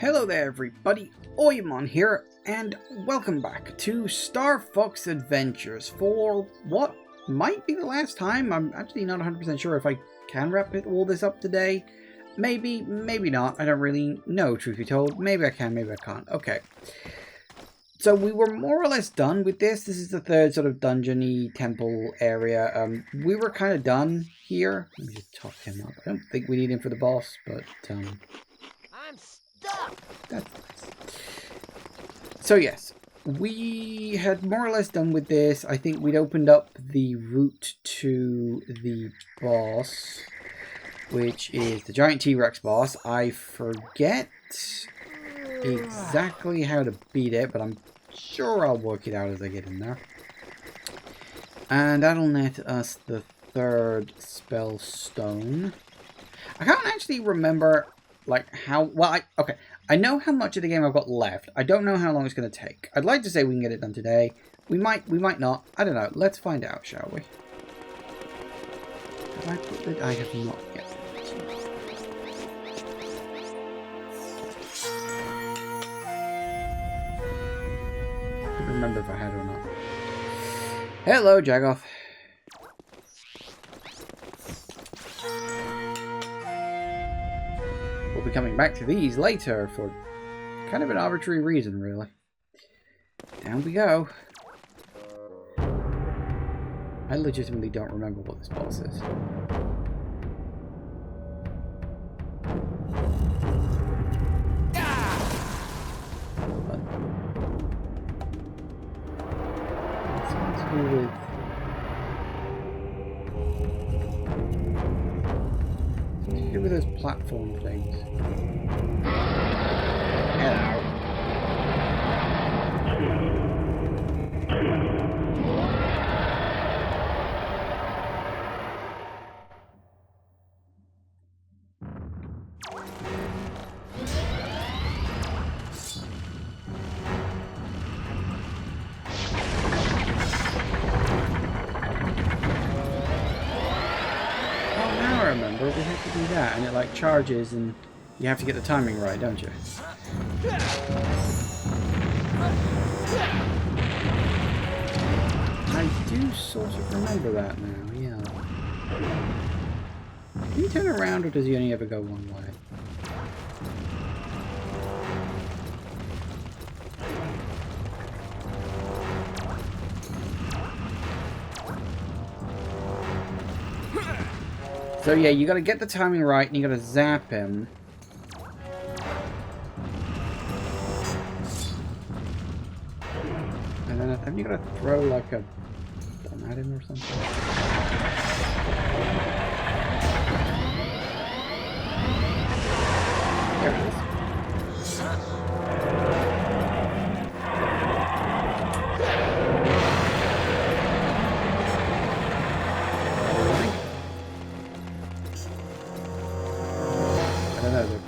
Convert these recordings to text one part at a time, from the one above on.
Hello there everybody, Oymon here, and welcome back to Star Fox Adventures for what might be the last time. I'm actually not 100% sure if I can wrap all this up today. Maybe, maybe not. I don't really know, truth be told. Maybe I can, maybe I can't. Okay. So we were more or less done with this. This is the third sort of dungeon-y temple area. We were kind of done here. Let me just top him up. I don't think we need him for the boss, but I'm stuck. That's nice. So yes, we had more or less done with this. I think we'd opened up the route to the boss, which is the giant T-Rex boss. I forget exactly how to beat it, but I'm sure I'll work it out as I get in there. And that'll net us the third Spellstone. I can't actually remember like how well okay. I know how much of the game I've got left. I don't know how long it's going to take. I'd like to say we can get it done today. We might not. I don't know. Let's find out, shall we? Have I put it? I have not yet. I don't remember if I had or not. Hello, Jagoth. We'll be coming back to these later for kind of an arbitrary reason, really. Down we go. I legitimately don't remember what this boss is. Something to do with... with those platform things. Hello. Remember, we have to do that, and it like charges, and you have to get the timing right, don't you? I do sort of remember that now, yeah. Can you turn around, or does he only ever go one way? So yeah, you gotta get the timing right, and you gotta zap him. And then haven't you gotta throw like a bomb at him or something? There it is.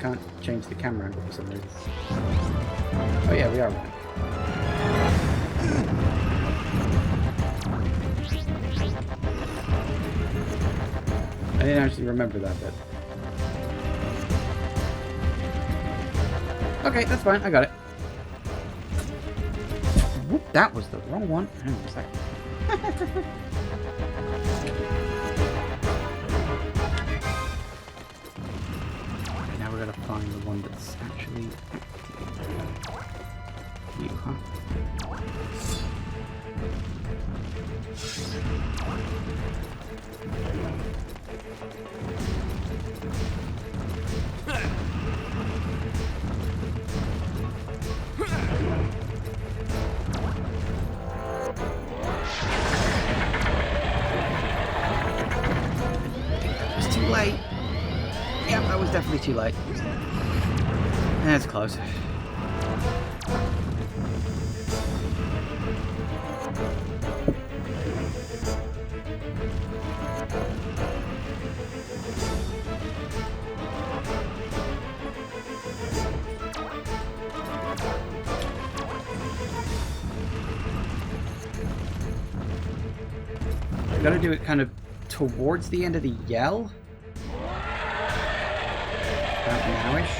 Can't change the camera angle for some reason. Oh yeah, we are running. I didn't actually remember that bit. Okay, that's fine. I got it. Whoop, that was the wrong one. Hang on a second. We're gonna find the one that's actually you, huh? It's too late. Yep, that was definitely too late. That's close. I gotta do it kind of towards the end of the yell. About nowish.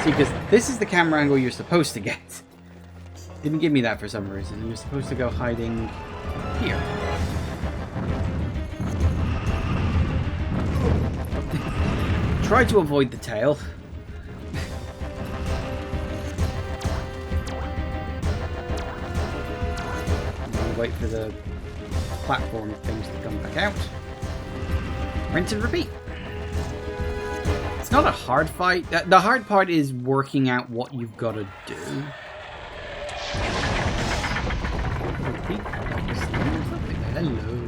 See, because this is the camera angle you're supposed to get. Didn't give me that for some reason. You're supposed to go hiding here. Try to avoid the tail. Wait for the platform things to come back out. Rinse and repeat. It's not a hard fight. The hard part is working out what you've got to do. Hello.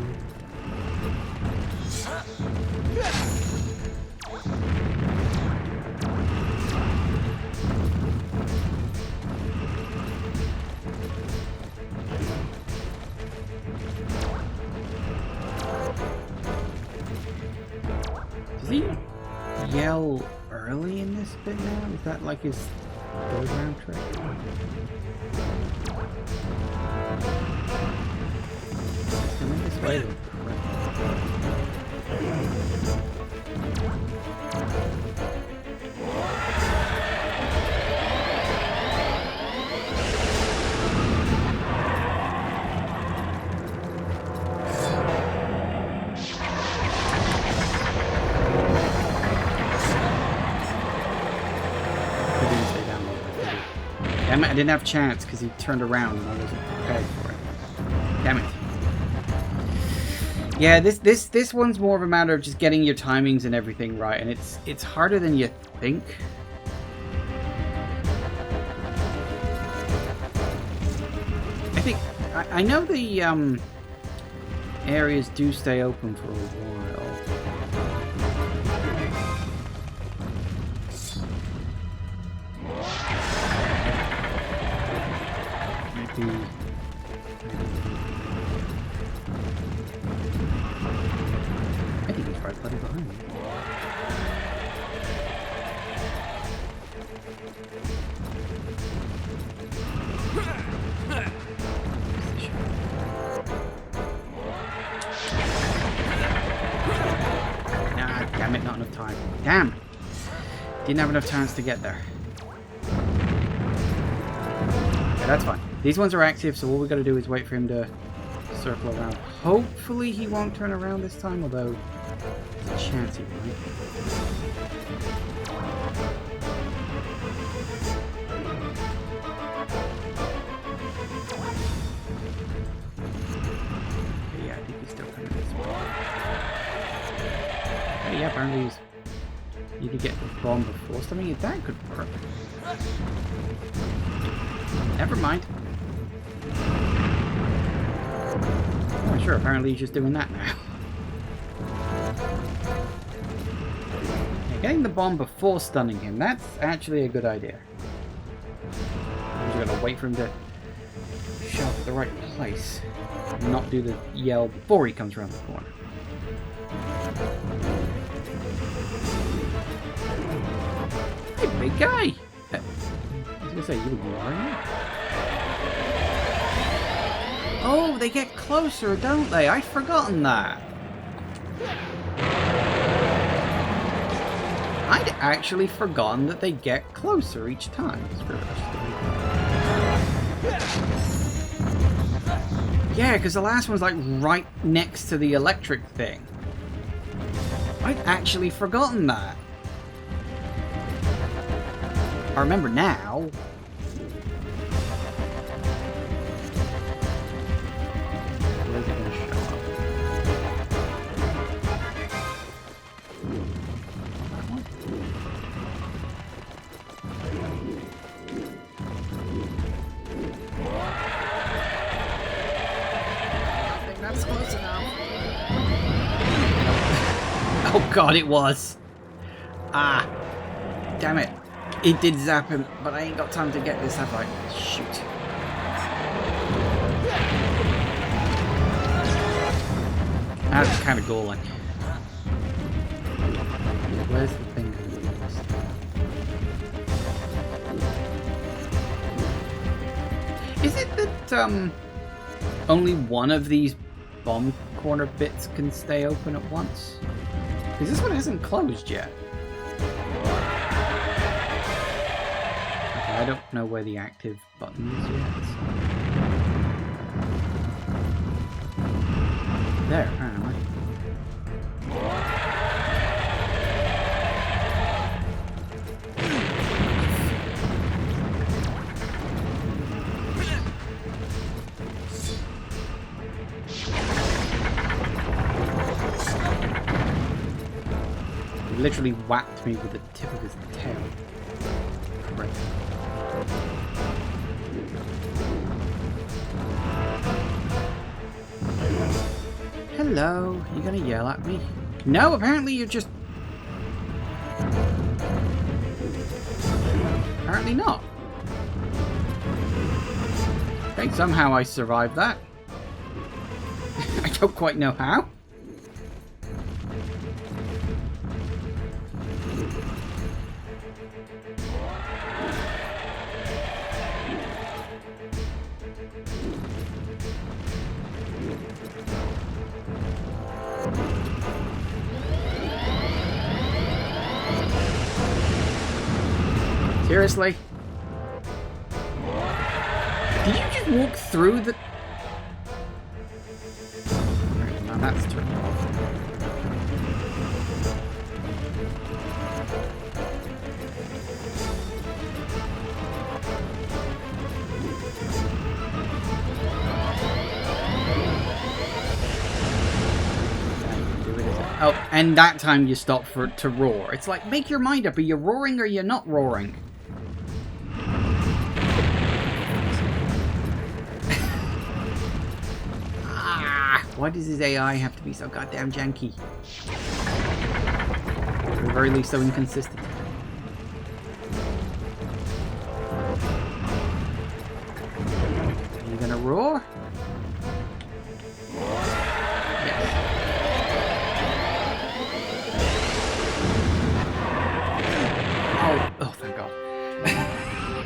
Does he yell early in this bit now? Is that like his third round trick? Come in this way. Damn it, I didn't have a chance because he turned around and I wasn't prepared for it. Damn it. Yeah, this one's more of a matter of just getting your timings and everything right, and it's harder than you think. I think I know the areas do stay open for a while. I think he's right bloody behind me. Nah, damn it, not enough time. Damn! Didn't have enough chance to get there. Okay, that's fine. These ones are active, so all we got to do is wait for him to circle around. Hopefully he won't turn around this time, although there's a chance he might. Okay, yeah, I think he's still coming this way. Hey, yeah, apparently he's... You could get the bomb before something. That could work. Never mind. Oh, sure, apparently he's just doing that now. Yeah, getting the bomb before stunning him, that's actually a good idea. I'm just gonna wait for him to show up at the right place and not do the yell before he comes around the corner. Hey, big guy! I was gonna say, you would be alright. Oh, they get closer, don't they? I'd forgotten that. I'd actually forgotten that they get closer each time. Yeah, because the last one's like right next to the electric thing. I'd actually forgotten that. I remember now. Where's it going to show up? That one? I think that's close enough. Oh god, it was. Ah. Damn it. It did zap him, but I ain't got time to get this, have I? Shoot. That's kind of galling. Where's the thing? Is it that only one of these bomb corner bits can stay open at once? Because this one hasn't closed yet. I don't know where the active button is yet. There, apparently. He literally whacked me with the tip of his tail. Great. Hello, you gonna yell at me? No, apparently you're just... Apparently not. Okay, somehow I survived that. I don't quite know how. Seriously? Did you just walk through the... Right, now that's turned off. Oh, and that time you stop to roar. It's like, make your mind up. Are you roaring or are you not roaring? Why does his AI have to be so goddamn janky? Or at the very least, so inconsistent. Are you gonna roar? Yes. Oh, thank God.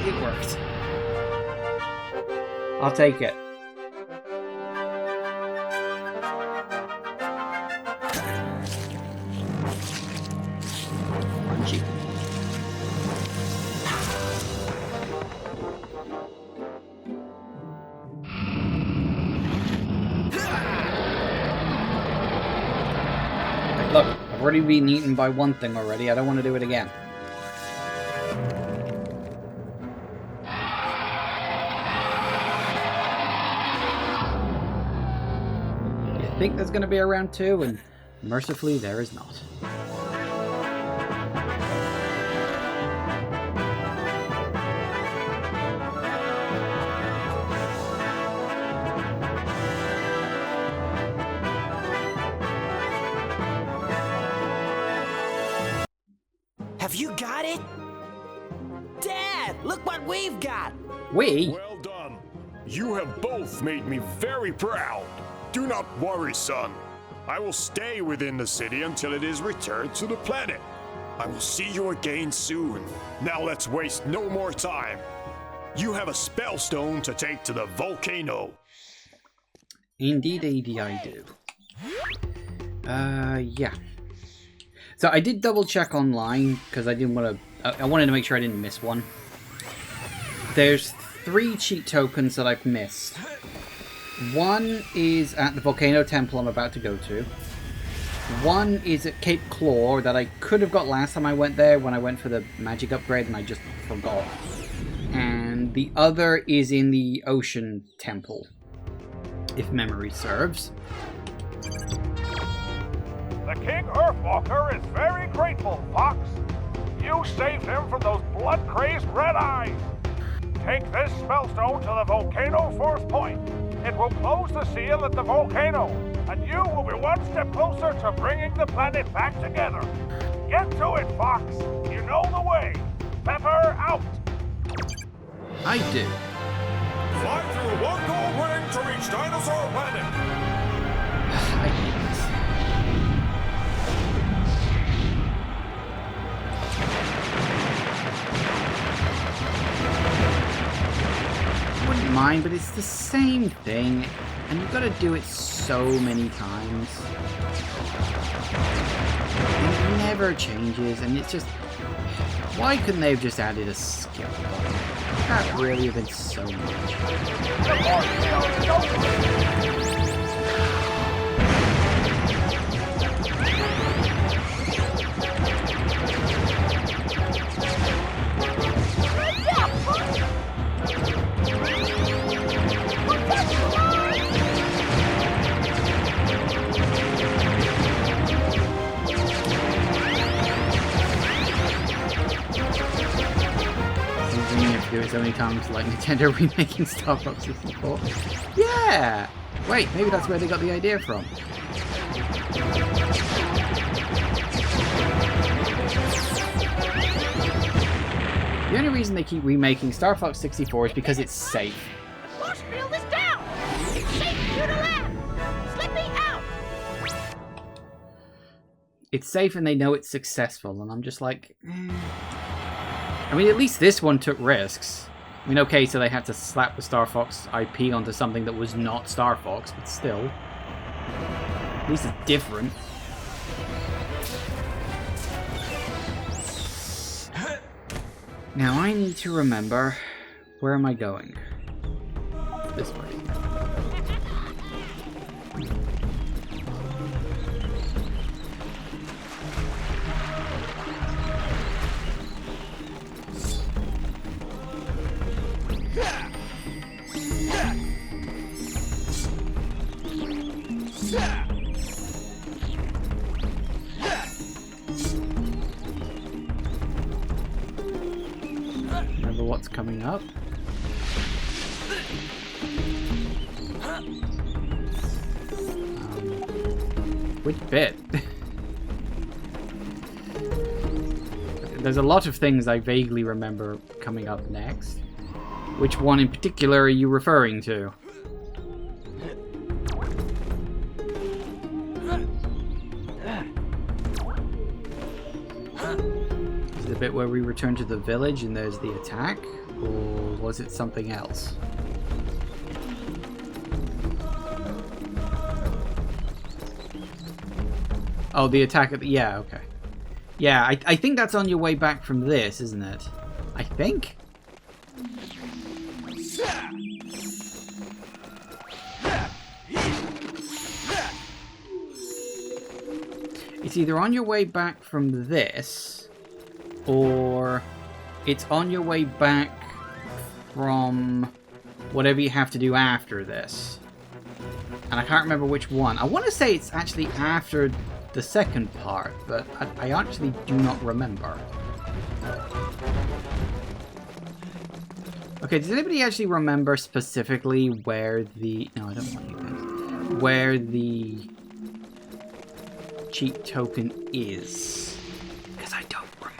It worked. I'll take it. Look, I've already been eaten by one thing already. I don't want to do it again. You think there's going to be a round 2, and mercifully there is not. Have you got it? Dad, look what we've got! We? Well done. You have both made me very proud. Do not worry, son. I will stay within the city until it is returned to the planet. I will see you again soon. Now let's waste no more time. You have a Spellstone to take to the volcano. Indeed, I do. Yeah. So I did double check online because I didn't want to. I wanted to make sure I didn't miss one. There's 3 cheat tokens that I've missed. One is at the Volcano Temple I'm about to go to. One is at Cape Claw that I could have got last time I went there when I went for the magic upgrade and I just forgot. And the other is in the Ocean Temple, if memory serves. The King Earthwalker is very grateful, Fox. You saved him from those blood-crazed red eyes. Take this Spellstone to the volcano fourth point. It will close the seal at the volcano, and you will be one step closer to bringing the planet back together. Get to it, Fox. You know the way. Pepper out. I do. Fly through one gold ring to reach Dinosaur Planet. I hate this. I wouldn't mind, but it's the same thing, and you've got to do it so many times. And it never changes, and it's just... Why couldn't they have just added a skill? That really have been so much. Do it so many times, like Nintendo remaking Star Fox 64. Yeah! Wait, maybe that's where they got the idea from. The only reason they keep remaking Star Fox 64 is because it's safe. The force field is down! It's safe for you to land! Slipping out! It's safe and they know it's successful, and I'm just like... I mean, at least this one took risks. I mean, okay, so they had to slap the Star Fox IP onto something that was not Star Fox, but still. At least it's different. Now I need to remember, where am I going? This way. Remember what's coming up? Which bit? There's a lot of things I vaguely remember coming up next. Which one in particular are you referring to? Is it the bit where we return to the village and there's the attack? Or was it something else? Oh, the attack at the... Yeah, okay. Yeah, I think that's on your way back from this, isn't it? I think? It's either on your way back from this, or it's on your way back from whatever you have to do after this. And I can't remember which one. I want to say it's actually after the second part, but I actually do not remember. Okay, does anybody actually remember specifically where the... No, I don't want you guys. Where the cheat token is? Because I don't remember.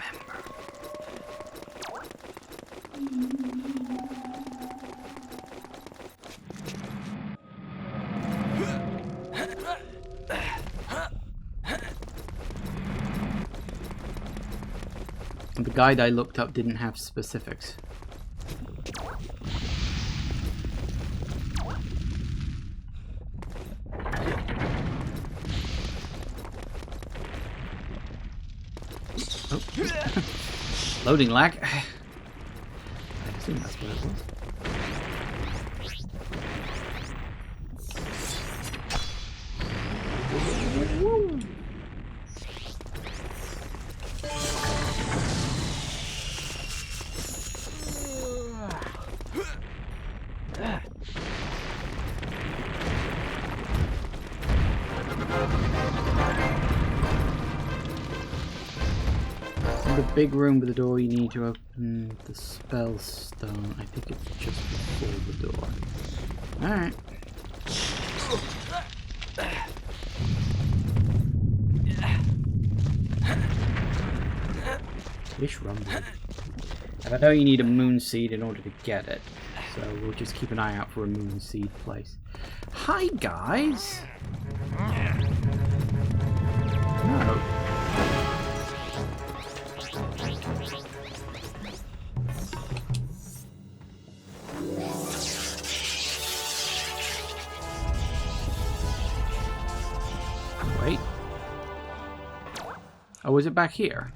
The guide I looked up didn't have specifics. Oh. Loading lag. I assume that's what it was. Big room with the door, you need to open the Spellstone. I think it's just before the door. Alright. Fish rumble. And I know you need a moon seed in order to get it, so we'll just keep an eye out for a moon seed place. Hi guys! No. Wait. Oh, is it back here?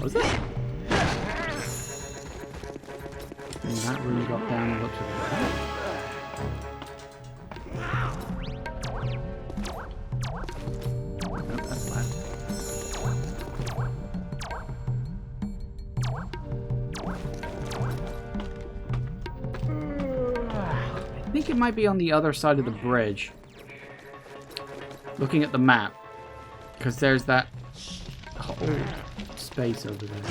Was it? And that room got down and looked at that. Nope, that's left. I think it might be on the other side of the bridge. Looking at the map. Because there's that whole space over there.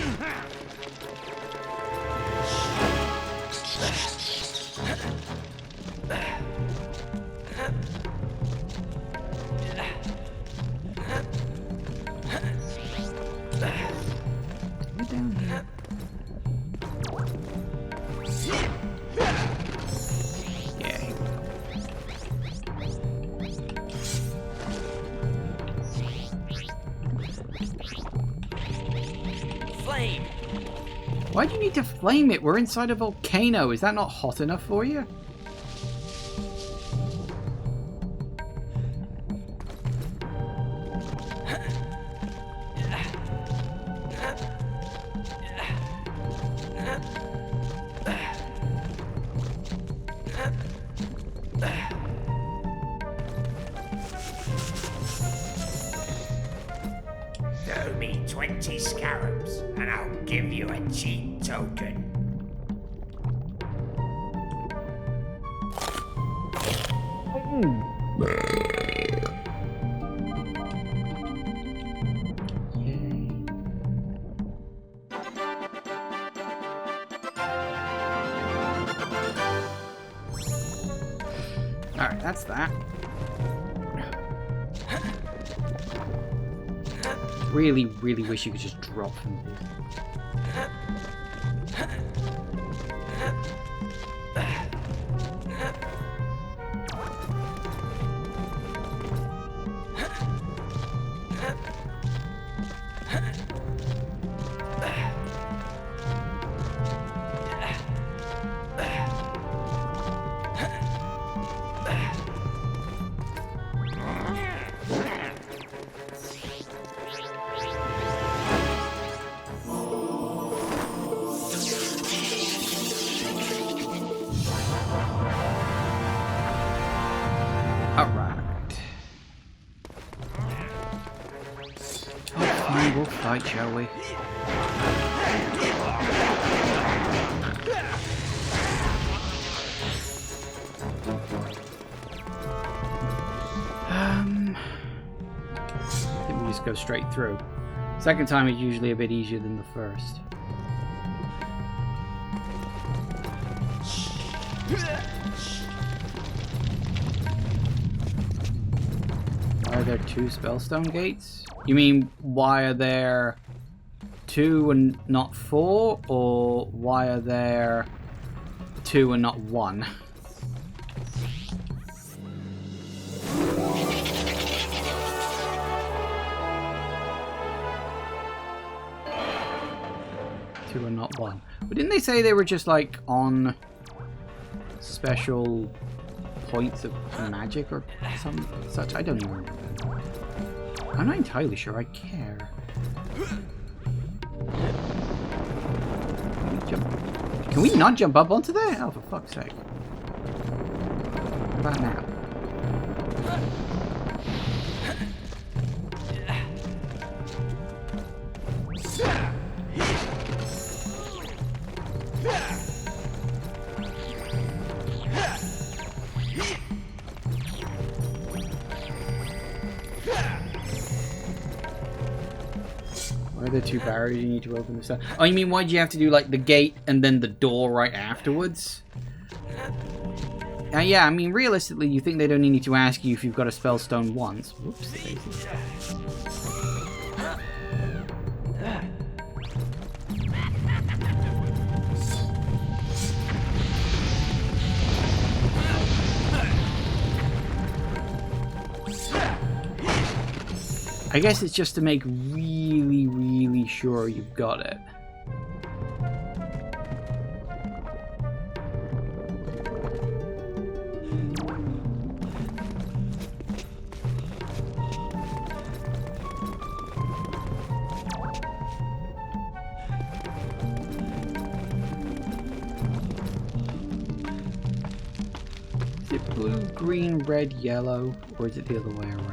Down here. Yeah, here we go. Flame! Why do you need to flame it? We're inside a volcano. Is that not hot enough for you? Throw me 20 scarabs, and I'll give you a cheap token. Alright, that's that. Really, really wish you could just drop from here. We'll fight, shall we? I think we just go straight through. Second time is usually a bit easier than the first. Are there 2 Spellstone gates? You mean, why are there 2 and not 4? Or why are there 2 and not 1? Two and not 1. But didn't they say they were just like on special points of magic or some such? I don't even remember. I'm not entirely sure I care. Can we jump? Can we not jump up onto there? Oh, for fuck's sake. What about now? Why are there 2 barriers you need to open this up? Oh, you mean why do you have to do like the gate and then the door right afterwards? Yeah, I mean realistically you think they don't need to ask you if you've got a Spellstone once. Whoops, daisy. I guess it's just to make really, really sure you've got it. blue, green, red, yellow, or is it the other way around?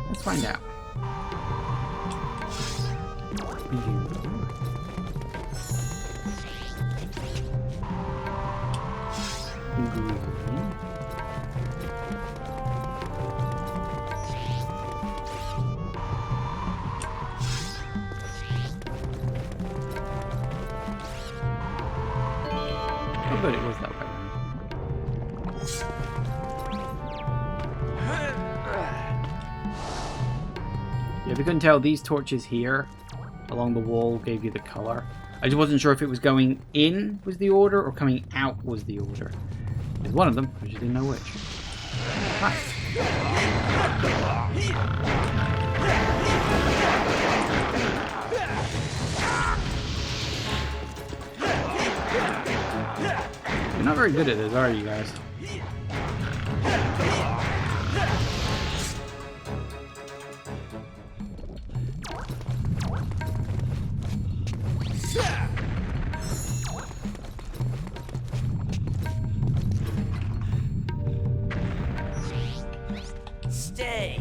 Let's find out. But it was that way. Yeah, if you couldn't tell, these torches here along the wall gave you the color. I just wasn't sure if it was going in was the order or coming out was the order. There's one of them, I just didn't know which. Hi. You're not very good at this, are you guys? Stay.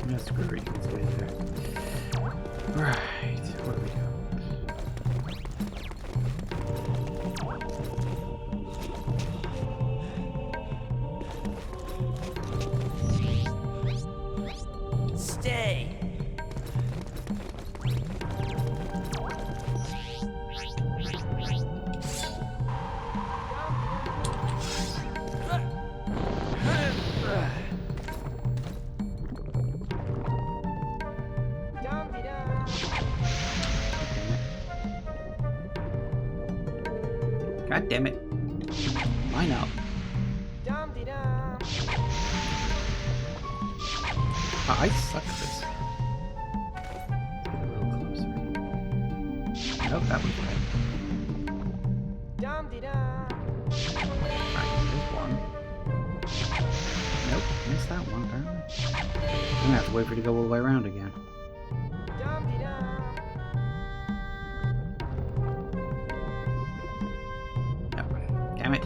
That's great. Let's get in there. Right, where do we go? Stay. God damn it. Line up. Oh, I suck at this. Get a little closer. Nope, that was right. Right, there's one. Nope, missed that one apparently. I'm gonna have to wait for it to go all the way around again. Damn it.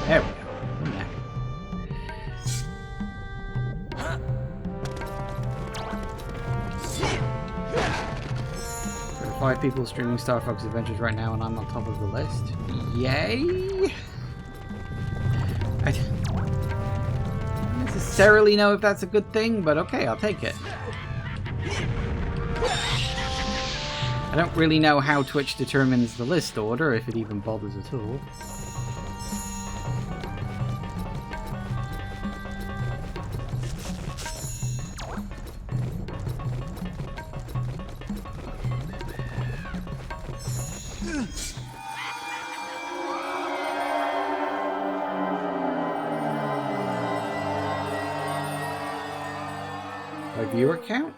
There we go. There are 5 people streaming Star Fox Adventures right now, and I'm on top of the list. Yay! I don't necessarily know if that's a good thing, but okay, I'll take it. I don't really know how Twitch determines the list order, if it even bothers at all. My viewer count?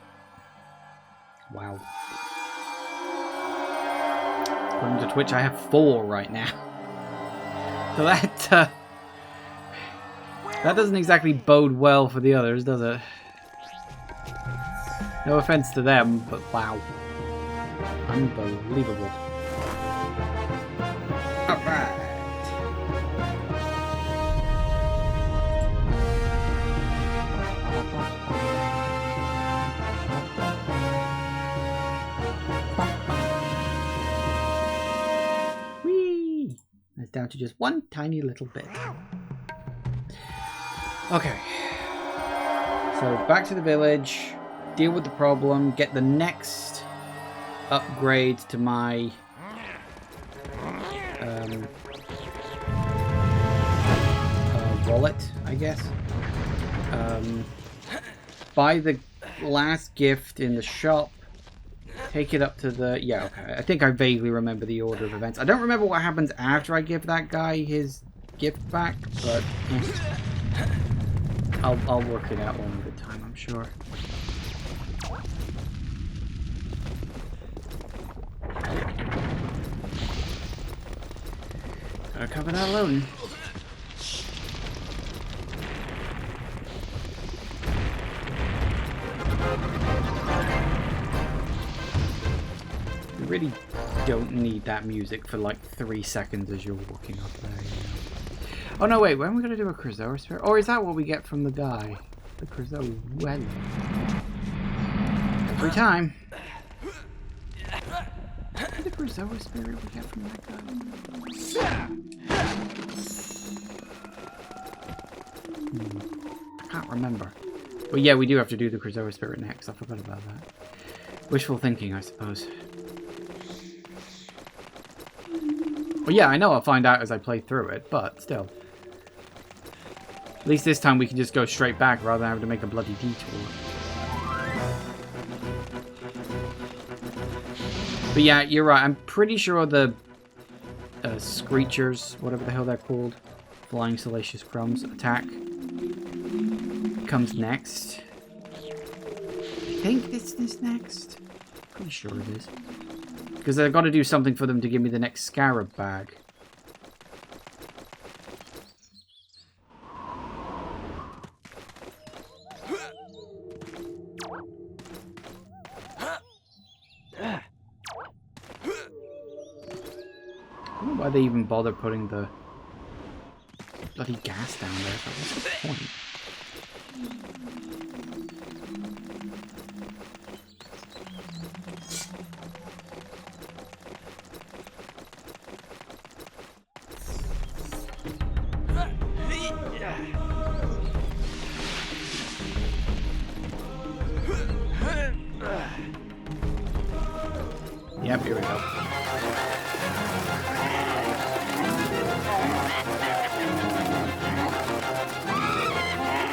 Wow. According to Twitch, I have 4 right now. So that doesn't exactly bode well for the others, does it? No offense to them, but wow. Unbelievable. Alright. Down to just one tiny little bit. Okay. So back to the village, deal with the problem, get the next upgrade to my wallet, I guess. Buy the last gift in the shop. Take it up to the... Yeah, okay. I think I vaguely remember the order of events. I don't remember what happens after I give that guy his gift back, but... I'll work it out one at a time, I'm sure. Gotta cover that loading. You really don't need that music for like 3 seconds as you're walking up there, you know. Oh no, wait, when are we gonna do a Krazoa Spirit? Or is that what we get from the guy? The Krazoa well. Every time. The Krazoa Spirit we get from that guy. I can't remember. But yeah, we do have to do the Krazoa Spirit next. I forgot about that. Wishful thinking, I suppose. Well, yeah, I know I'll find out as I play through it, but still. At least this time we can just go straight back rather than having to make a bloody detour. But yeah, you're right. I'm pretty sure the Screechers, whatever the hell they're called, Flying Salacious Crumbs attack comes next. I think this is next. Pretty sure it is. Because I've got to do something for them to give me the next Scarab bag. I don't know why they even bother putting the bloody gas down there. What's the point? Yep, here we go.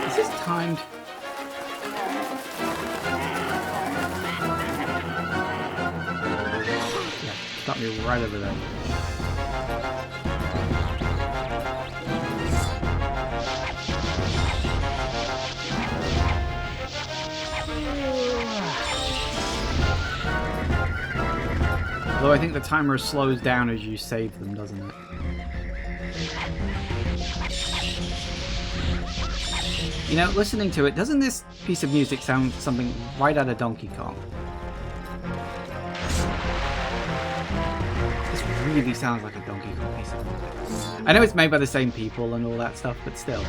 Is this timed? Yeah, stop me right over there. Although I think the timer slows down as you save them, doesn't it? You know, listening to it, doesn't this piece of music sound something right out of Donkey Kong? This really sounds like a Donkey Kong piece of music. I know it's made by the same people and all that stuff, but still.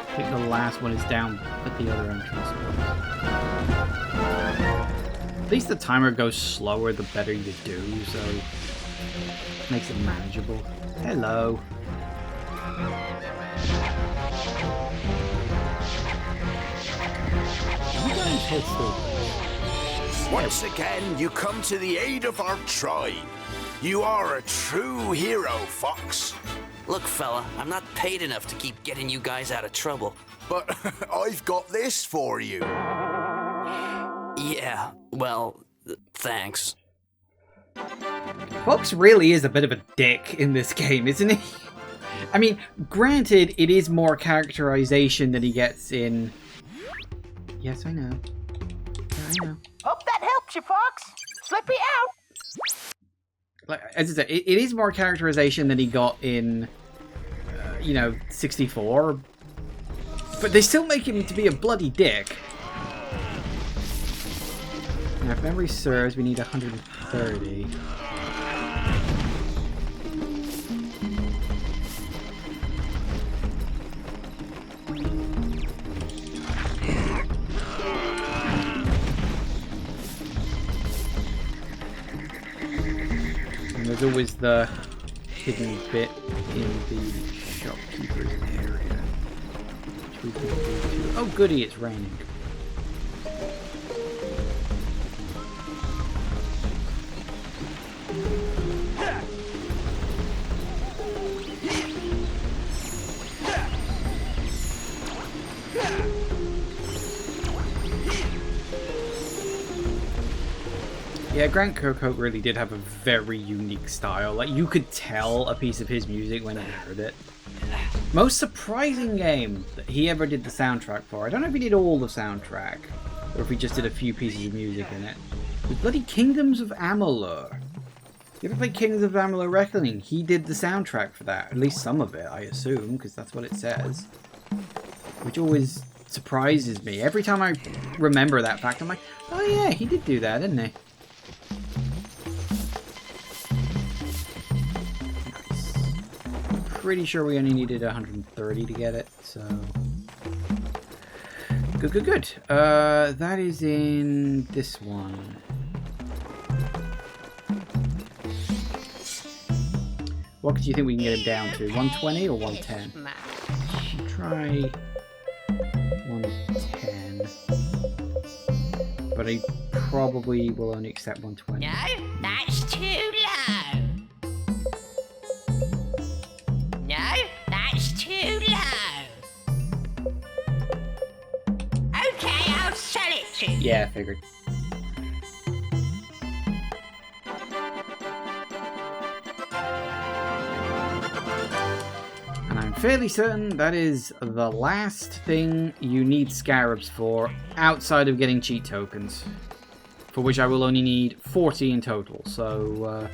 I think the last one is down at the other entrance. At least the timer goes slower the better you do, so it makes it manageable. Hello. Once again, you come to the aid of our tribe. You are a true hero, Fox. Look, fella, I'm not paid enough to keep getting you guys out of trouble. But I've got this for you. Yeah, well, thanks. Fox really is a bit of a dick in this game, isn't he? I mean, granted, it is more characterization than he gets in... Yes, I know. I know. Hope that helps you, Fox. Slippy out. Like, as I said, it is more characterization than he got in, 64. But they still make him to be a bloody dick. Now, if memory serves, we need 130. And there's always the hidden bit in the shopkeeper's area. Which we can do too. Oh goody, it's raining. Yeah, Grant Kirkhope really did have a very unique style. Like, you could tell a piece of his music when you heard it. Most surprising game that he ever did the soundtrack for. I don't know if he did all the soundtrack, or if he just did a few pieces of music in it. The bloody Kingdoms of Amalur. You ever played Kingdoms of Amalur Reckoning? He did the soundtrack for that. At least some of it, I assume, because that's what it says. Which always surprises me. Every time I remember that fact, I'm like, oh yeah, he did do that, didn't he? Pretty sure we only needed 130 to get it, so good. That is in this one. What do you think we can get him down to? 120 or 110? Try 110, but I probably will only accept 120. No, that's too low. No, that's too low. Okay, I'll sell it to you. Yeah, I figured. And I'm fairly certain that is the last thing you need scarabs for, outside of getting cheat tokens. For which I will only need 40 in total, so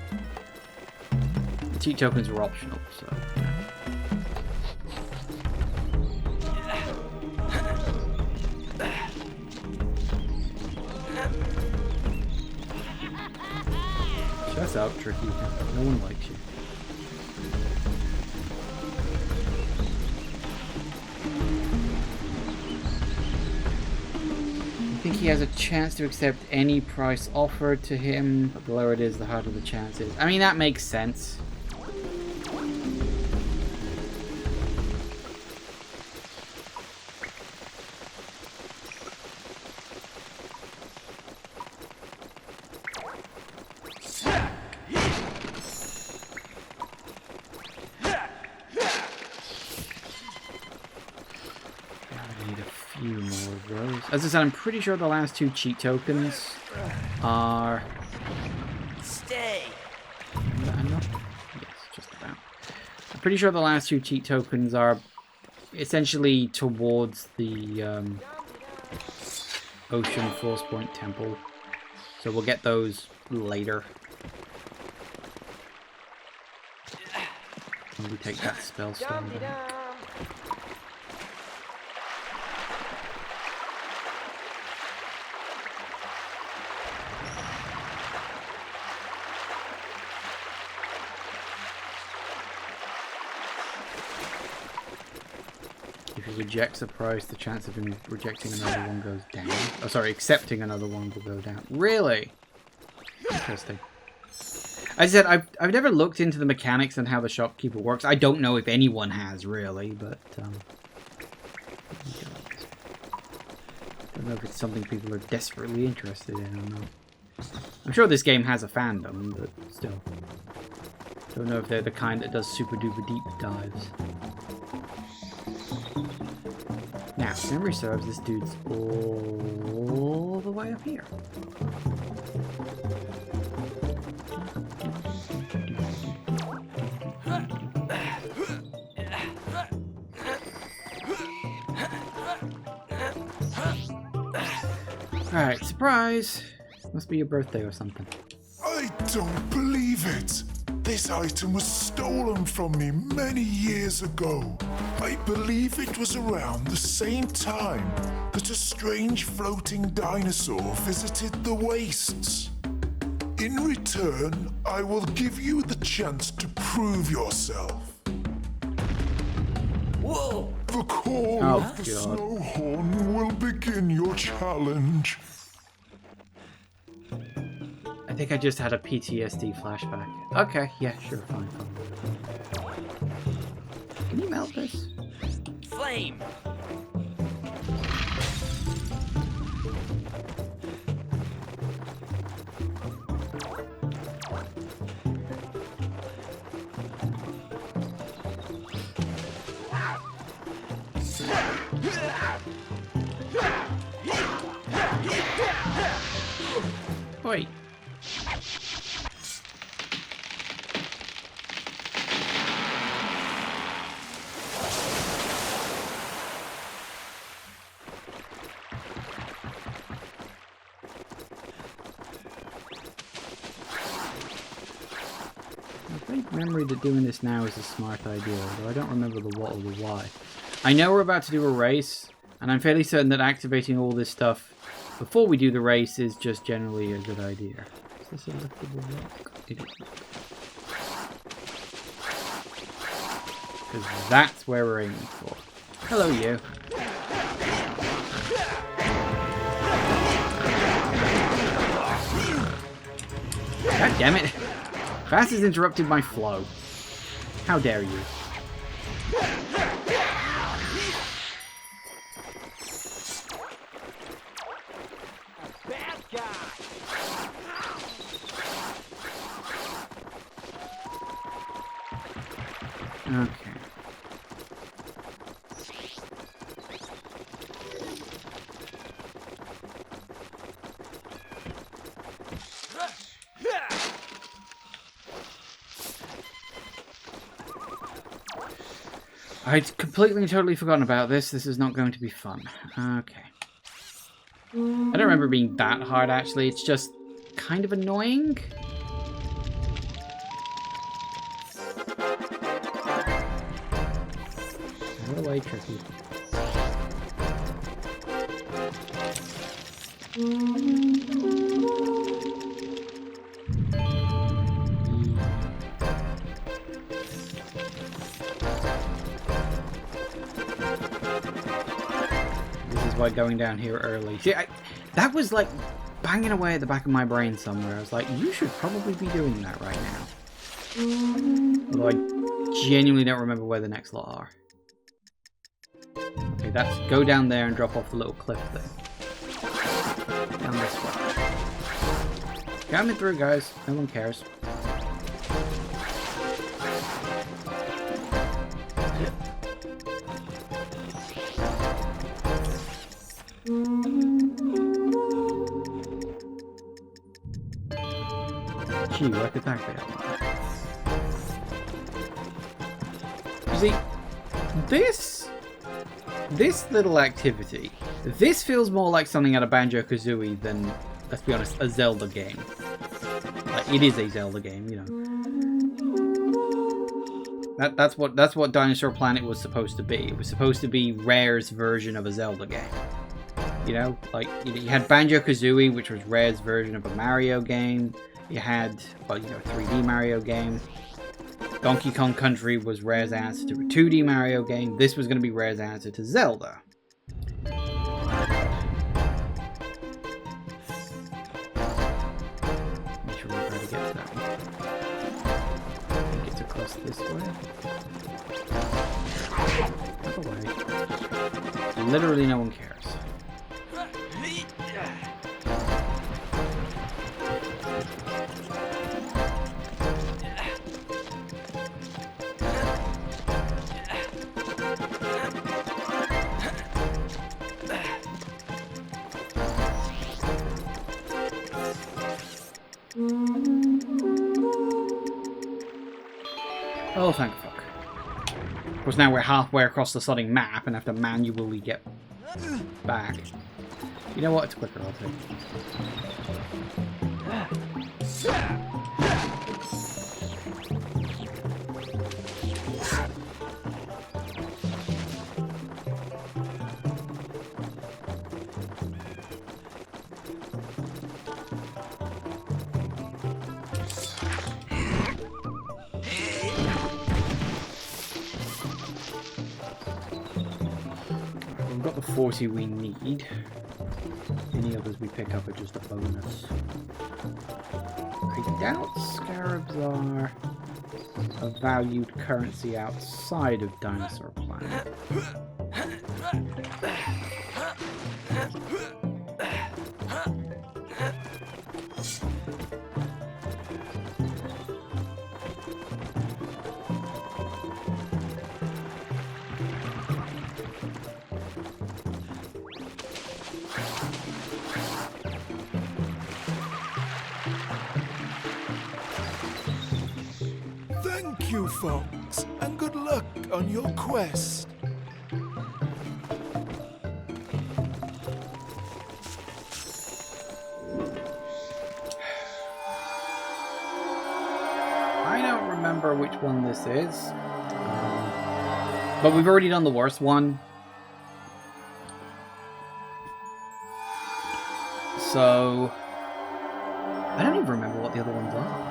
cheat tokens are optional, so yeah. Shut up, Tricky. No one likes you. I think he has a chance to accept any price offered to him, but the lower it is, the harder the chance is. I mean, that makes sense. As I said, I'm pretty sure the last two cheat tokens are... Stay. Yes, just about. I'm pretty sure the last two cheat tokens are essentially towards the Ocean Force Point Temple. So we'll get those later. When we take that Spellstone back. If he rejects a price, the chance of him rejecting another one goes down. Oh, sorry, accepting another one will go down. Really? Interesting. As I said, I've never looked into the mechanics and how the shopkeeper works. I don't know if anyone has, really, but... I don't know if it's something people are desperately interested in or not. I'm sure this game has a fandom, but still. Don't know if they're the kind that does super duper deep dives. Now, if memory serves, this dude's all the way up here. Alright, surprise! Must be your birthday or something. I don't believe it. This item was stolen from me many years ago. I believe it was around the same time that a strange floating dinosaur visited the wastes. In return, I will give you the chance to prove yourself. Whoa! The call of the snow horn will begin your challenge. I think I just had a PTSD flashback. Okay, yeah, sure, fine. Can you melt this? Flame! Wait. I think memory that doing this now is a smart idea, although I don't remember the what or the why. I know we're about to do a race, and I'm fairly certain that activating all this stuff before we do the race is just generally a good idea. Is this a liftable rock? It is. Because that's where we're aiming for. Hello, you. God damn it. Fast has interrupted my flow. How dare you? Bad guy! Okay. I'd completely and totally forgotten about this. This is not going to be fun. Okay. I don't remember it being that hard, actually. It's just kind of annoying. Out of the way, tricky. By going down here early. See, that was like banging away at the back of my brain somewhere. I was like, you should probably be doing that right now. Although I genuinely don't remember where the next lot are. Okay, that's go down there and drop off the little cliff thing. Down this way. Coming through, guys. No one cares. Gee, what attack they have. You see, this little activity, this feels more like something out of Banjo-Kazooie than, let's be honest, a Zelda game. Like, it is a Zelda game, you know. That's what Dinosaur Planet was supposed to be. It was supposed to be Rare's version of a Zelda game. You know, like, you had Banjo-Kazooie, which was Rare's version of a Mario game. You had, well, you know, a 3D Mario game. Donkey Kong Country was Rare's answer to a 2D Mario game. This was going to be Rare's answer to Zelda. Make sure we try to get to that one. I think it's across this way. Out of the way. Literally no one cares. Oh, thank fuck. Of course, now we're halfway across the sodding map and have to manually get back. You know what? It's quicker. I'll take it. We've got the 40 we need. Any others we pick up are just a bonus. I doubt scarabs are a valued currency outside of Dinosaur Planet. Thank you, Fox, and good luck on your quest. I don't remember which one this is. But we've already done the worst one. So I don't even remember what the other ones are.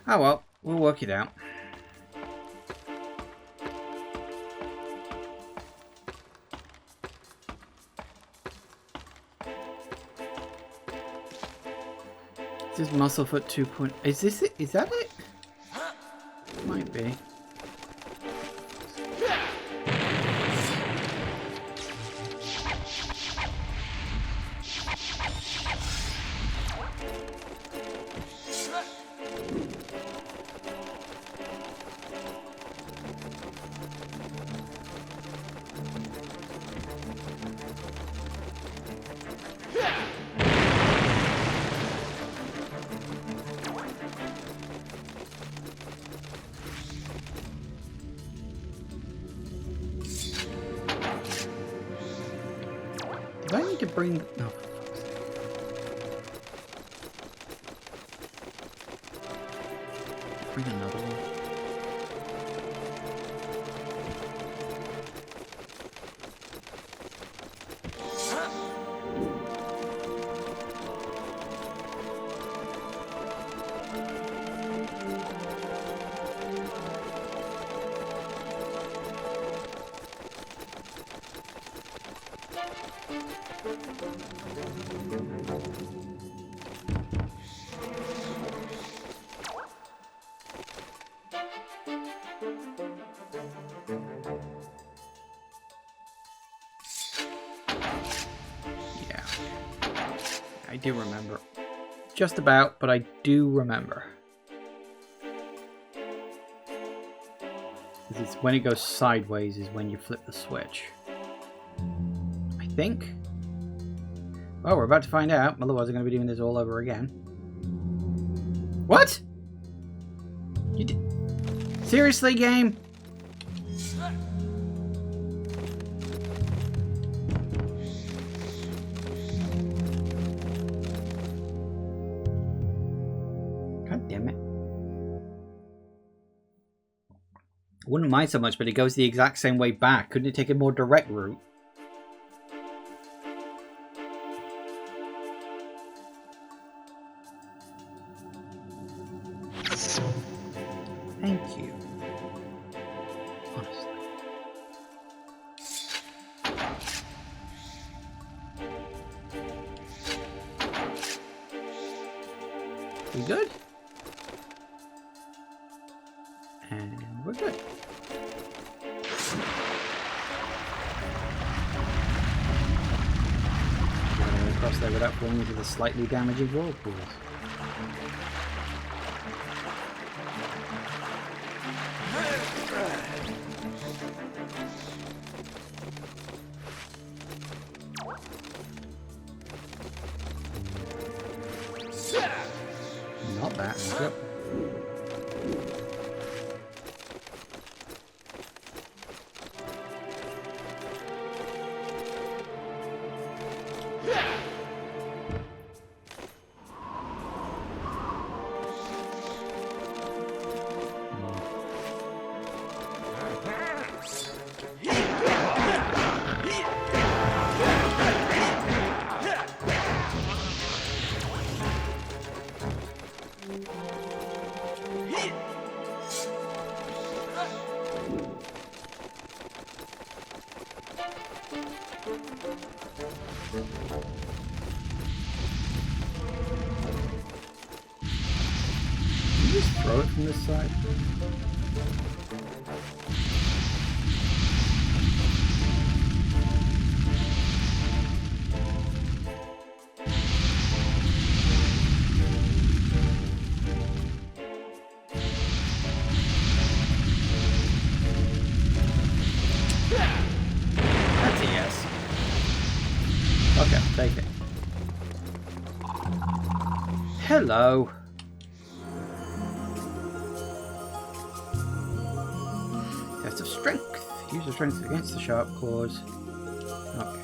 Oh well, we'll work it out. This is Musclefoot 2. Is this it? Is that it? Might be. Do I need to bring... No. Bring another one. I do remember. Just about, but I do remember. It's when it goes sideways is when you flip the switch. I think. Well, we're about to find out. Otherwise, I'm going to be doing this all over again. What? You did... Seriously, game? Wouldn't mind so much, but it goes the exact same way back. Couldn't it take a more direct route? Thank you. Honestly. We good? And we're good. Across there without falling into the slightly damaging whirlpools. Not that. Yep. you just throw it from this side? That's a yes. Okay, take it. Hello. Test of strength. Use your strength against the sharp claws. Okay.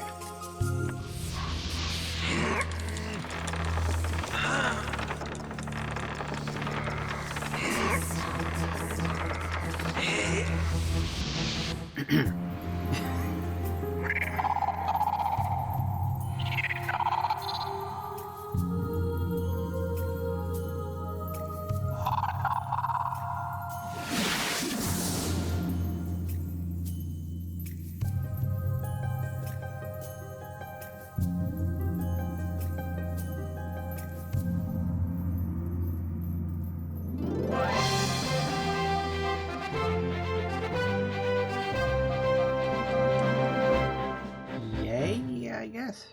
Yay, I guess.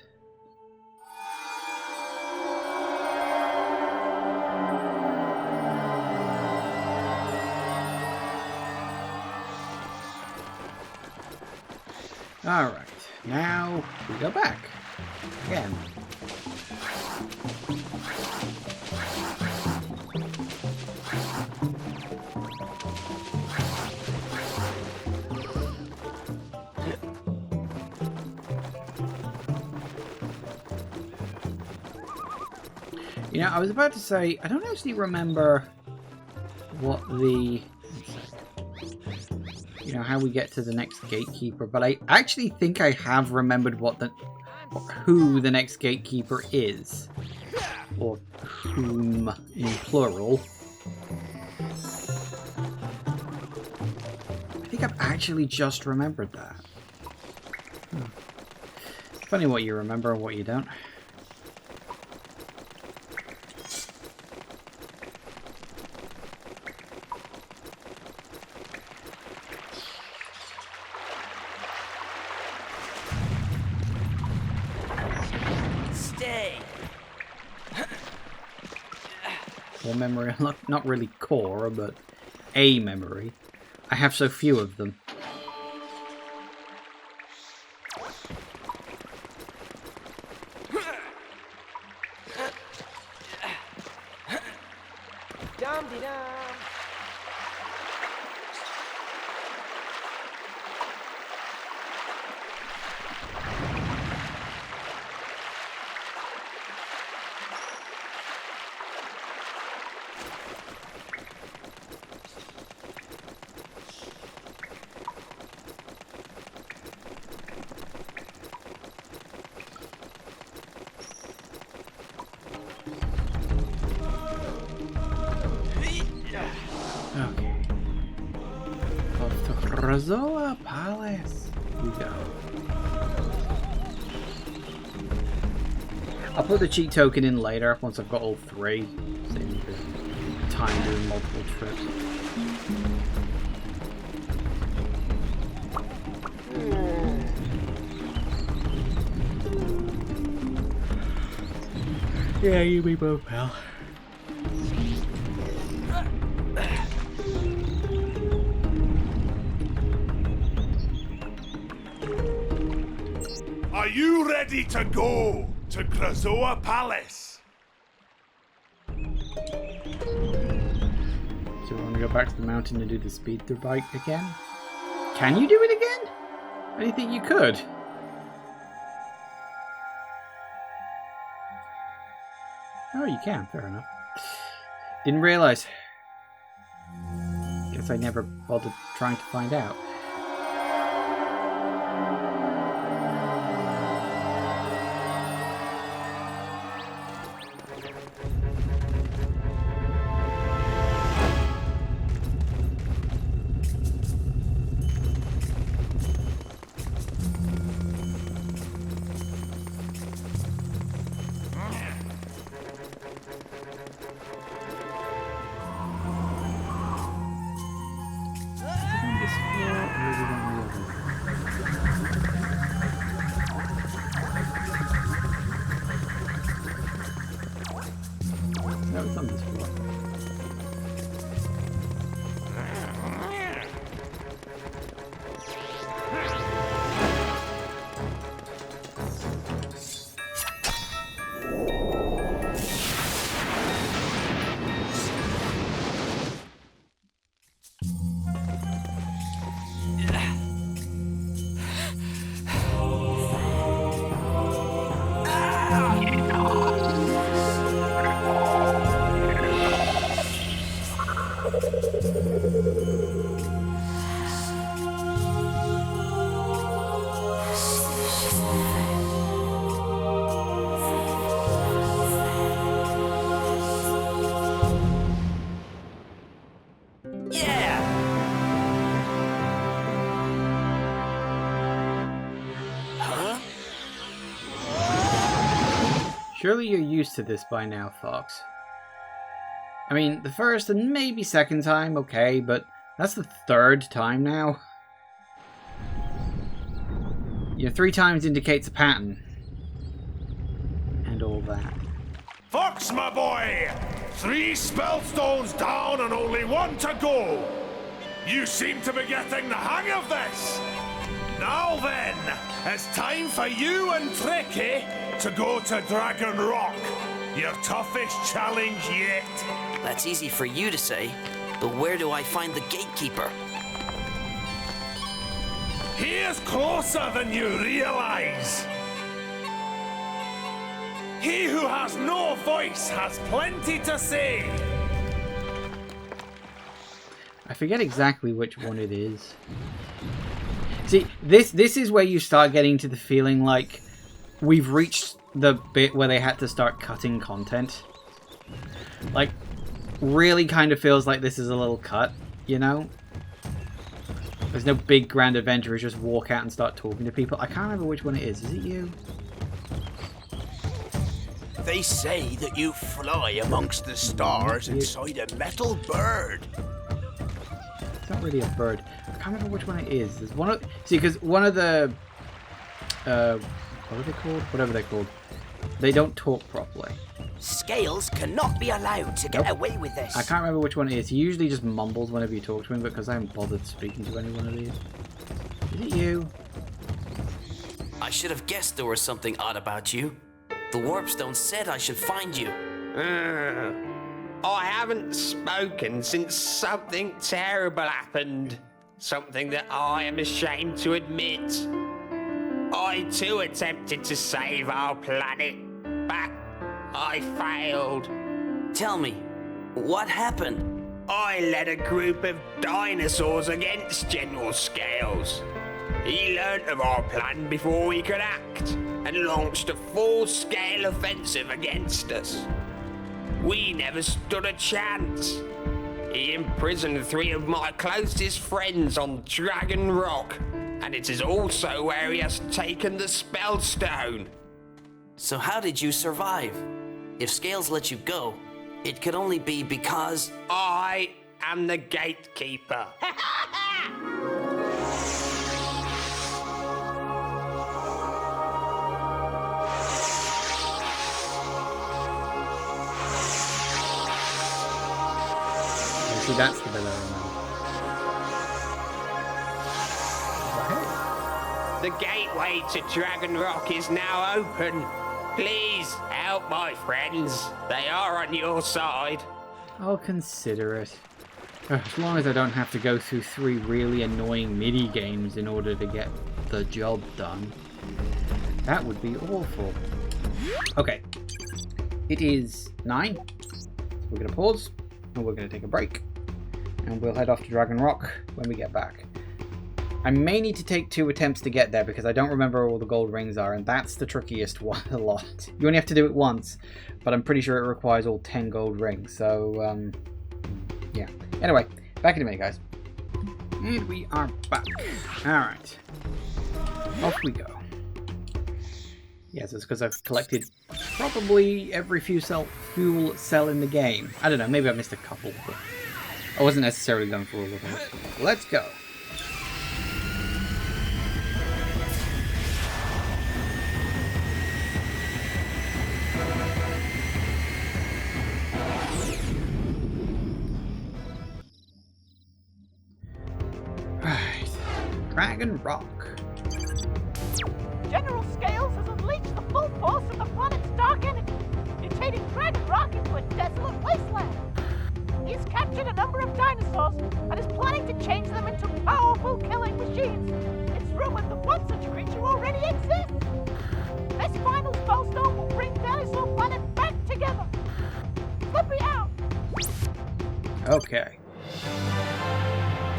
Alright, now we go back. Again. You know, I was about to say, I don't actually remember what the... You know, how we get to the next gatekeeper, but I actually think I have remembered who the next gatekeeper is. Or whom in plural. I think I've actually just remembered that. Funny what you remember and what you don't. Or memory, not really core, but a memory. I have so few of them. Okay. Off to Krazoa Palace we go. I'll put the cheat token in later once I've got all three. Saving the time doing multiple trips. Yeah, you be both, pal. Are you ready to go to Krazoa Palace? So we want to go back to the mountain and do the speed through bike again? Can you do it again? I didn't think you could. Oh, you can. Fair enough. Didn't realize. Guess I never bothered trying to find out. Surely you're used to this by now, Fox. I mean, the first and maybe second time, okay, but that's the third time now. You know, 3 times indicates a pattern. And all that. Fox, my boy! 3 spellstones down and only 1 to go! You seem to be getting the hang of this! Now then, it's time for you and Tricky to go to Dragon Rock, your toughest challenge yet. That's easy for you to say, but where do I find the gatekeeper? He is closer than you realize. He who has no voice has plenty to say. I forget exactly which one it is. See, this is where you start getting to the feeling like we've reached the bit where they had to start cutting content. Like, really kind of feels like this is a little cut, you know? There's no big grand adventure, it's just walk out and start talking to people. I can't remember which one it is. Is it you? They say that you fly amongst the stars inside a metal bird. It's not really a bird. I can't remember which one it is. There's one of... See, because one of the... what are they called? Whatever they're called. They don't talk properly. Scales cannot be allowed to get away with this. I can't remember which one it is. He usually just mumbles whenever you talk to him, because I haven't bothered speaking to any one of these. Is it you? I should have guessed there was something odd about you. The Warpstone said I should find you. I haven't spoken since something terrible happened. Something that I am ashamed to admit. I too attempted to save our planet, but I failed. Tell me, what happened? I led a group of dinosaurs against General Scales. He learnt of our plan before we could act, and launched a full-scale offensive against us. We never stood a chance. He imprisoned 3 of my closest friends on Dragon Rock, and it is also where he has taken the Spellstone. So how did you survive? If Scales let you go, it could only be because... I am the gatekeeper. See, that's the bit I remember. The gateway to Dragon Rock is now open. Please help my friends. They are on your side. I'll consider it. As long as I don't have to go through 3 really annoying mini-games in order to get the job done. That would be awful. Okay. It is 9. So we're going to pause, and we're going to take a break. And we'll head off to Dragon Rock when we get back. I may need to take 2 attempts to get there because I don't remember where all the gold rings are, and that's the trickiest one a lot. You only have to do it once, but I'm pretty sure it requires all 10 gold rings, so, yeah. Anyway, back in a minute, guys. And we are back. Alright. Off we go. Yes, it's because I've collected probably every fuel cell in the game. I don't know, maybe I missed a couple, but I wasn't necessarily going for all of those. Let's go. Right. Dragon Rock. General Scales has unleashed the full force of the planet's dark energy, mutating Dragon Rock into a desolate wasteland. He's captured a number of dinosaurs and is planning to change them into powerful killing machines. It's rumored that one such creature already exists. This final Spellstone will bring Dinosaur Planet back together. Let me out. Okay.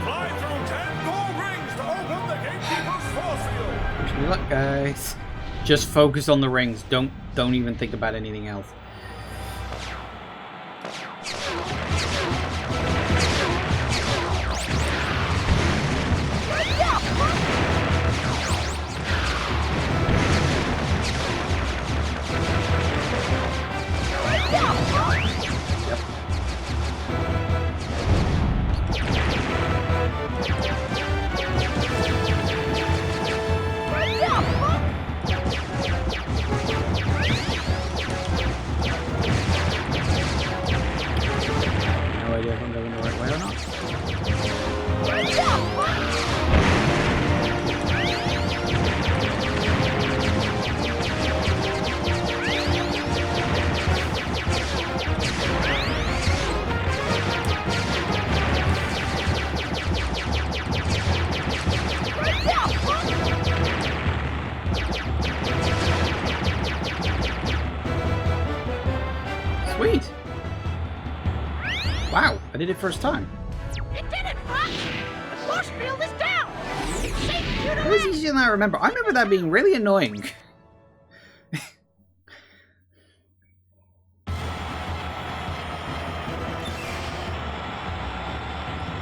Fly through 10 gold rings to open the gatekeeper's force field. Wish me luck, guys. Just focus on the rings. Don't even think about anything else. Sweet! Wow, I did it first time. You did it, Fox! The force field is down! It's safe for you to That was land! easier than I remember. I remember that being really annoying.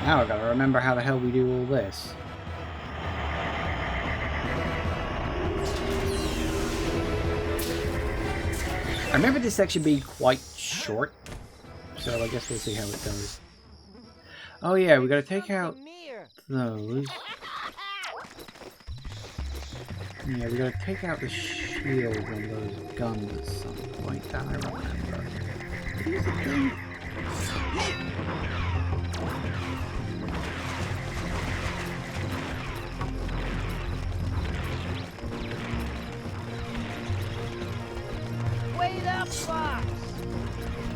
Now I've got to remember how the hell we do all this. I remember this section being quite short, so I guess we'll see how it goes. Oh yeah, we gotta take out those. Yeah, we gotta take out the shield on those guns at some point. That I remember. Here's the thing. Wait up, Fox!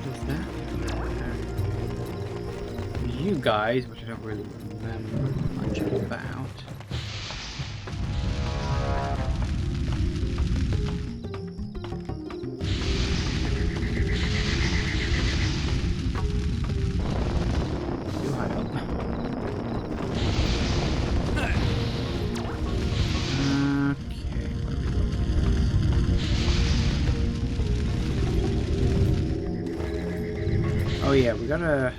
What's that? You guys, which I don't really remember much about. You hide up. Okay. Oh yeah, we gotta.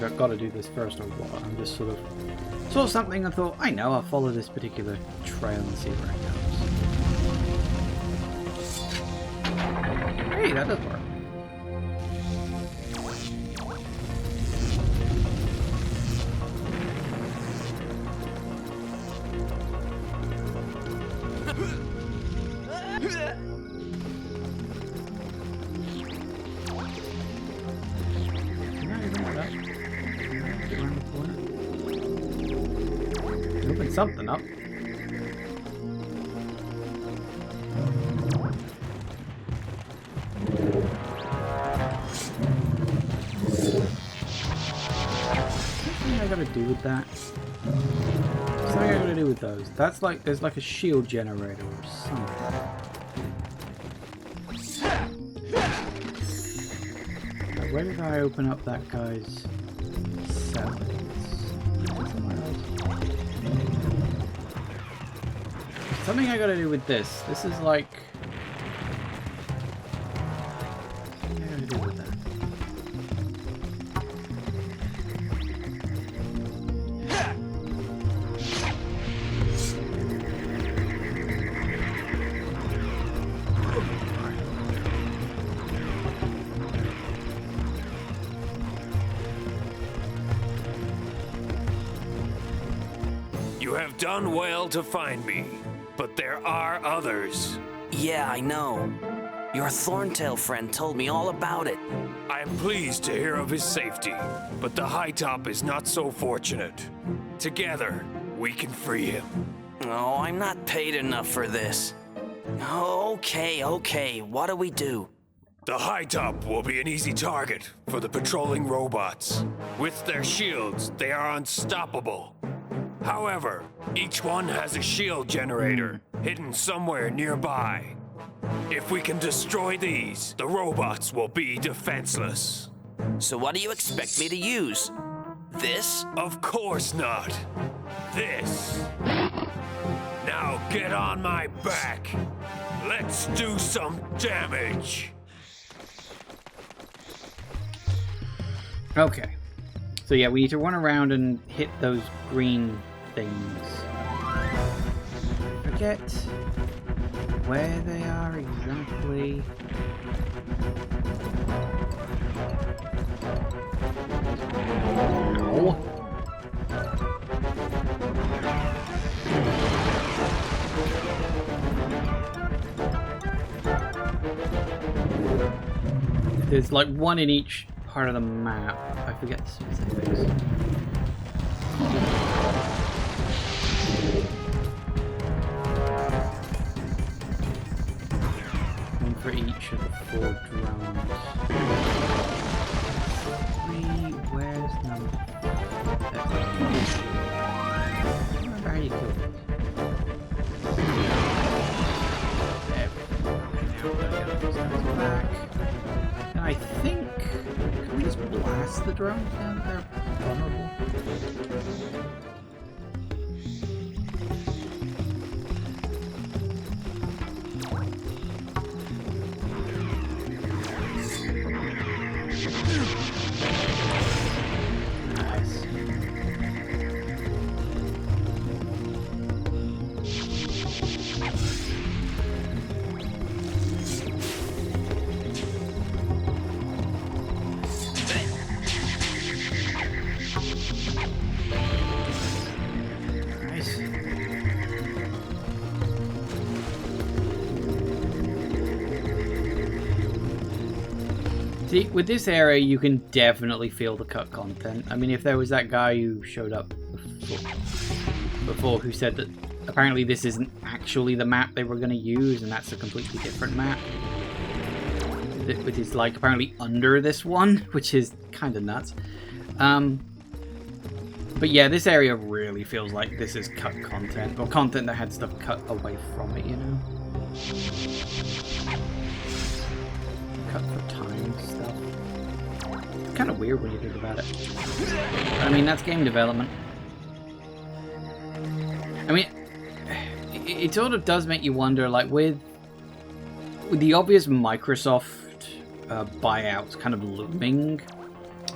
I've got to do this first or what. I'm just sort of saw something and thought, I know, I'll follow this particular trail and see where it goes. Hey, that does work. Something up. Something I gotta do with that. Something I gotta do with those. That's like there's like a shield generator or something. Where did I open up that guy's cells? Something I gotta do with this. This is like... Something I gotta do with that. You have done well to find me, but there are others. Yeah, I know. Your Thorntail friend told me all about it. I am pleased to hear of his safety, but the High Top is not so fortunate. Together, we can free him. Oh, I'm not paid enough for this. Okay. What do we do? The High Top will be an easy target for the patrolling robots. With their shields, they are unstoppable. However, each one has a shield generator hidden somewhere nearby. If we can destroy these, the robots will be defenseless. So what do you expect me to use? This? Of course not. This. Now get on my back. Let's do some damage. Okay. So yeah, we need to run around and hit those green things. Forget where they are exactly. Oh. There's like one in each part of the map. I forget the specifics. One for each of the 4 drones. 3, where's number? That's the issue. I don't remember how you do it. Back. And I think... Can we just blast the drones down? They're vulnerable. Nice. See, with this area, you can definitely feel the cut content. I mean, if there was that guy who showed up before who said that apparently this isn't actually the map they were going to use, and that's a completely different map. Which is, like, apparently under this one, which is kind of nuts. But yeah, this area really feels like this is cut content, or content that had stuff cut away from it, you know? Cut for time stuff. It's kind of weird when you think about it. But, I mean, that's game development. I mean, it sort of does make you wonder, like, with the obvious Microsoft buyouts kind of looming,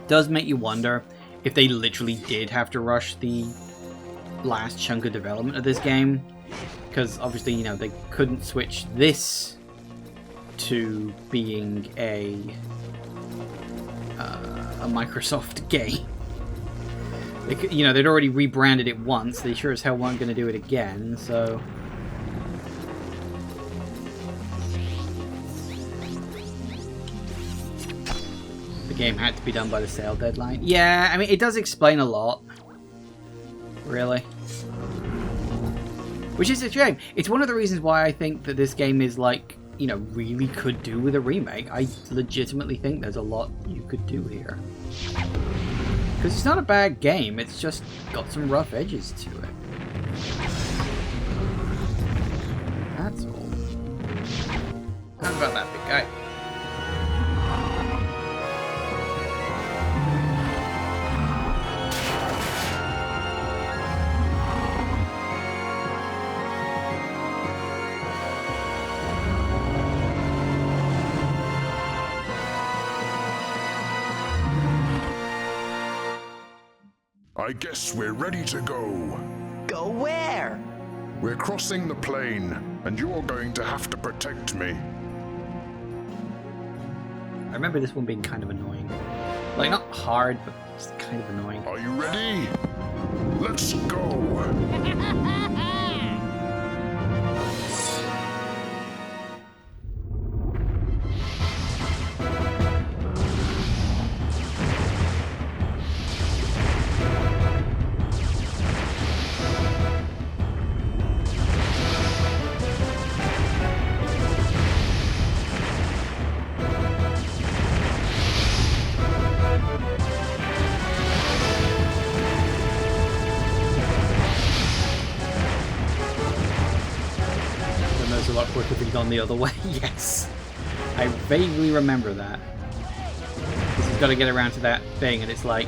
does make you wonder if they literally did have to rush the last chunk of development of this game. Because, obviously, you know, they couldn't switch this to being a Microsoft game. They could, you know, they'd already rebranded it once. They sure as hell weren't going to do it again, so... The game had to be done by the sale deadline. Yeah, I mean, it does explain a lot. Really. Which is a shame. It's one of the reasons why I think that this game is, like, you know, really could do with a remake. I legitimately think there's a lot you could do here. Because it's not a bad game, it's just got some rough edges to it. That's all. How about that big guy? I guess we're ready to go. Go where? We're crossing the plain, and you're going to have to protect me. I remember this one being kind of annoying. Like, not hard, but just kind of annoying. Are you ready? Let's go! A lot quicker if he'd gone the other way. Yes, I vaguely remember that. Because he's got to get around to that thing, and it's like,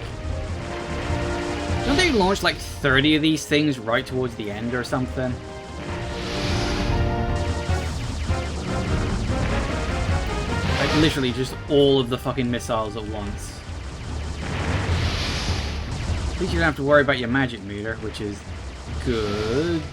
don't they launch like 30 of these things right towards the end or something? Like literally just all of the fucking missiles at once. At least you don't have to worry about your magic meter, which is good.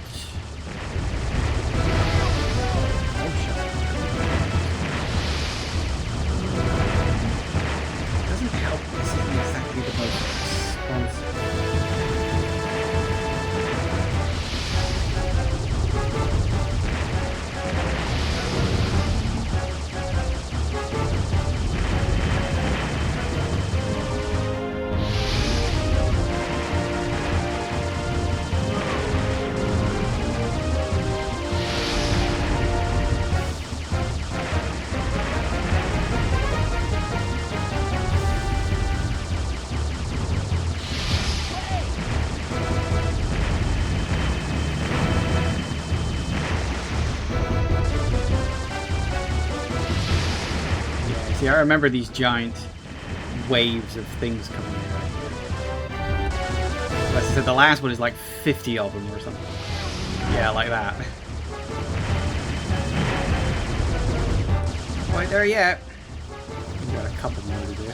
See, I remember these giant waves of things coming in right here. Like I said, the last one is like 50 of them or something. Yeah, like that. Not quite there yet. We've got a couple more to do.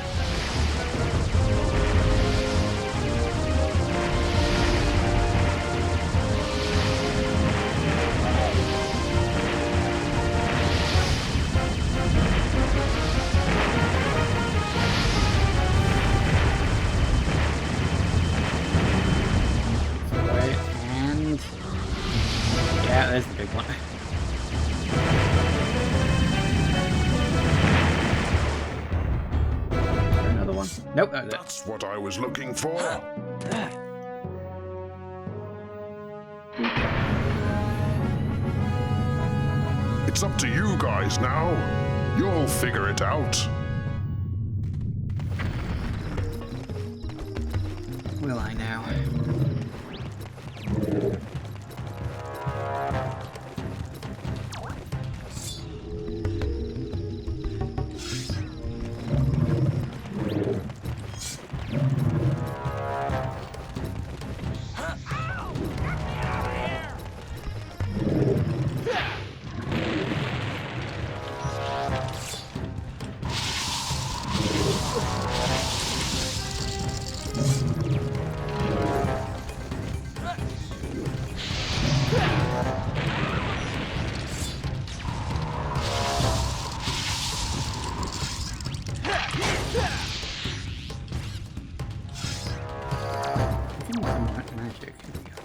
Yeah, there's the big one. Another one. Nope. That's what I was looking for. It's up to you guys now. You'll figure it out. Will I now?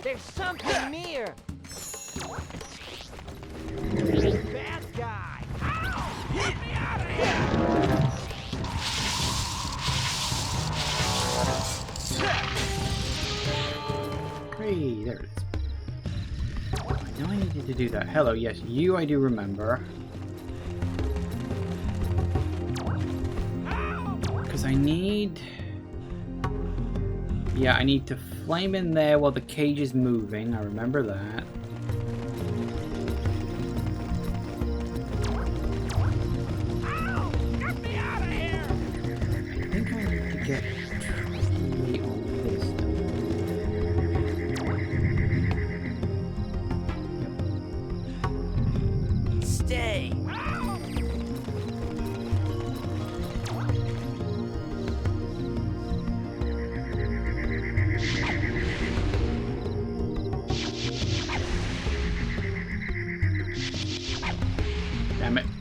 There's something near. Bad guy. Ow! Get me out of here! Great, there it is. I know I needed to do that. Hello, yes, you I do remember. Because I need... Yeah, I need to flame in there while the cage is moving. I remember that. Ow! Get me out of here! I think I need to get tree on this. Stay.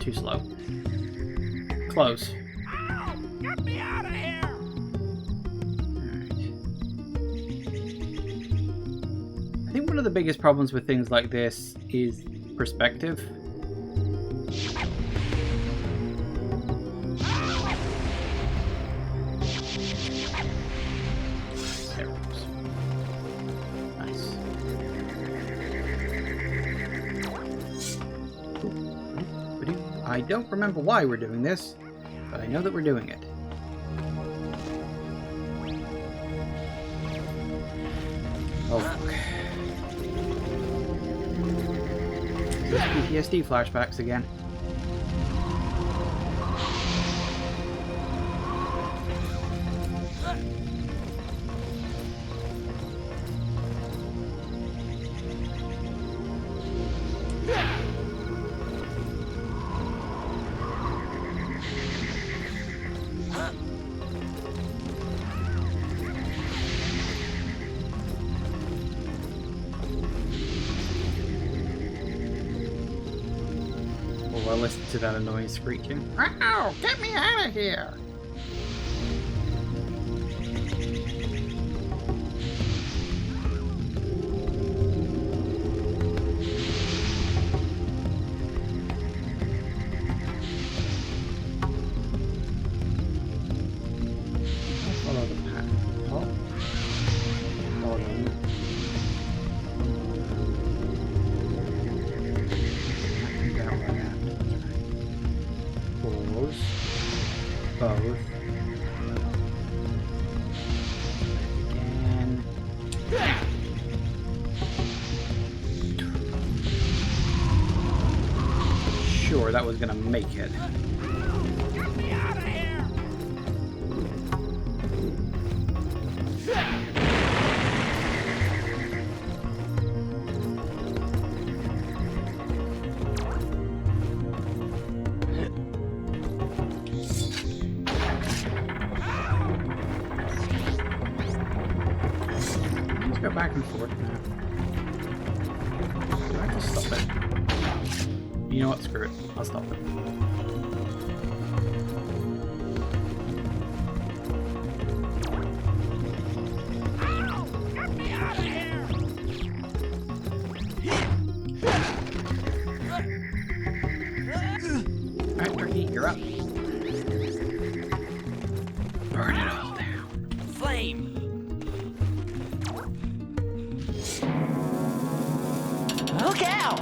Too slow. Close. Ow! Get me out of here! Alright. I think one of the biggest problems with things like this is perspective. There it goes. Nice. I don't remember why we're doing this, but I know that we're doing it. Oh, fuck. Those PTSD flashbacks again. I'll listen to that annoying screeching. Ow! Get me out of here! Follow the path. Oh. Follow them. Both. Again. Sure, that was gonna make it. Get me out of here! Go back and forth now. Do I have to stop it? You know what? Screw it. I'll stop it. Ow! Get me out of here! Alright, Turkey, you're up. Burn it all down. Flame! Look out!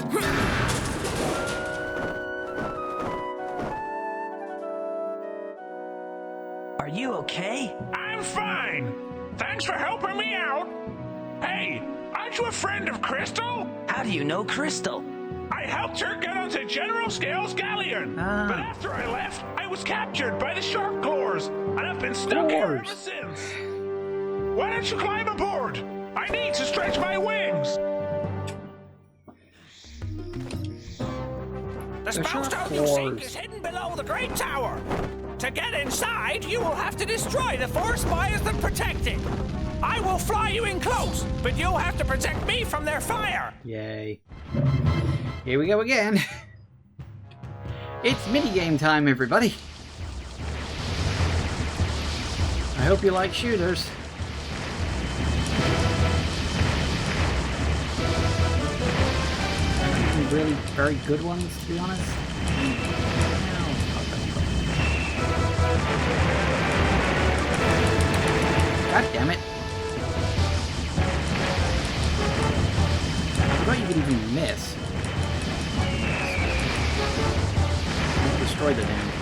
Are you okay? I'm fine! Thanks for helping me out! Hey, aren't you a friend of Crystal? How do you know Crystal? I helped her get onto General Scale's galleon, but after I left, I was captured by the shark claws, and I've been stuck here ever since. Why don't you climb aboard? I need to stretch my wings. The Spellstone you seek is hidden below the Great Tower. To get inside, you will have to destroy the 4 spires that protect it. I will fly you in close, but you'll have to protect me from their fire. Yay. Here we go again. It's minigame time, everybody. I hope you like shooters. Really very good ones, to be honest. God damn it. I forgot you could even miss. Destroy the damn thing.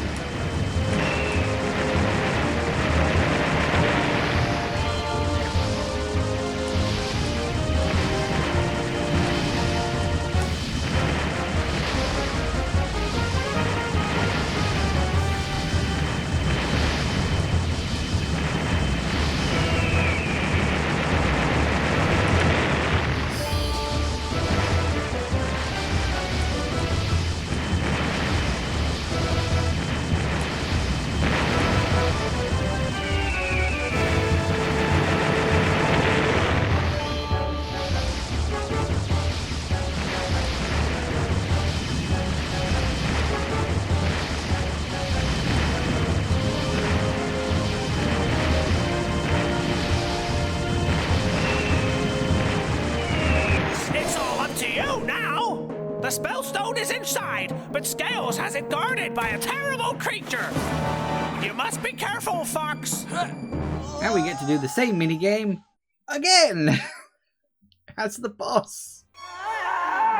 The Spellstone is inside, but Scales has it guarded by a terrible creature. You must be careful, Fox. And we get to do the same minigame again as the boss.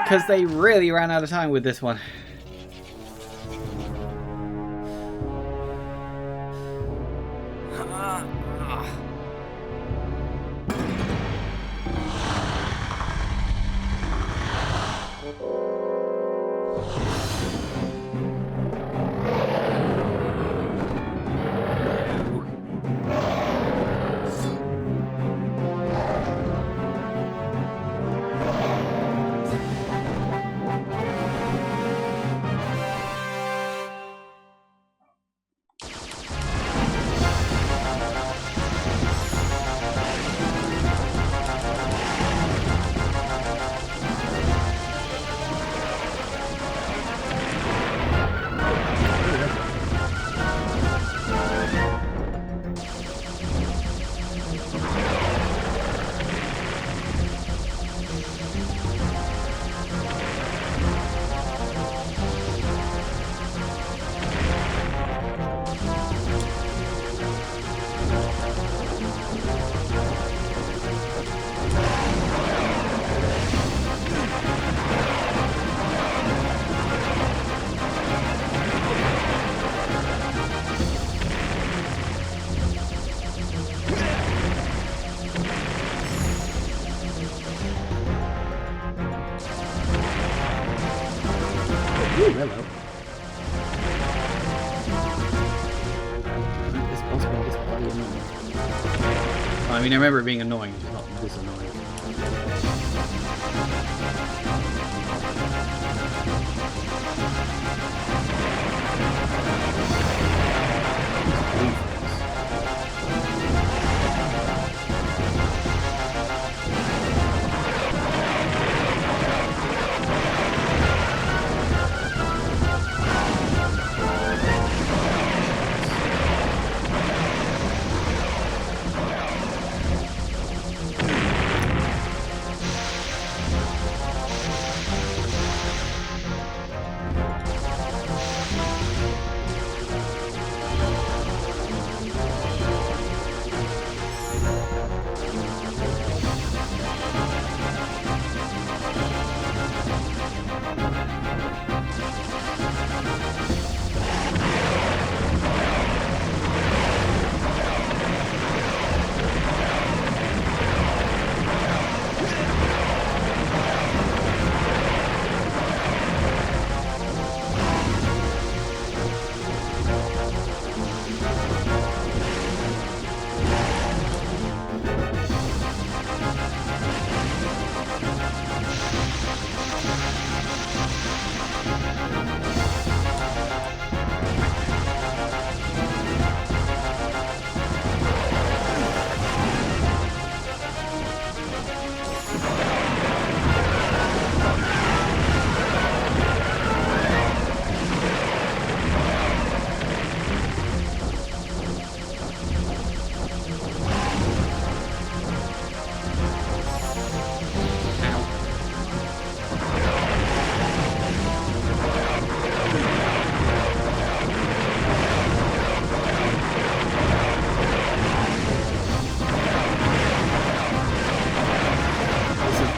Because they really ran out of time with this one. Ooh, hello. This boss battle is bloody annoying. I mean, I remember it being annoying, just not this annoying.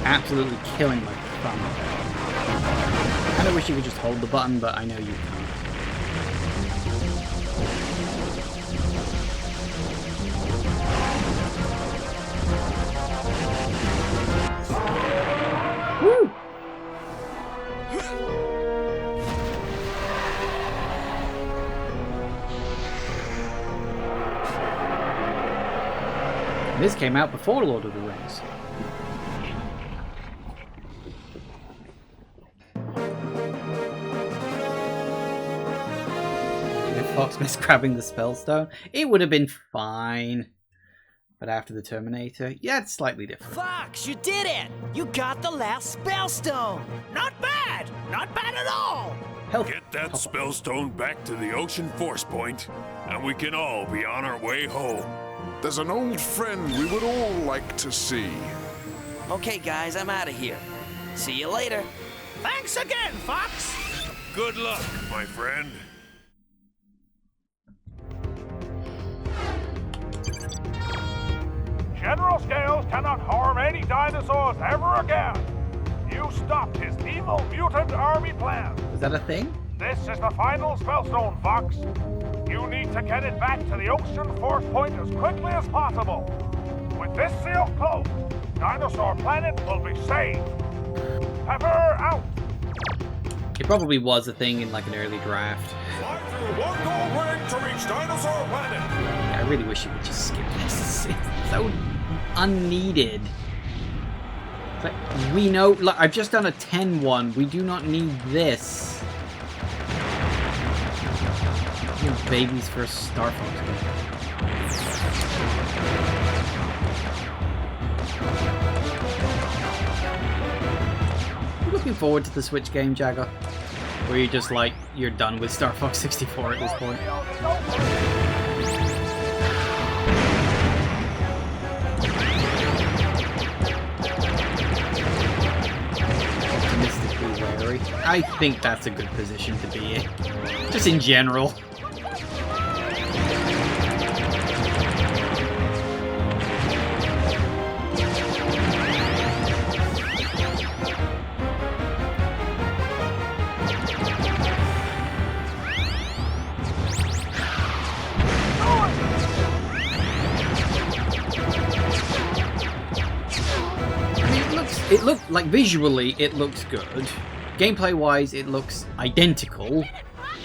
Absolutely killing my thumb. I kinda wish you could just hold the button, but I know you can't. Woo! This came out before Lord of the Rings. Fox missed grabbing the Spellstone. It would have been fine. But after the Terminator, yeah, it's slightly different. Fox, you did it! You got the last Spellstone! Not bad! Not bad at all! Get that Spellstone back to the Ocean Force Point, and we can all be on our way home. There's an old friend we would all like to see. Okay, guys, I'm out of here. See you later. Thanks again, Fox. Good luck, my friend. General Scales cannot harm any dinosaurs ever again. You stopped his evil mutant army plan. Is that a thing? This is the final Spellstone, Fox. You need to get it back to the Ocean Force Point as quickly as possible. With this seal closed, Dinosaur Planet will be saved. Pepper out! It probably was a thing in like an early draft. Fly through one gold ring to reach Dinosaur Planet. Yeah, I really wish you would just skip this. It's so unneeded. It's like, we know, look, I've just done a 10-1. We do not need this. Baby's first Star Fox game. You looking forward to the Switch game, Jagger? Or are you just like, you're done with Star Fox 64 at this point? Mystically wary. I think that's a good position to be in. Just in general. It looked like visually it looks good. Gameplay wise it looks identical.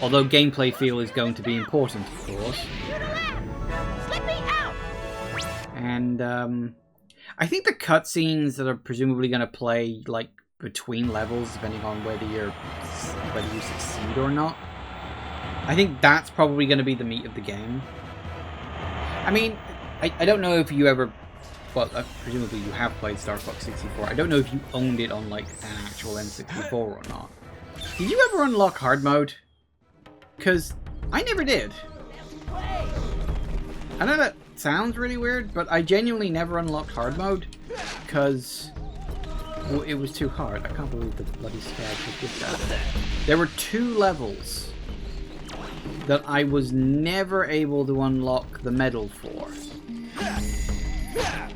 Although gameplay feel is going to be important, of course. And I think the cutscenes that are presumably going to play like between levels, depending on whether you succeed or not, I think that's probably going to be the meat of the game. I mean, I don't know if you ever. Well, presumably you have played Star Fox 64. I don't know if you owned it on like an actual N64 or not. Did you ever unlock hard mode? Because I never did. I know that sounds really weird, but I genuinely never unlocked hard mode because well, it was too hard. I can't believe the bloody scab did that. There were 2 levels that I was never able to unlock the medal for.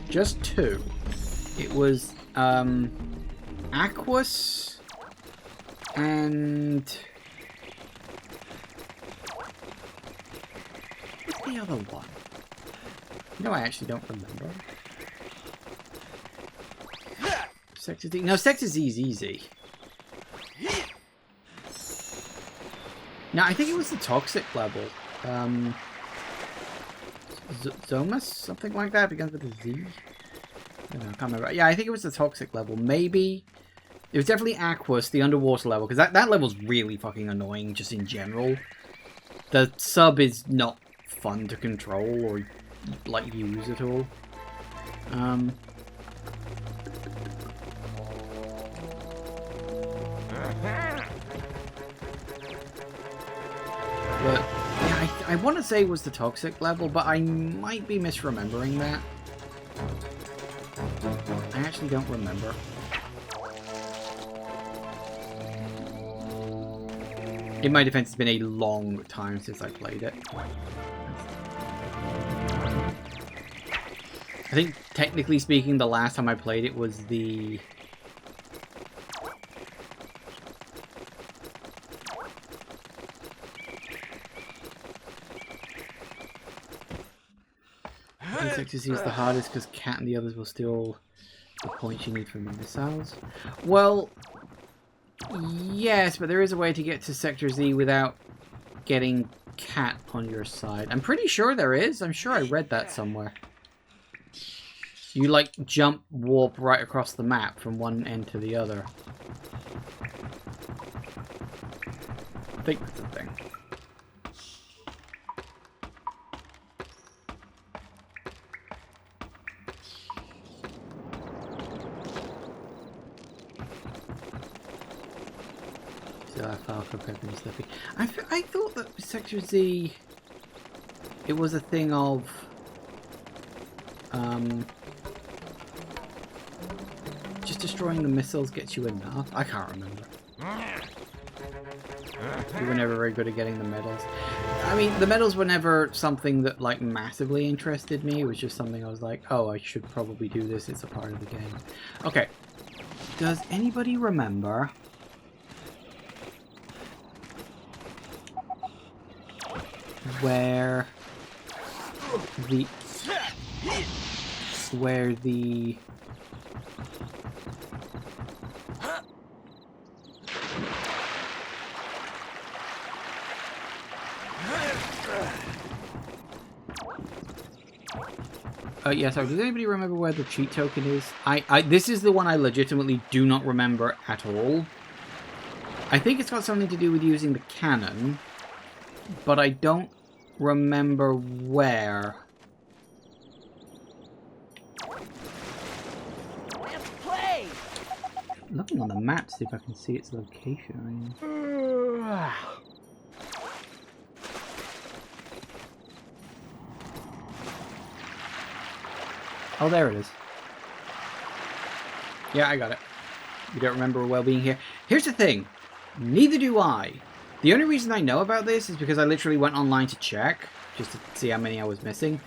Just 2. It was Aquas and what's the other one? No, I actually don't remember. Sector Z. No, Sector Z is easy. No, I think it was the toxic level. Zomus? Something like that? Begins with a Z? I don't know, I can't remember. Yeah, I think it was the toxic level. Maybe. It was definitely Aquas, the underwater level, because that level's really fucking annoying, just in general. The sub is not fun to control or, like, use at all. But yeah, I want to say it was the toxic level, but I might be misremembering that. I actually don't remember. In my defense, it's been a long time since I played it. I think, technically speaking, the last time I played it was the... Ecstasy is the hardest because Cat and the others will steal the points you need from the missiles. Well, yes, but there is a way to get to Sector Z without getting Cat on your side. I'm pretty sure there is. I'm sure I read that somewhere. You, like, jump warp right across the map from one end to the other. I think that's the thing. I thought that Sector Z, it was a thing of, just destroying the missiles gets you enough. I can't remember. We were never very good at getting the medals. I mean, the medals were never something that, like, massively interested me. It was just something I was like, oh, I should probably do this. It's a part of the game. Okay. Does anybody remember where the yeah, sorry, does anybody remember where the cheat token is? This is the one I legitimately do not remember at all. I think it's got something to do with using the cannon, but I don't remember where. Let's play! Looking on the map to see if I can see its location. Oh, there it is. Yeah, I got it. You don't remember well being here. Here's the thing. Neither do I. The only reason I know about this is because I literally went online to check, just to see how many I was missing.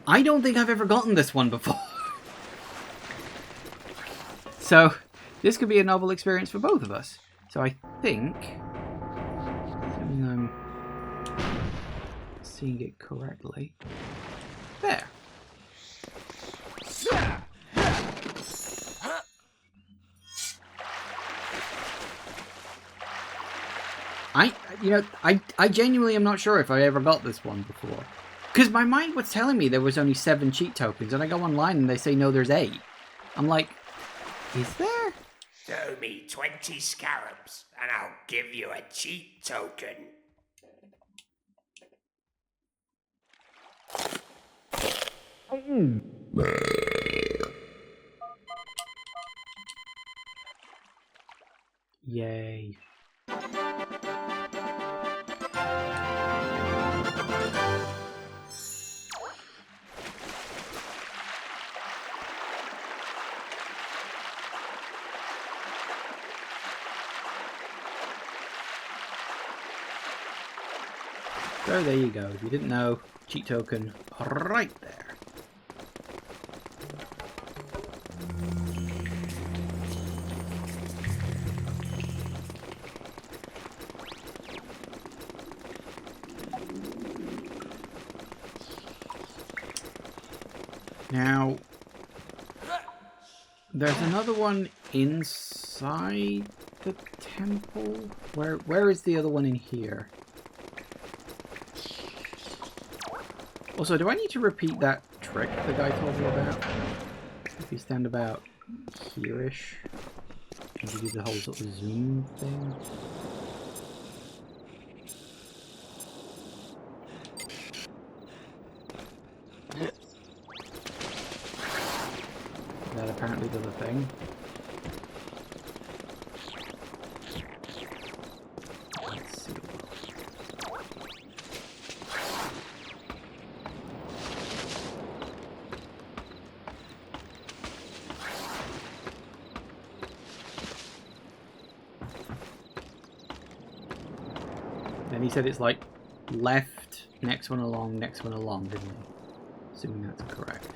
I don't think I've ever gotten this one before. So, this could be a novel experience for both of us. So I think... assuming I'm seeing it correctly. There. I genuinely am not sure if I ever got this one before. Because my mind was telling me there was only 7 cheat tokens, and I go online and they say, no, there's 8. I'm like, is there? Throw me 20 scarabs, and I'll give you a cheat token. Yay. So there you go. If you didn't know, cheat token right there. Now, there's another one inside the temple. Where is the other one in here? Also, do I need to repeat that trick the guy told me about? If you stand about here-ish, and you do the whole sort of zoom thing. That apparently does a thing. Let's see. Then he said it's like left, next one along, didn't he? Assuming that's correct.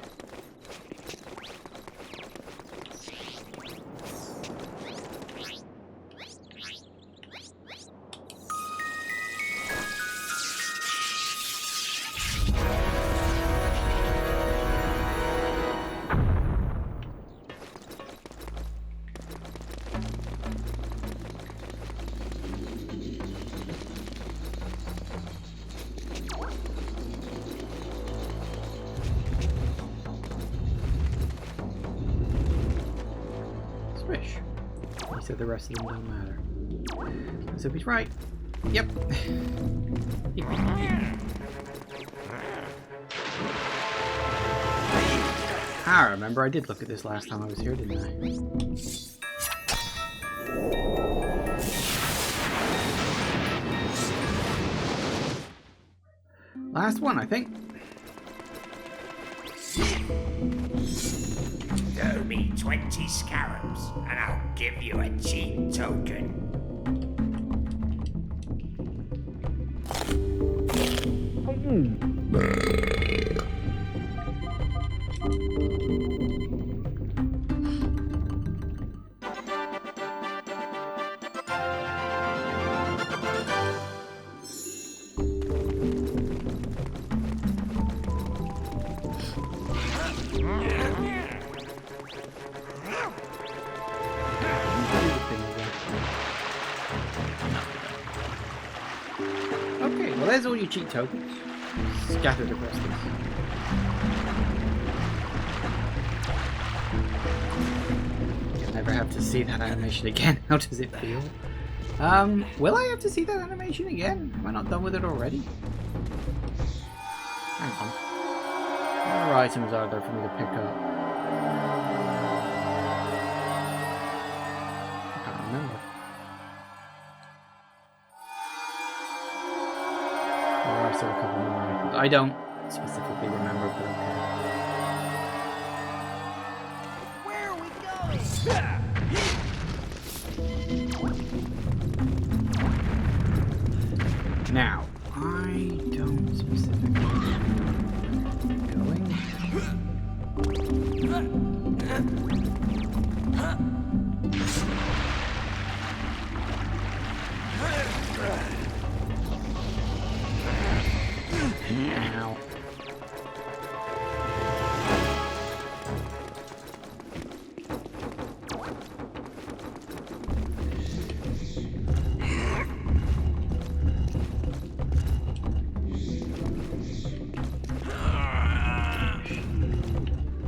Swish. He said the rest of them don't matter. So he's right. Yep. I remember I did look at this last time I was here, didn't I? Last one, I think. Throw me 20 scarabs, and I'll give you a cheat token. Okay, well there's all your cheat tokens scattered across this. You'll never have to see that animation again. How does it feel? Will I have to see that animation again? Am I not done with it already? Hang on. What other items are there for me to pick up? I can't remember. There are still a couple more items. I don't specifically remember, but okay. Where are we going? Now, I don't specifically going. Now.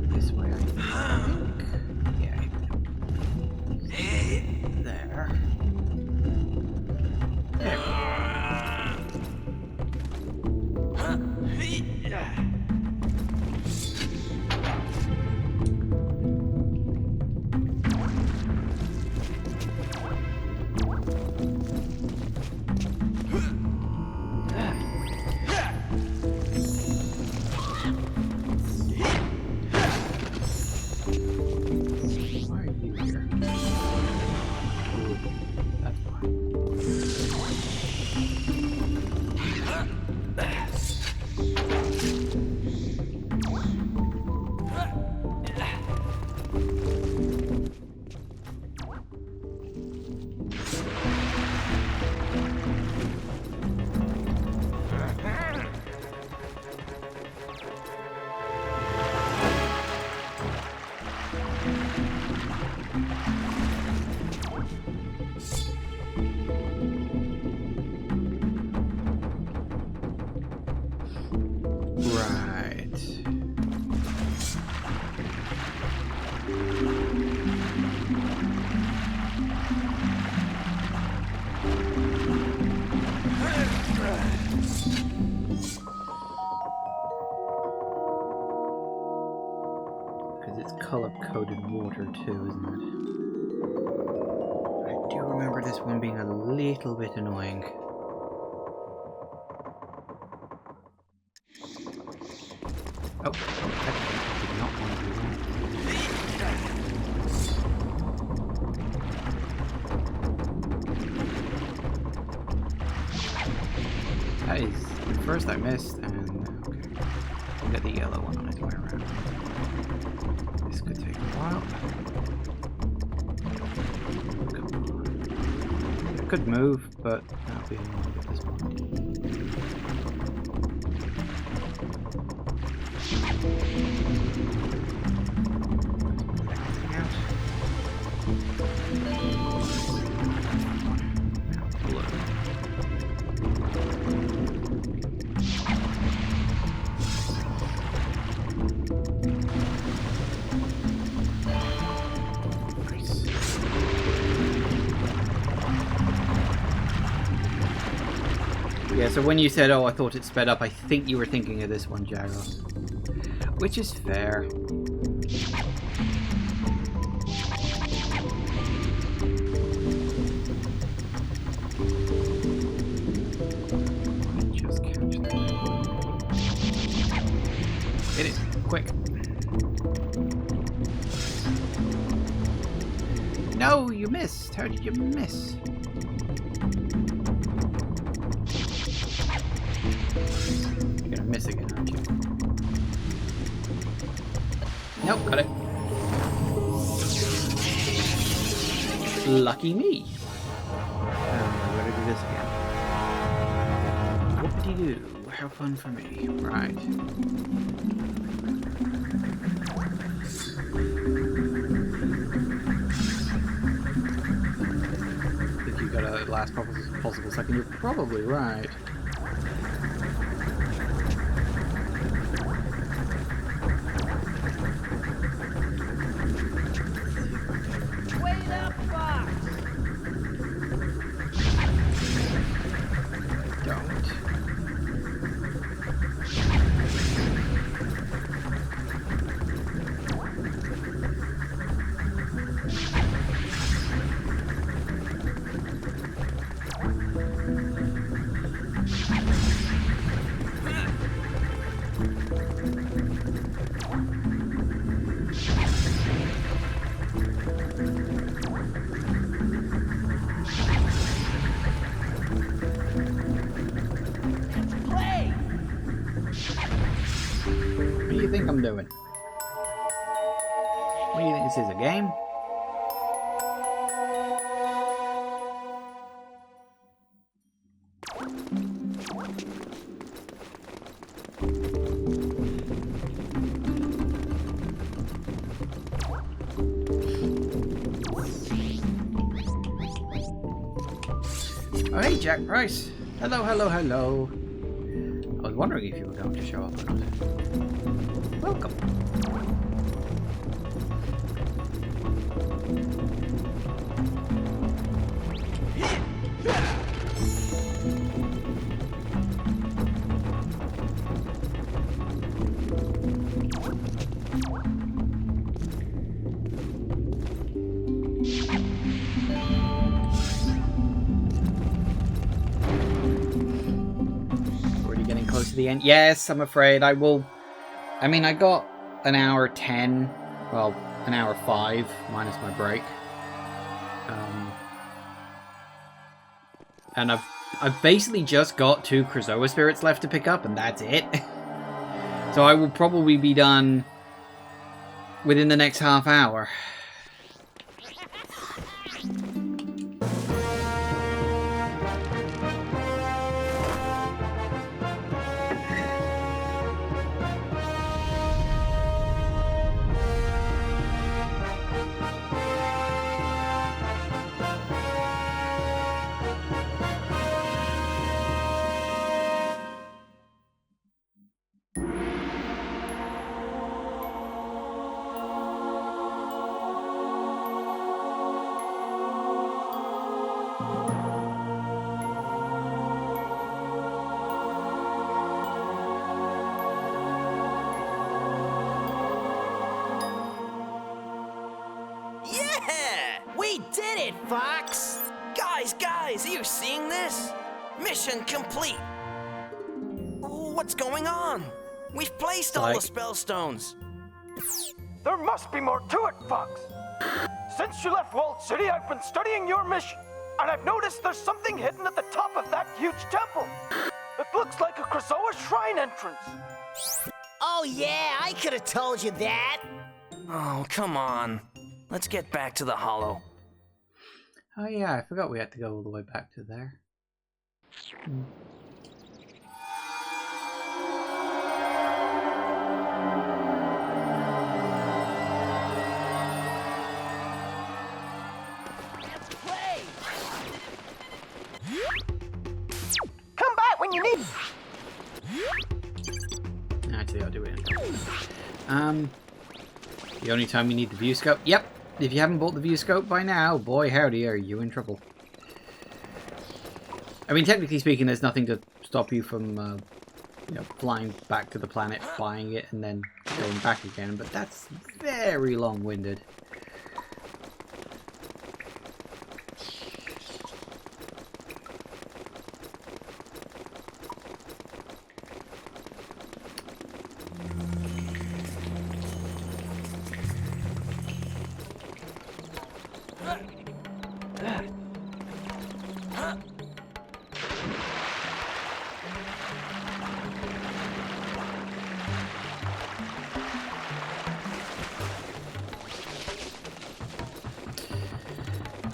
This way, I think. Yeah. There. There. Why are you here? Ooh, that's why. Right. Because it's color-coded water too, isn't it? I do remember this one being a little bit annoying. Oh, I did not want to do that. That is, first I missed, and okay, I'll get the yellow one on its way around. This could take a while. Come on. I could move, but that'll be annoying at this point. Yeah, so when you said, oh, I thought it sped up, I think you were thinking of this one, Jago. Which is fair. Just catch that. Hit it, quick. No, you missed. How did you miss? You're gonna miss again, aren't you? Nope, got it. Lucky me. I'm gonna do this again. Whoop-de-doo. How fun for me. Right. I think you got a last possible second. You're probably right. Wait up, Fox! Don't. Play! What do you think I'm doing? What do you think this is, a game? Oh, hey, Jack Price. Hello, hello, hello. I was wondering if you were going to show up or not. Welcome. Close to the end. Yes, I'm afraid I will. I mean, I got an hour 10. Well, an hour 5 minus my break. And I've basically just got 2 Krazoa Spirits left to pick up, and that's it. So I will probably be done within the next half hour. We did it, Fox! Guys, are you seeing this? Mission complete. What's going on? We've placed all the Spellstones. There must be more to it, Fox. Since you left Walled City, I've been studying your mission, and I've noticed there's something hidden at the top of that huge temple. It looks like a Krazoa shrine entrance. Oh yeah, I could have told you that! Oh, come on. Let's get back to the Hollow. Oh yeah, I forgot we had to go all the way back to there. Let's play! Come back when you need. Actually, I'll do it. The only time you need the view scope. Yep. If you haven't bought the view scope by now, boy howdy, are you in trouble. I mean, technically speaking, there's nothing to stop you from, you know, flying back to the planet, buying it, and then going back again. But that's very long-winded.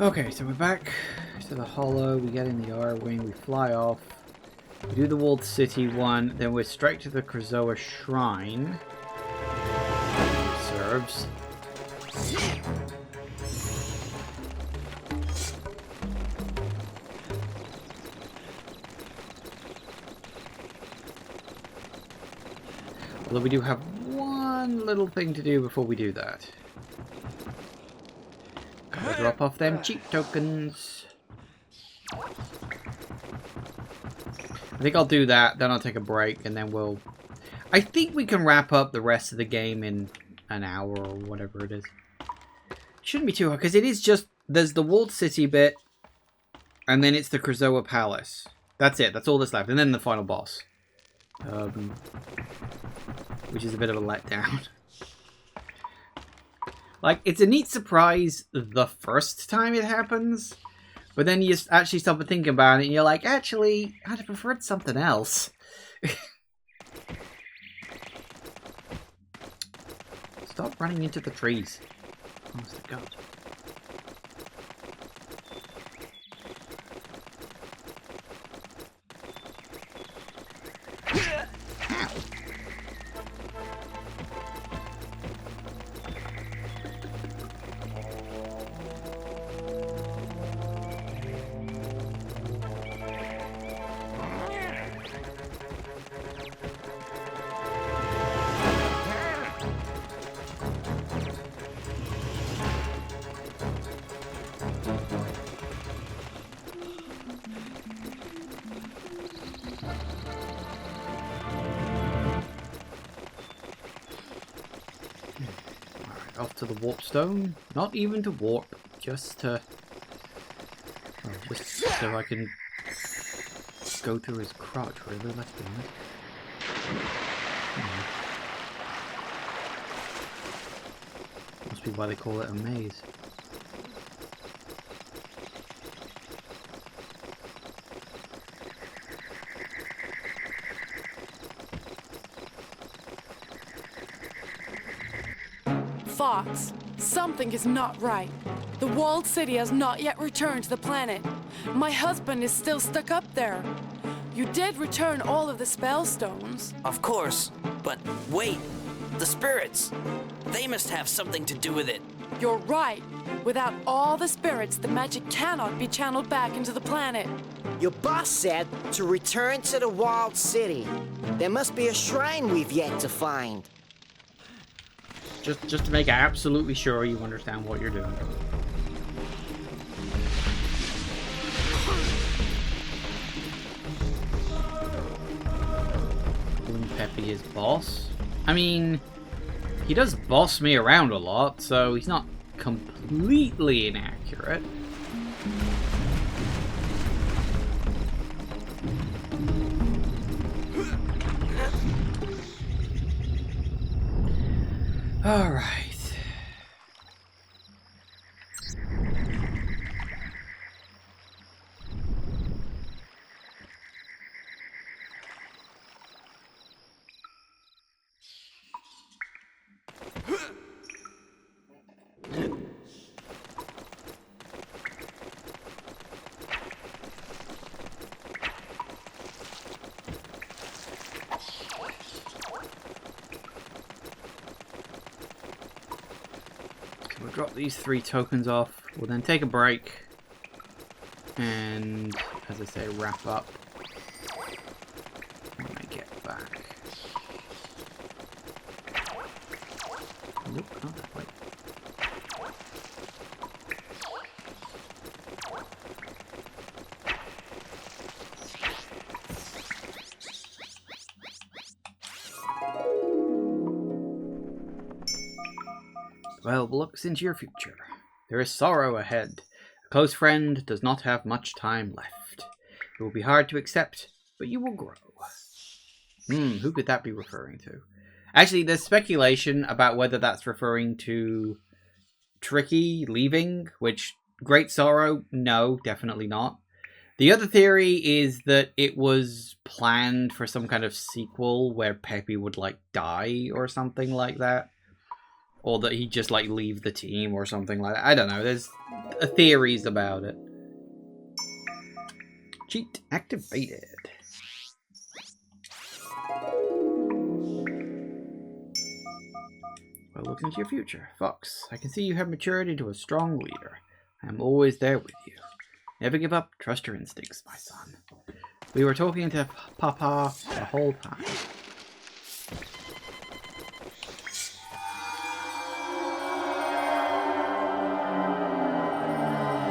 Okay, so we're back to the hollow. We get in the R-Wing, we fly off. We do the walled city one, then we're straight to the Krazoa Shrine. Serves. Although we do have one little thing to do before we do that. Gotta drop off them cheap tokens. I think I'll do that, then I'll take a break, and then we'll... I think we can wrap up the rest of the game in an hour or whatever it is. Shouldn't be too hard, because it is just... There's the walled city bit, and then it's the Krazoa Palace. That's it, that's all that's left. And then the final boss. Which is a bit of a letdown. Like, it's a neat surprise the first time it happens, but then you actually stop and think about it, and you're like, actually, I'd have preferred something else. Stop running into the trees. Honest to God. Off to the warp stone. Not even to warp, just to... Well, just so I can go through his crotch, really, let's be honest. Must be why they call it a maze. Fox, something is not right. The walled city has not yet returned to the planet. My husband is still stuck up there. You did return all of the Spellstones. Of course, but wait, the spirits. They must have something to do with it. You're right. Without all the spirits, the magic cannot be channeled back into the planet. Your boss said to return to the walled city. There must be a shrine we've yet to find. Just to make absolutely sure you understand what you're doing. Calling Peppy his boss? I mean, he does boss me around a lot, so he's not completely inaccurate. All right. We'll drop these 3 tokens off. We'll then take a break. And, as I say, wrap up when I get back. Nope, not that way. Well, looks into your future. There is sorrow ahead. A close friend does not have much time left. It will be hard to accept, but you will grow. Who could that be referring to? Actually, there's speculation about whether that's referring to Tricky leaving, which, great sorrow, no, definitely not. The other theory is that it was planned for some kind of sequel where Peppy would, like, die or something like that. Or that he'd just, like, leave the team or something like that. I don't know. There's theories about it. Cheat activated. Well, look into your future. Fox, I can see you have matured into a strong leader. I am always there with you. Never give up. Trust your instincts, my son. We were talking to Papa the whole time.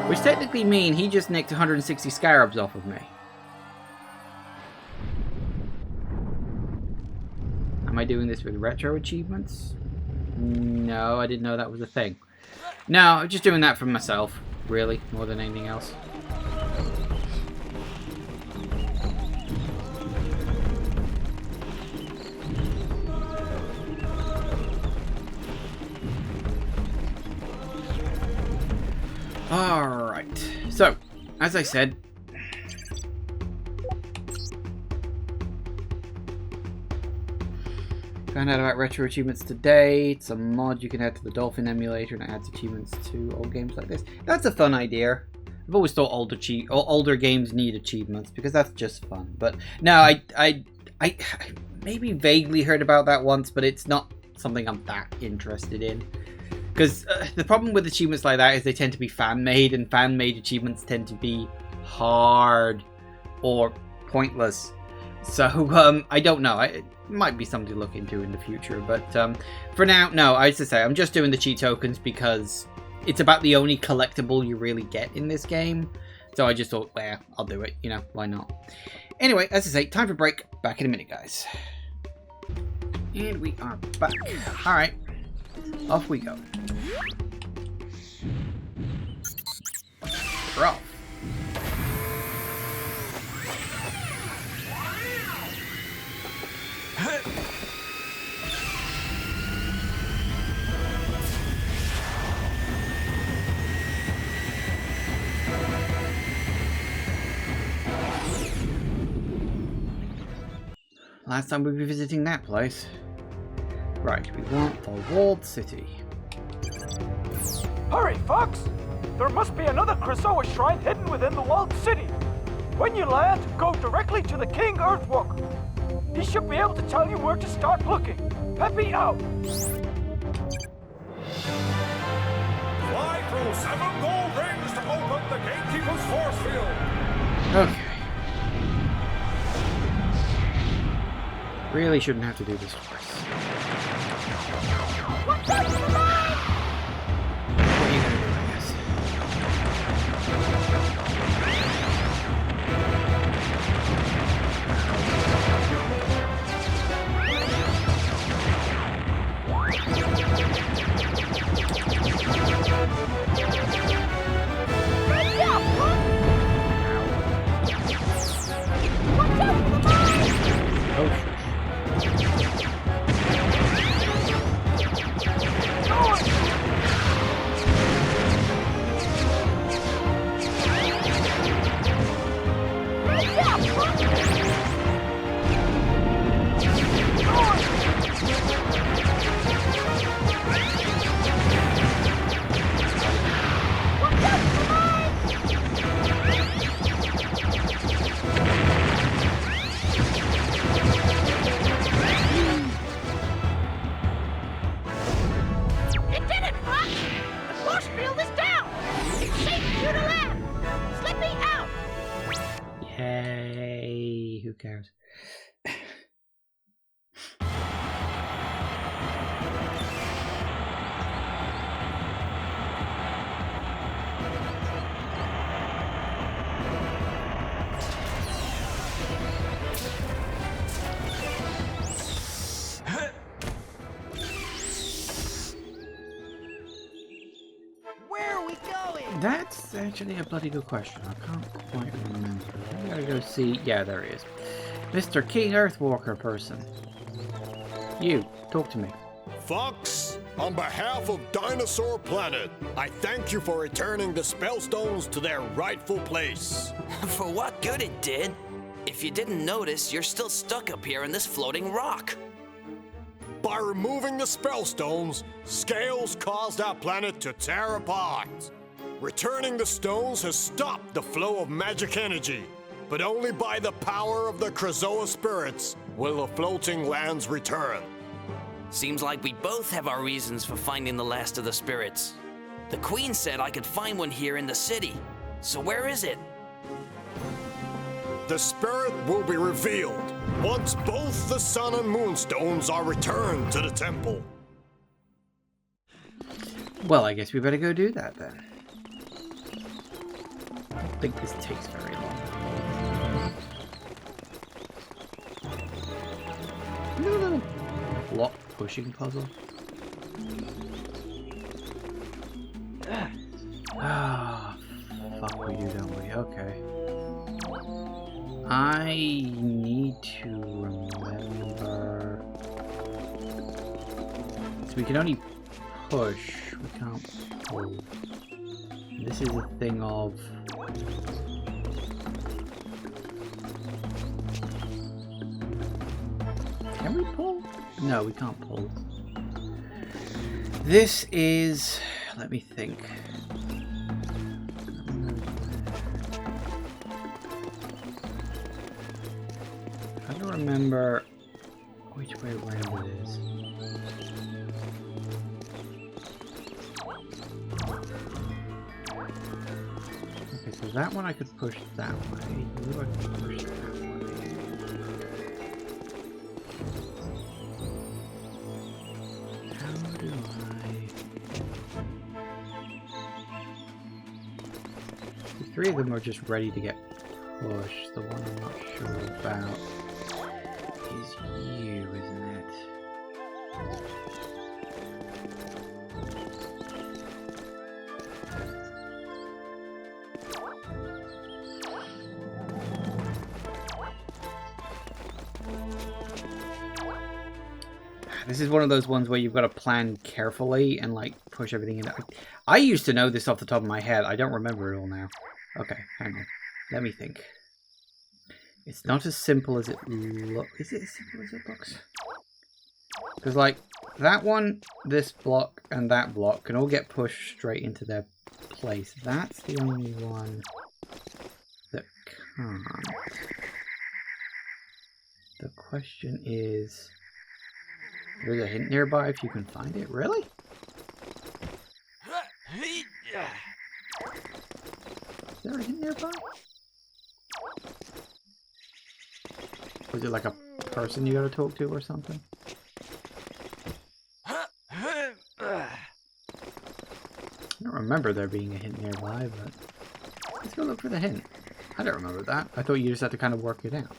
Which technically mean he just nicked 160 scarabs off of me. Am I doing this with retro achievements? No, I didn't know that was a thing. No, I'm just doing that for myself, really, more than anything else. Alright, so, as I said, found out about retro achievements today. It's a mod you can add to the Dolphin emulator and it adds achievements to old games like this. That's a fun idea. I've always thought older games need achievements because that's just fun. But no, I maybe vaguely heard about that once, but it's not something I'm that interested in. Because the problem with achievements like that is they tend to be fan-made, and fan-made achievements tend to be hard or pointless. So, I don't know. It might be something to look into in the future. But for now, no, I used to say I'm just doing the cheat tokens because it's about the only collectible you really get in this game. So I just thought, well, I'll do it. You know, why not? Anyway, as I say, time for a break. Back in a minute, guys. And we are back. Alright. Off we go. We're off. Last time we'll be visiting that place. Right, we want the walled city. Hurry, Fox! There must be another Krazoa shrine hidden within the walled city. When you land, go directly to the King Earthwalker. He should be able to tell you where to start looking. Peppy out! Fly through 7 gold rings to open the gatekeeper's force field. Okay. Really shouldn't have to do this twice. What's up, Lamar? What are you gonna do, I guess? Good job, Hook. What's up, Lamar? Oh, shit. Yay, who cares? Where are we going? That's actually a bloody good question. I can't quite remember. I gotta go see. Yeah, there he is. Mr. King Earthwalker person. You, talk to me. Fox, on behalf of Dinosaur Planet, I thank you for returning the Spellstones to their rightful place. For what good it did? If you didn't notice, you're still stuck up here in this floating rock. By removing the Spellstones, Scales caused our planet to tear apart. Returning the stones has stopped the flow of magic energy, but only by the power of the Krazoa Spirits will the floating lands return. Seems like we both have our reasons for finding the last of the spirits. The Queen said I could find one here in the city. So where is it? The spirit will be revealed once both the Sun and Moonstones are returned to the temple. Well, I guess we better go do that then. I don't think this takes very long. Look at a little block pushing puzzle. Ah, fuck we do, don't we? Okay. I need to remember. So we can only push, we can't pull. This is a thing of... Can we pull? No, we can't pull. This is... Let me think. I don't remember which way around it is. Okay, so that one I could push that way. Blue I could push that way. How do I... The three of them are just ready to get pushed. The one I'm not sure about is you, isn't it? This is one of those ones where you've got to plan carefully and like push everything in. I used to know this off the top of my head. I don't remember it all now. Okay, hang on. Let me think. It's not as simple as it looks. Is it as simple as it looks? Because like that one, this block, and that block can all get pushed straight into their place. That's the only one that can't. The question is... There's a hint nearby if you can find it. Really? Is there a hint nearby? Was it like a person you gotta talk to or something? I don't remember there being a hint nearby, but let's go look for the hint. I don't remember that. I thought you just had to kind of work it out.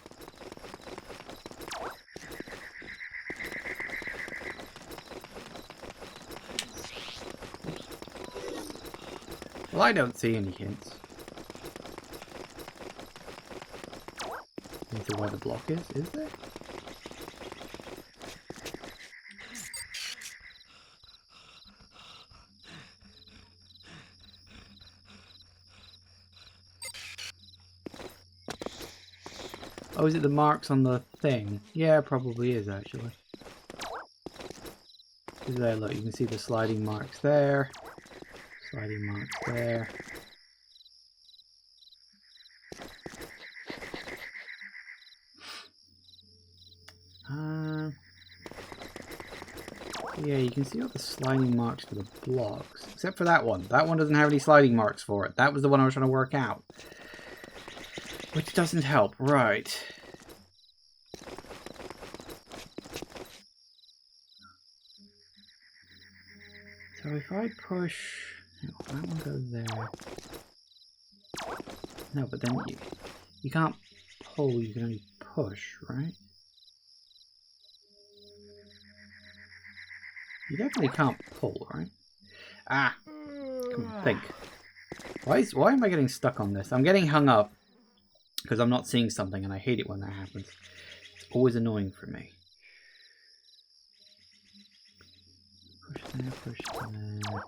Well, I don't see any hints. Into where the block is there? Oh, is it the marks on the thing? Yeah, it probably is actually. Is there, look, you can see the sliding marks there. Sliding marks there. Yeah, you can see all the sliding marks for the blocks. Except for that one. That one doesn't have any sliding marks for it. That was the one I was trying to work out. Which doesn't help. Right. So if I push... Oh, that one goes there. No, but then you can't pull, you can only push, right? You definitely can't pull, right? Ah! Come on, think. Why am I getting stuck on this? I'm getting hung up because I'm not seeing something and I hate it when that happens. It's always annoying for me. Push there, push there.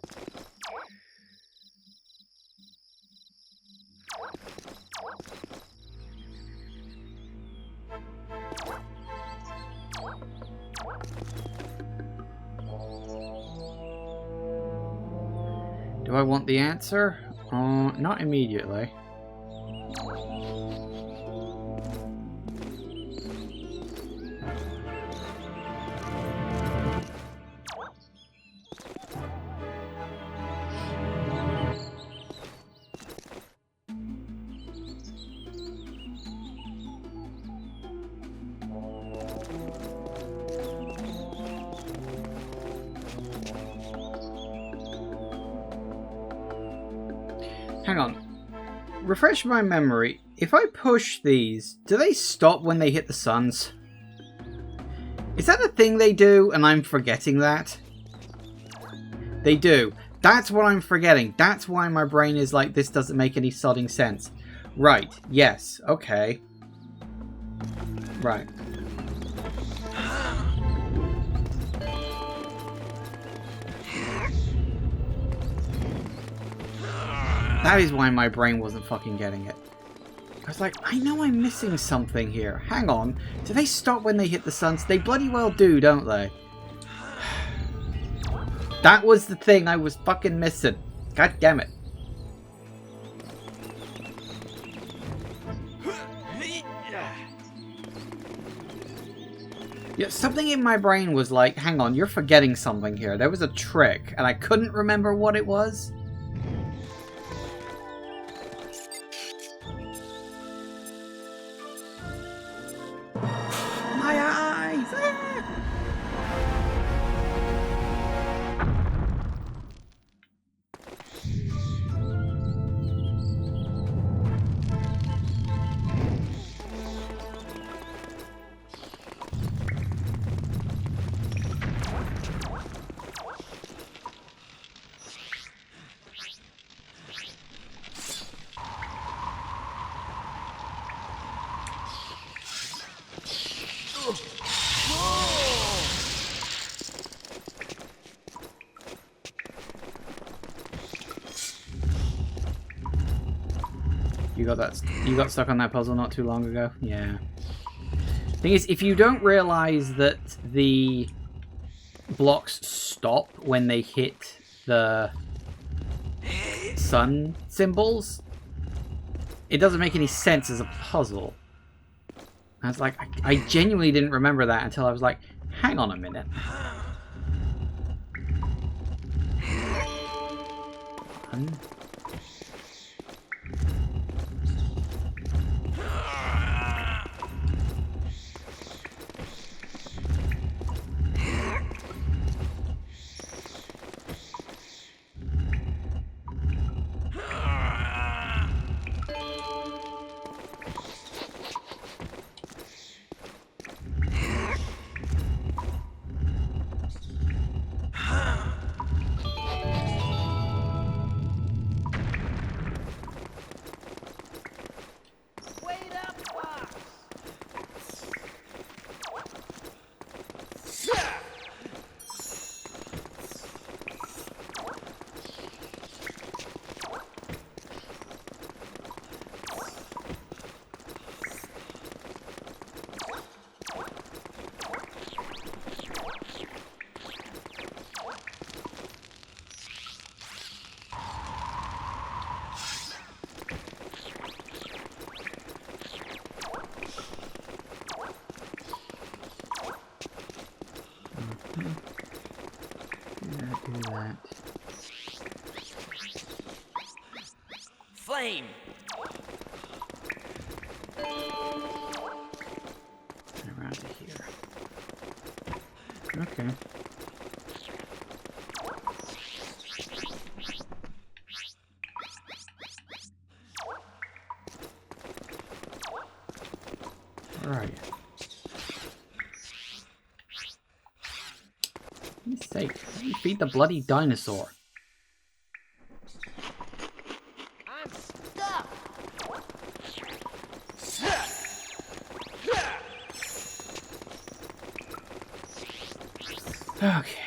Do I want the answer, Not immediately. Hang on. Refresh my memory. If I push these, do they stop when they hit the suns? Is that a thing they do and I'm forgetting that? They do. That's what I'm forgetting. That's why my brain is like, this doesn't make any sodding sense. Right. Yes. Okay. Right. That is why my brain wasn't fucking getting it. I was like, I know I'm missing something here. Hang on. Do they stop when they hit the suns? They bloody well do, don't they? That was the thing I was fucking missing. God damn it. Yeah, something in my brain was like, hang on, you're forgetting something here. There was a trick, and I couldn't remember what it was. My eyes! Ah! You got stuck on that puzzle not too long ago? Yeah. Thing is, if you don't realize that the blocks stop when they hit the sun symbols, it doesn't make any sense as a puzzle. I was like, I genuinely didn't remember that until I was like, hang on a minute. Flame. Around to here. Okay. Where are you? For goodness sake, let me feed the bloody dinosaur. Okay.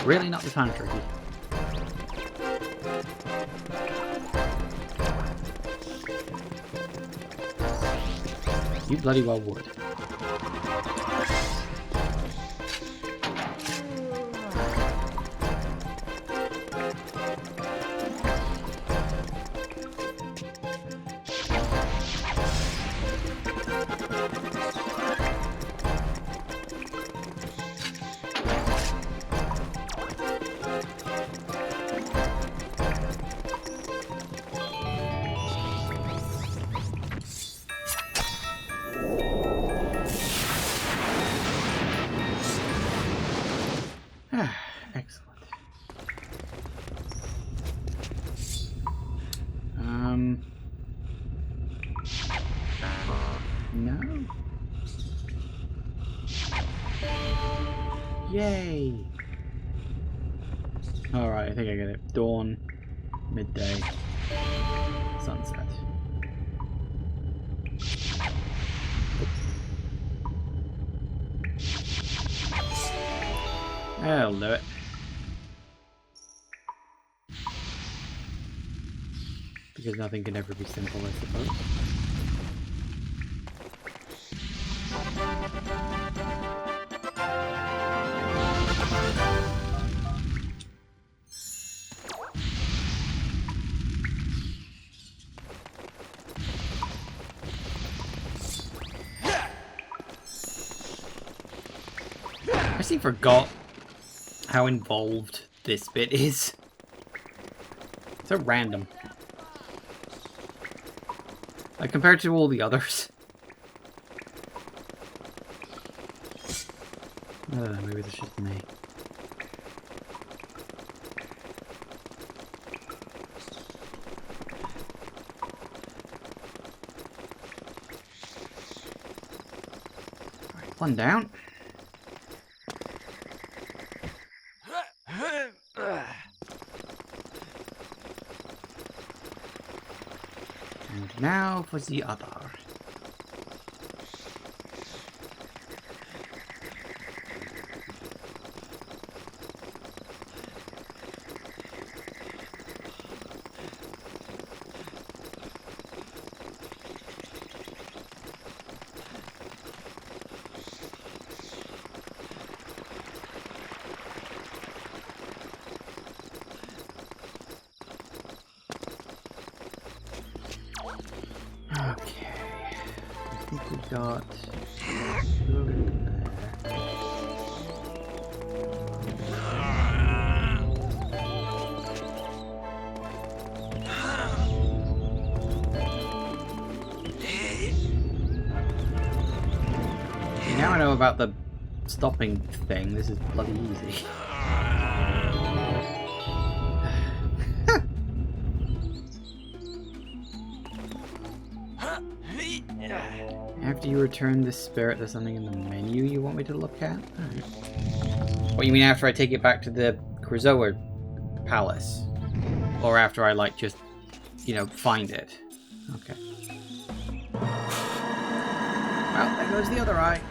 Really not the time, Turkey. You bloody well would. Excellent. No. Yay. Alright, I think I get it. Dawn, midday, sunset. I'll do it. Because nothing can ever be simple, I suppose. I actually forgot how involved this bit is. So random. Like, compared to all the others. I don't know, maybe that's just me. Alright, one down. And now for the other. Okay, I think we got over there. Now I know about the stopping thing. This is bloody easy. After you return this spirit, there's something in the menu you want me to look at? Right. What, you mean after I take it back to the Krazoa Palace? Or after I, like, just, you know, find it? Okay. Well, there goes the other eye.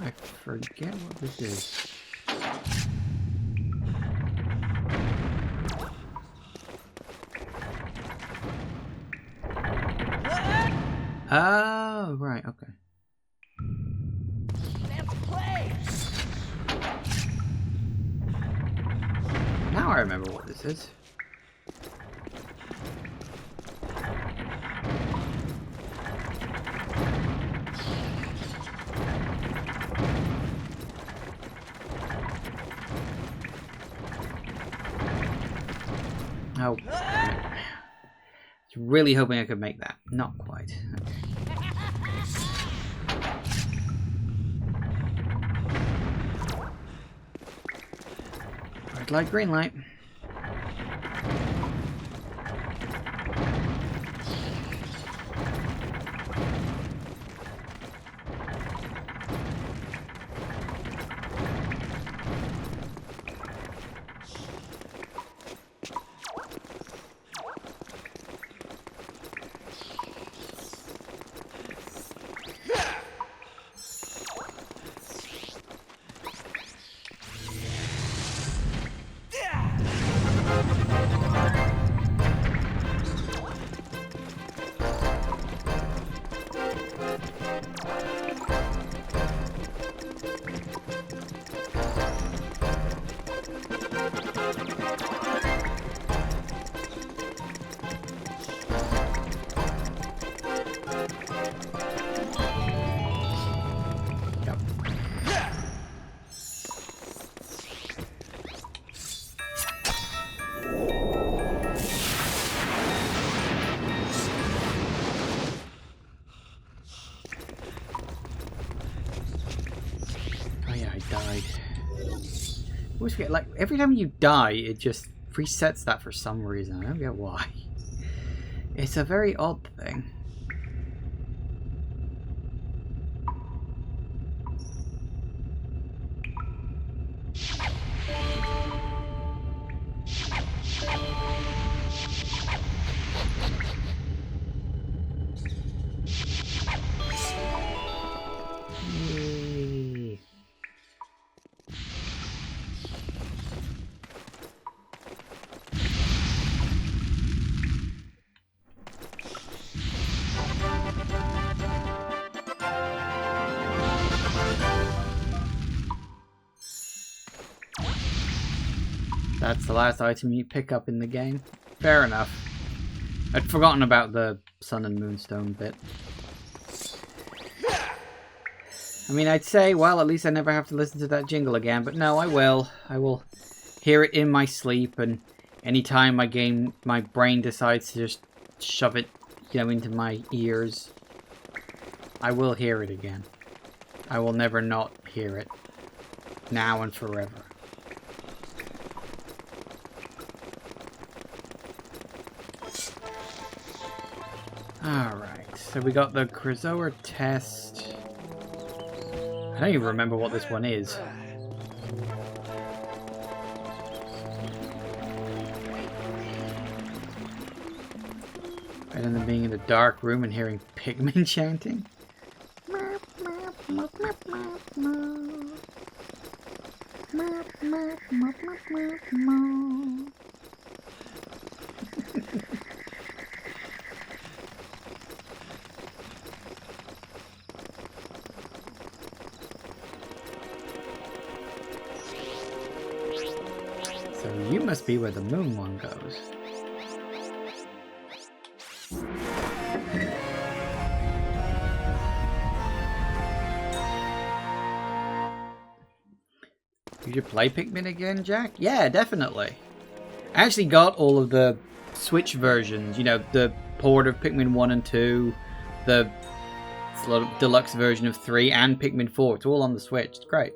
I forget what this is. Oh, right, okay. Let's play. Now I remember what this is. Oh, I was really hoping I could make that. Not quite. Okay. Red light, green light. Yep. Oh yeah, I died. I always forget, like, every time you die, it just resets that for some reason. I don't get why. It's a very odd thing. Yay. That's the last item you pick up in the game. Fair enough. I'd forgotten about the Sun and Moonstone bit. I mean, I'd say, well, at least I never have to listen to that jingle again, but no, I will. I will hear it in my sleep, and anytime my brain decides to just shove it, you know, into my ears, I will hear it again. I will never not hear it. Now and forever. Alright, so we got the Krazoa test. I don't even remember what this one is. Better than being in a dark room and hearing pigmen chanting. So you must be where the moon one goes. You should play Pikmin again, Jack? Yeah, definitely. I actually got all of the Switch versions, you know, the port of Pikmin 1 and 2, the deluxe version of 3, and Pikmin 4. It's all on the Switch. It's great.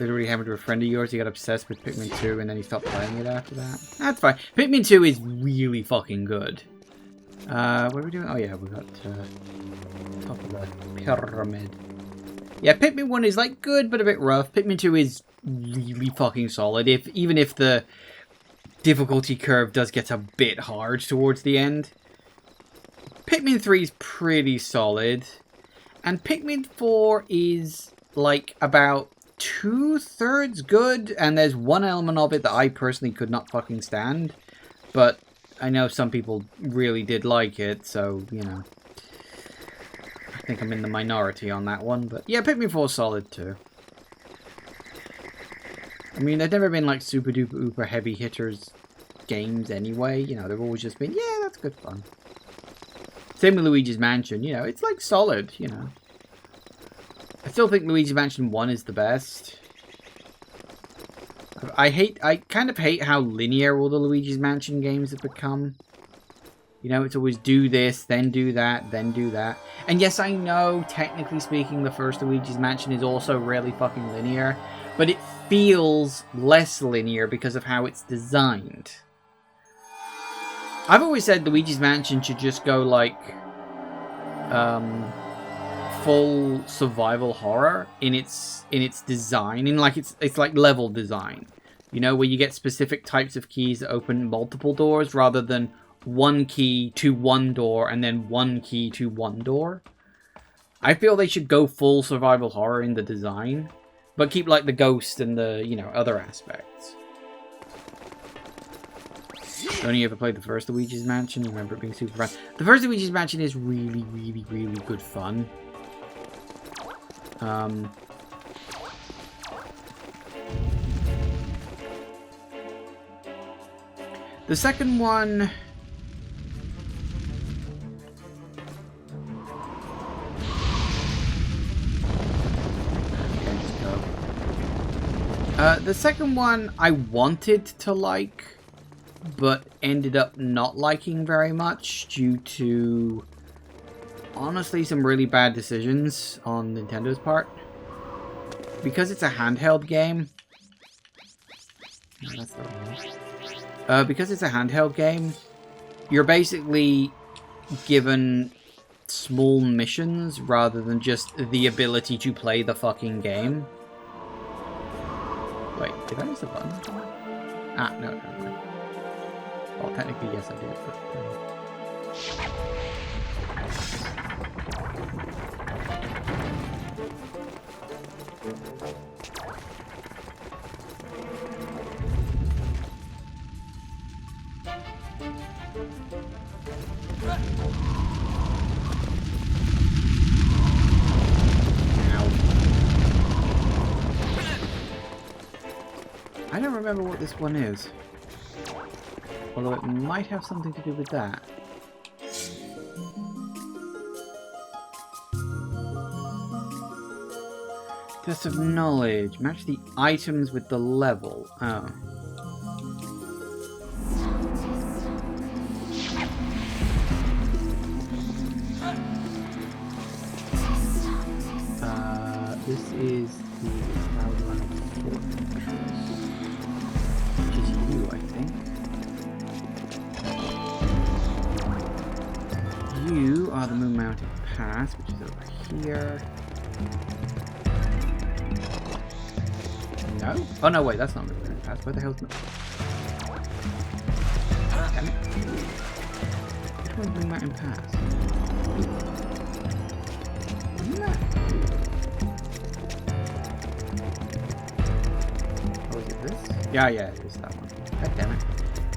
Literally happened to a friend of yours. He got obsessed with Pikmin 2 and then he stopped playing it after that. That's fine. Pikmin 2 is really fucking good. What are we doing? Oh yeah, we got top of the pyramid. Yeah, Pikmin 1 is like good but a bit rough. Pikmin 2 is really fucking solid. Even if the difficulty curve does get a bit hard towards the end. Pikmin 3 is pretty solid. And Pikmin 4 is like about 2/3 good, and there's one element of it that I personally could not fucking stand, but I know some people really did like it, so, you know, I think I'm in the minority on that one, but yeah, Pikmin 4 is solid too. I mean, they've never been like super duper uber heavy hitters games anyway, you know, they've always just been, yeah, that's good fun. Same with Luigi's Mansion, you know, it's like solid, you know. I still think Luigi's Mansion 1 is the best. I kind of hate how linear all the Luigi's Mansion games have become. You know, it's always do this, then do that, then do that. And yes, I know, technically speaking, the first Luigi's Mansion is also really fucking linear, but it feels less linear because of how it's designed. I've always said Luigi's Mansion should just go like, full survival horror in its design, in like it's like level design, you know, where you get specific types of keys that open multiple doors rather than one key to one door and then one key to one door. I feel they should go full survival horror in the design, but keep like the ghost and the, you know, other aspects. Only ever played the first Luigi's Mansion. You remember it being super fun. The first Luigi's Mansion is really, really, really good fun. The second one, The second one I wanted to like, but ended up not liking very much due to, honestly, some really bad decisions on Nintendo's part. Because it's a handheld game. No, that's not one. Because it's a handheld game, you're basically given small missions rather than just the ability to play the fucking game. Wait, did I miss a button? Ah, no, never mind. Well, technically, yes, I did, but... I don't remember what this one is. Although it might have something to do with that. Test of knowledge. Match the items with the level. Oh. This is the Cloudland Fortress. Which is you, I think. You are the Moon Mountain Pass, which is over here. No? Oh no, wait, that's not Moon Mountain Pass. Where the hell's Moon? Damn it. Which one's Moon Mountain Pass? Isn't that? Oh, is it this? Yeah, it is that one. God damn it.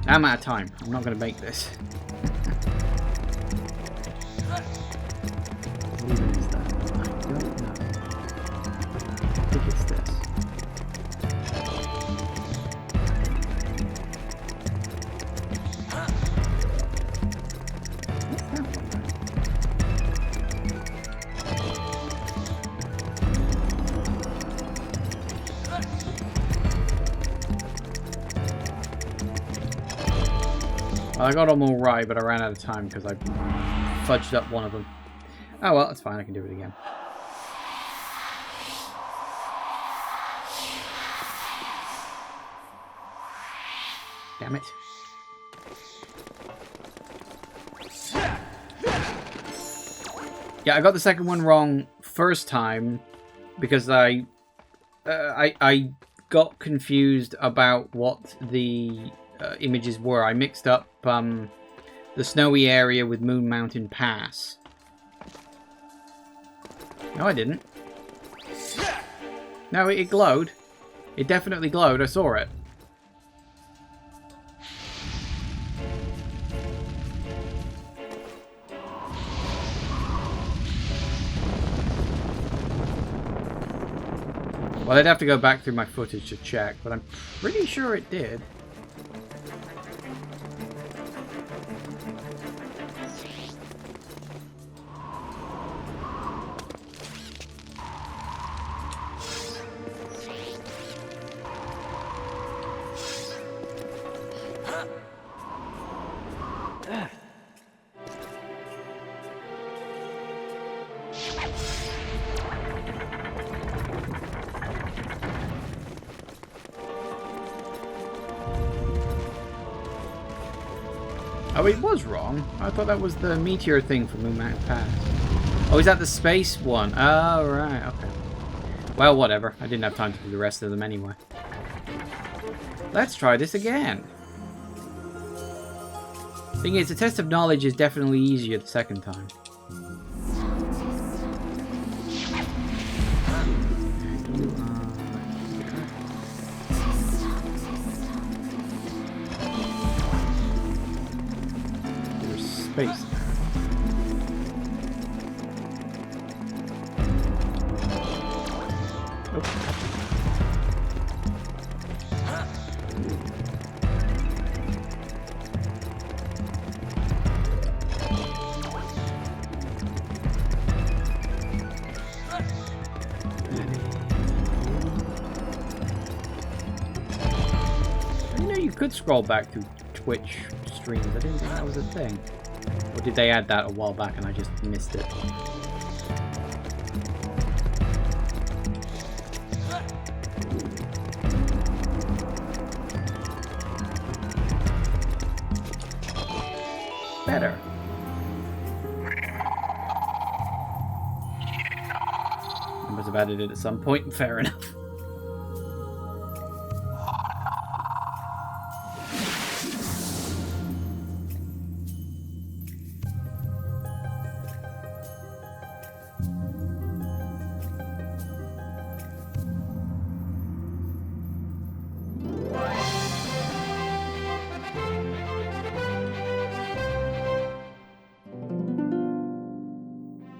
Now I'm out of time. I'm not going to make this. What even is that? I don't know. I think it's this. What's that one then? Well, I got them all right, but I ran out of time because I fudged up one of them. Oh well, that's fine, I can do it again. Damn it. Yeah, I got the second one wrong first time because I got confused about what the images were. I mixed up the snowy area with Moon Mountain Pass. No, I didn't. No, it glowed. It definitely glowed. I saw it. Well, I'd have to go back through my footage to check, but I'm pretty sure it did. Oh, it was wrong. I thought that was the meteor thing from Moon Mountain Pass. Oh, is that the space one? Oh, right, okay. Well, whatever. I didn't have time to do the rest of them anyway. Let's try this again. Thing is, the test of knowledge is definitely easier the second time. Space. could scroll back through Twitch streams. I didn't think that was a thing. Or did they add that a while back and I just missed it? Better. I must have added it at some point. Fair enough.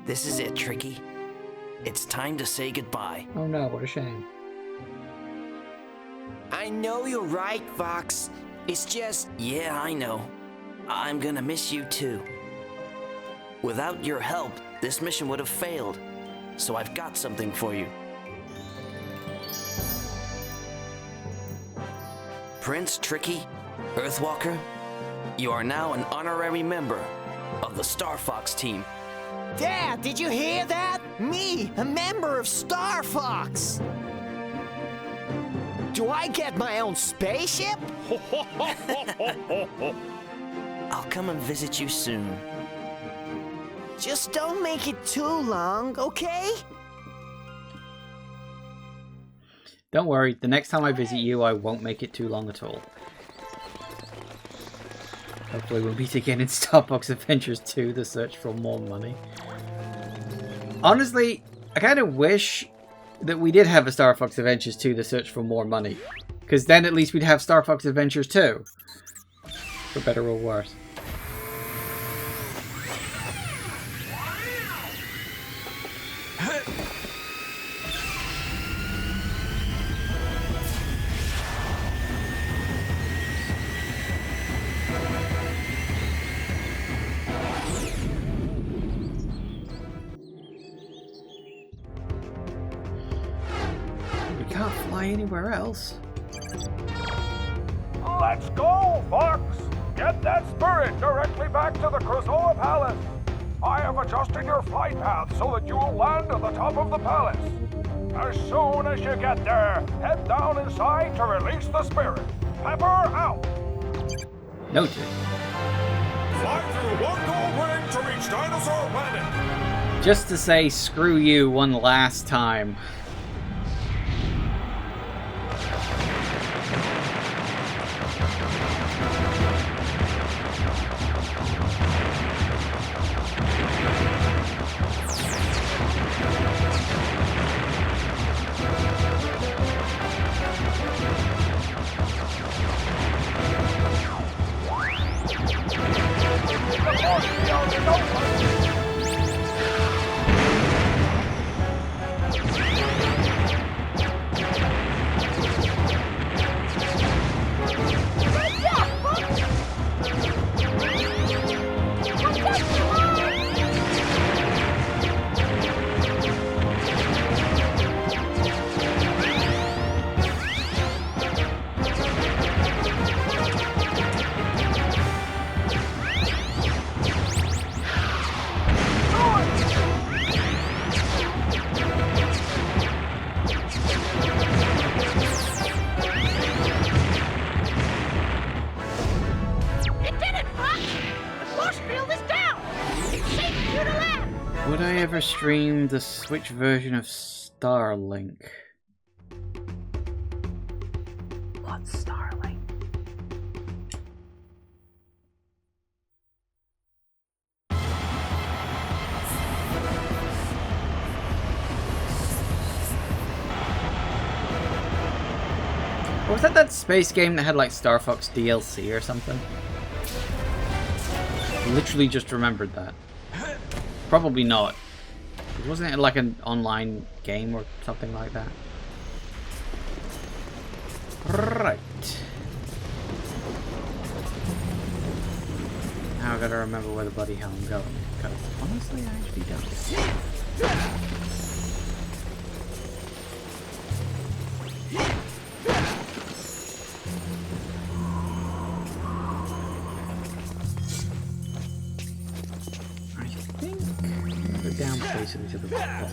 This is it, Tricky. It's time to say goodbye. Oh no, what a shame. I know you're right, Fox. It's just... Yeah, I know. I'm gonna miss you too. Without your help, this mission would have failed. So I've got something for you. Prince Tricky, Earthwalker, you are now an honorary member of the Star Fox team. Dad, did you hear that? Me, a member of Star Fox. Do I get my own spaceship? I'll come and visit you soon. Just don't make it too long, okay? Don't worry, the next time I visit you, I won't make it too long at all. Hopefully we'll meet again in Star Fox Adventures 2, The Search for More Money. Honestly, I kind of wish that we did have a Star Fox Adventures 2, The Search for More Money. Because then at least we'd have Star Fox Adventures 2. For better or worse. Anywhere else. Let's go, Fox! Get that spirit directly back to the Krazoa Palace. I have adjusted your flight path so that you will land at the top of the palace. As soon as you get there, head down inside to release the spirit. Pepper out! Noted. Fly through one gold ring to reach Dinosaur Planet. Just to say screw you one last time. Stream the Switch version of Starlink. What's Starlink? Or was that space game that had like Star Fox DLC or something? Literally just remembered that. Probably not. Wasn't it like an online game or something like that? Right. Now I gotta remember where the bloody hell I'm going. Because honestly, I actually don't. down basically to the bottom floor.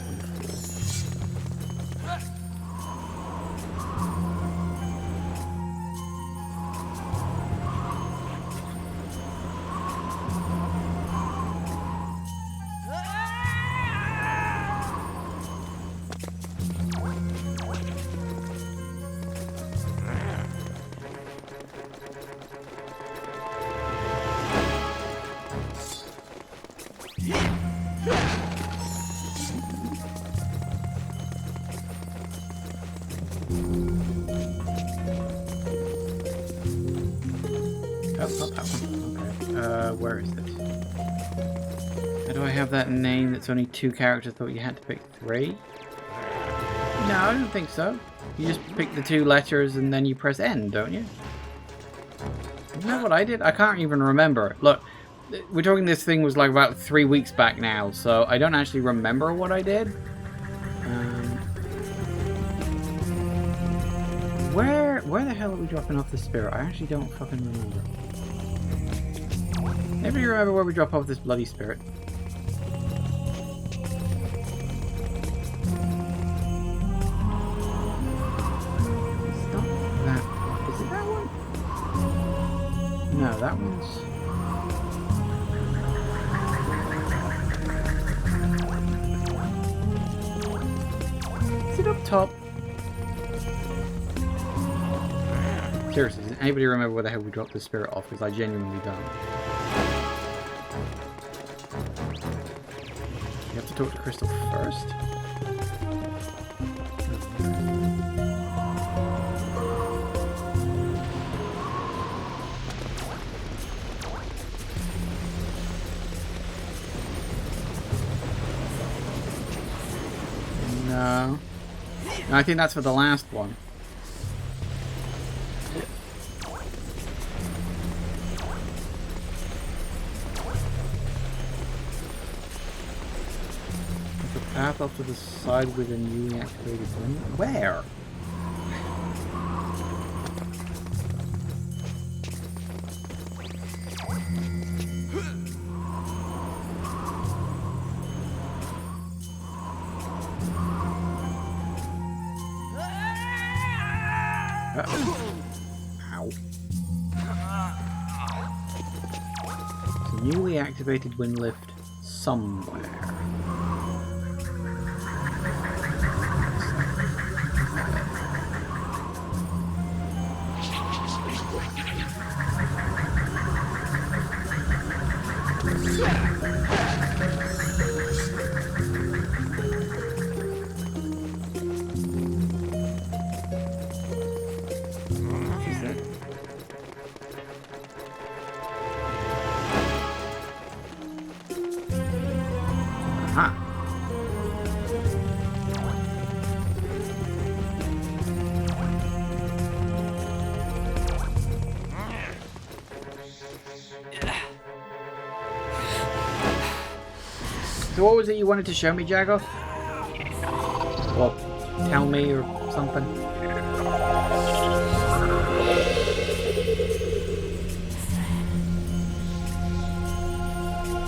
Oh, not that one. Okay. Where is it? How do I have that name that's only 2 characters? I thought you had to pick 3? No, I don't think so. You just pick the 2 letters and then you press N, don't you? Isn't that what I did? I can't even remember. Look, we're talking this thing was like about 3 weeks back now, so I don't actually remember what I did. Where the hell are we dropping off the spirit? I actually don't fucking remember. Anybody remember where we drop off this bloody spirit? It's not that one. Is it that one? No, that one's... Is it up top? Seriously, does anybody remember where the hell we dropped the spirit off? Because I genuinely don't. You have to talk to Crystal first? No. No, I think that's for the last one. Path off to the side with a newly activated window. Where? Ow. It's a newly activated wind lift somewhere. So what was it you wanted to show me, Jago? Or tell me or something?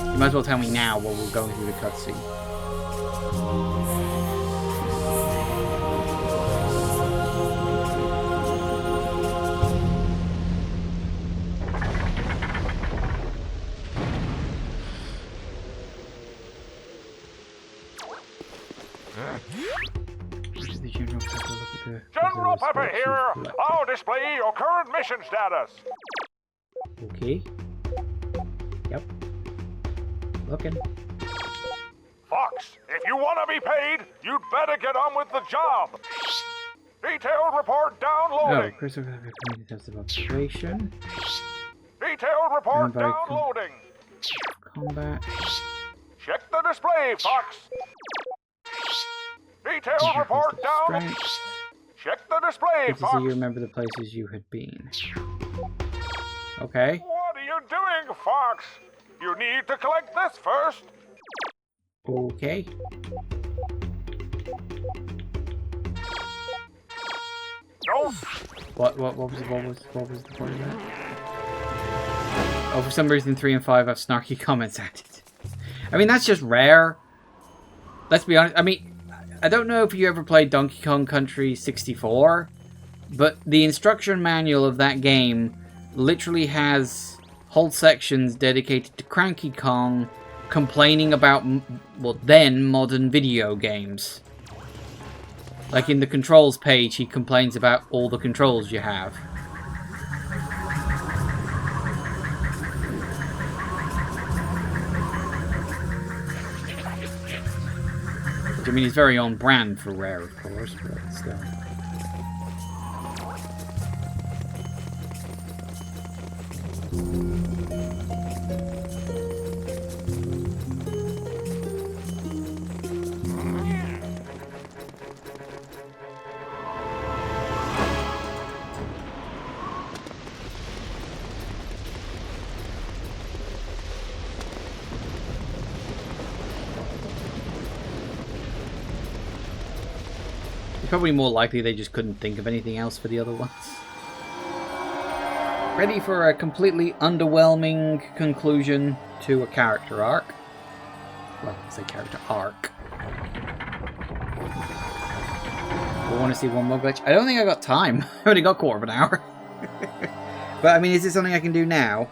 You might as well tell me now while we're going through the cutscene. General Pepper here. I'll display your current mission status. Okay. Yep. Looking. Fox, if you want to be paid, you'd better get on with the job. Detailed report downloading. Oh, Crystal community test of observation. Detailed report downloading. Combat. Check the display, Fox. Detailed report down. Check the display, Good to Fox. see you remember the places you had been. Okay. What are you doing, Fox? You need to collect this first. Okay. No. What was the point of that? Oh, for some reason 3 and 5 have snarky comments added. I mean, that's just rare. let's be honest. I mean, I don't know if you ever played Donkey Kong Country 64, but the instruction manual of that game literally has whole sections dedicated to Cranky Kong complaining about, well, then modern video games. Like in the controls page, he complains about all the controls you have. Which, I mean, is very on brand for Rare, of course, but still. Probably more likely they just couldn't think of anything else for the other ones. Ready for a completely underwhelming conclusion to a character arc. Well, I say character arc. I want to see one more glitch. I don't think I got time. I already got a quarter of an hour. But I mean, is this something I can do now?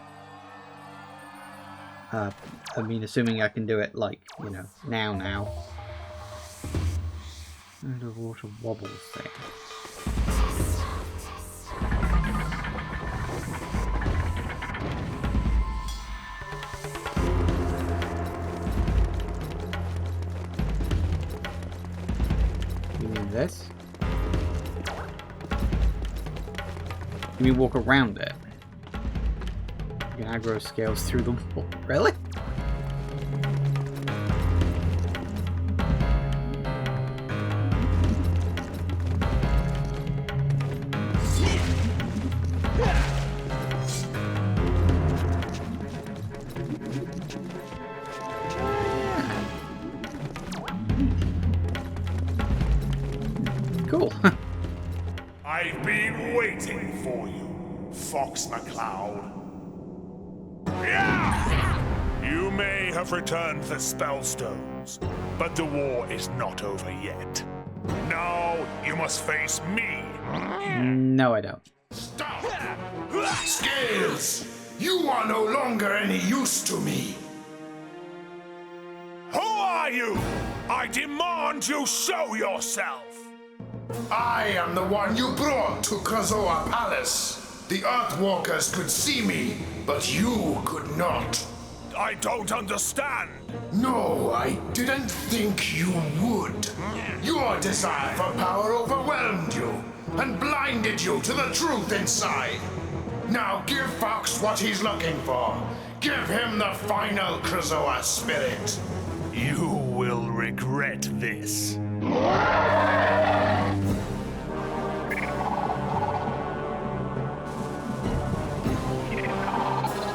I mean, assuming I can do it like, you know, now. Underwater wobbles thing. You mean this? You mean walk around it? You can aggro scales through the wall. Really? Cool. I've been waiting for you, Fox McCloud. Yeah! You may have returned the Spellstones, but the war is not over yet. Now you must face me. No, I don't. Stop! Scales! You are no longer any use to me. Who are you? I demand you show yourself. I am the one you brought to Krazoa Palace. The Earthwalkers could see me, but you could not. I don't understand. No, I didn't think you would. Your desire for power overwhelmed you and blinded you to the truth inside. Now give Fox what he's looking for. Give him the final Krazoa Spirit. You will regret this.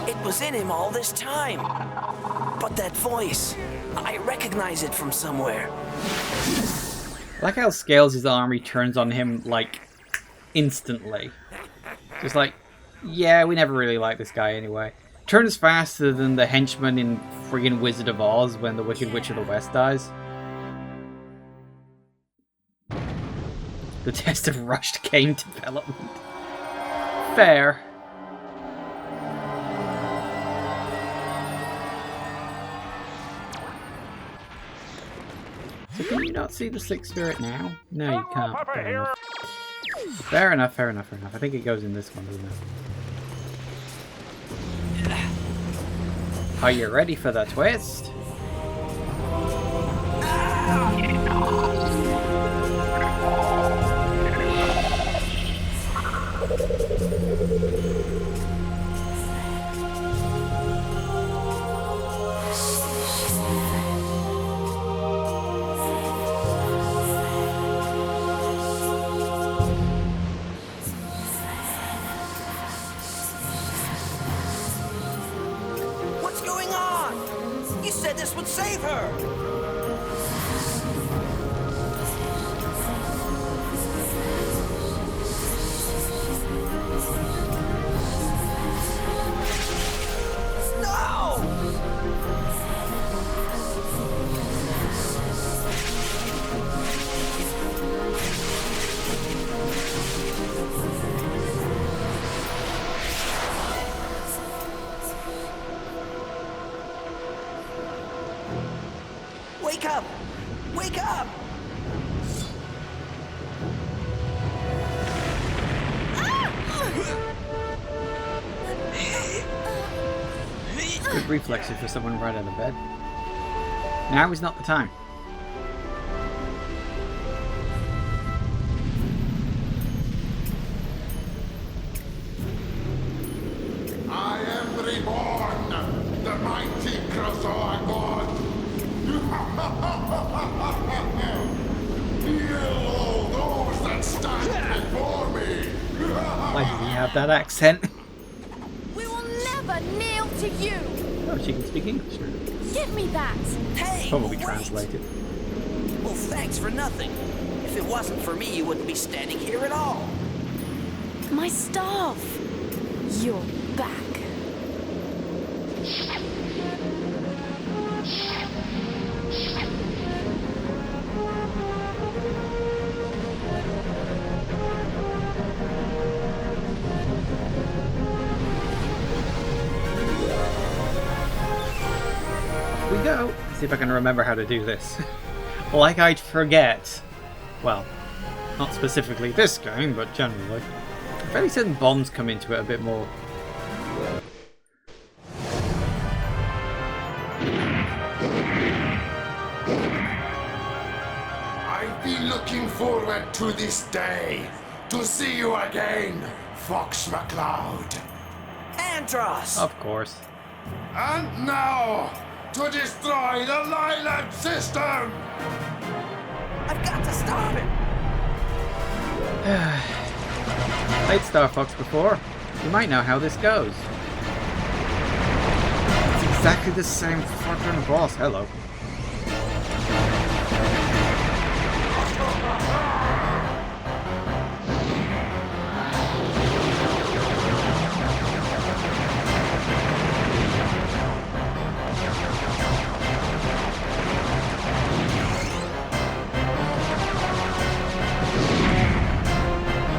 It was in him all this time. But that voice, I recognize it from somewhere. I like how Scales' army turns on him, like, instantly. Just like, yeah, we never really liked this guy anyway. Turns faster than the henchman in friggin' Wizard of Oz when the Wicked Witch of the West dies. The test of rushed game development. Fair. So can you not see the Sixth Spirit now? No, you can't. Fair enough, fair enough, fair enough. I think it goes in this one, doesn't it? Are you ready for the twist? What's going on? You said this would save her. No! Wake up! Wake up! Good reflexes for someone right out of bed. Now is not the time. I am reborn, the mighty Krazoa god. Heal all those that stand before me. Why did he have that accent? We will never kneel to you! Oh, she can speak English now. Give me that! Hey! Probably wait. translated. Well, thanks for nothing. If it wasn't for me, you wouldn't be standing here at all. My staff! You're back. We go. See if I can remember how to do this. Like I'd forget. Well, not specifically this game, but generally. I'm fairly certain bombs come into it a bit more. I've been looking forward to this day, to see you again, Fox McCloud. Andros! Of course. And now, to destroy the Lilac system! I've got to stop it! Played Star Fox before. You might know how this goes. It's exactly the same fucking boss. Hello.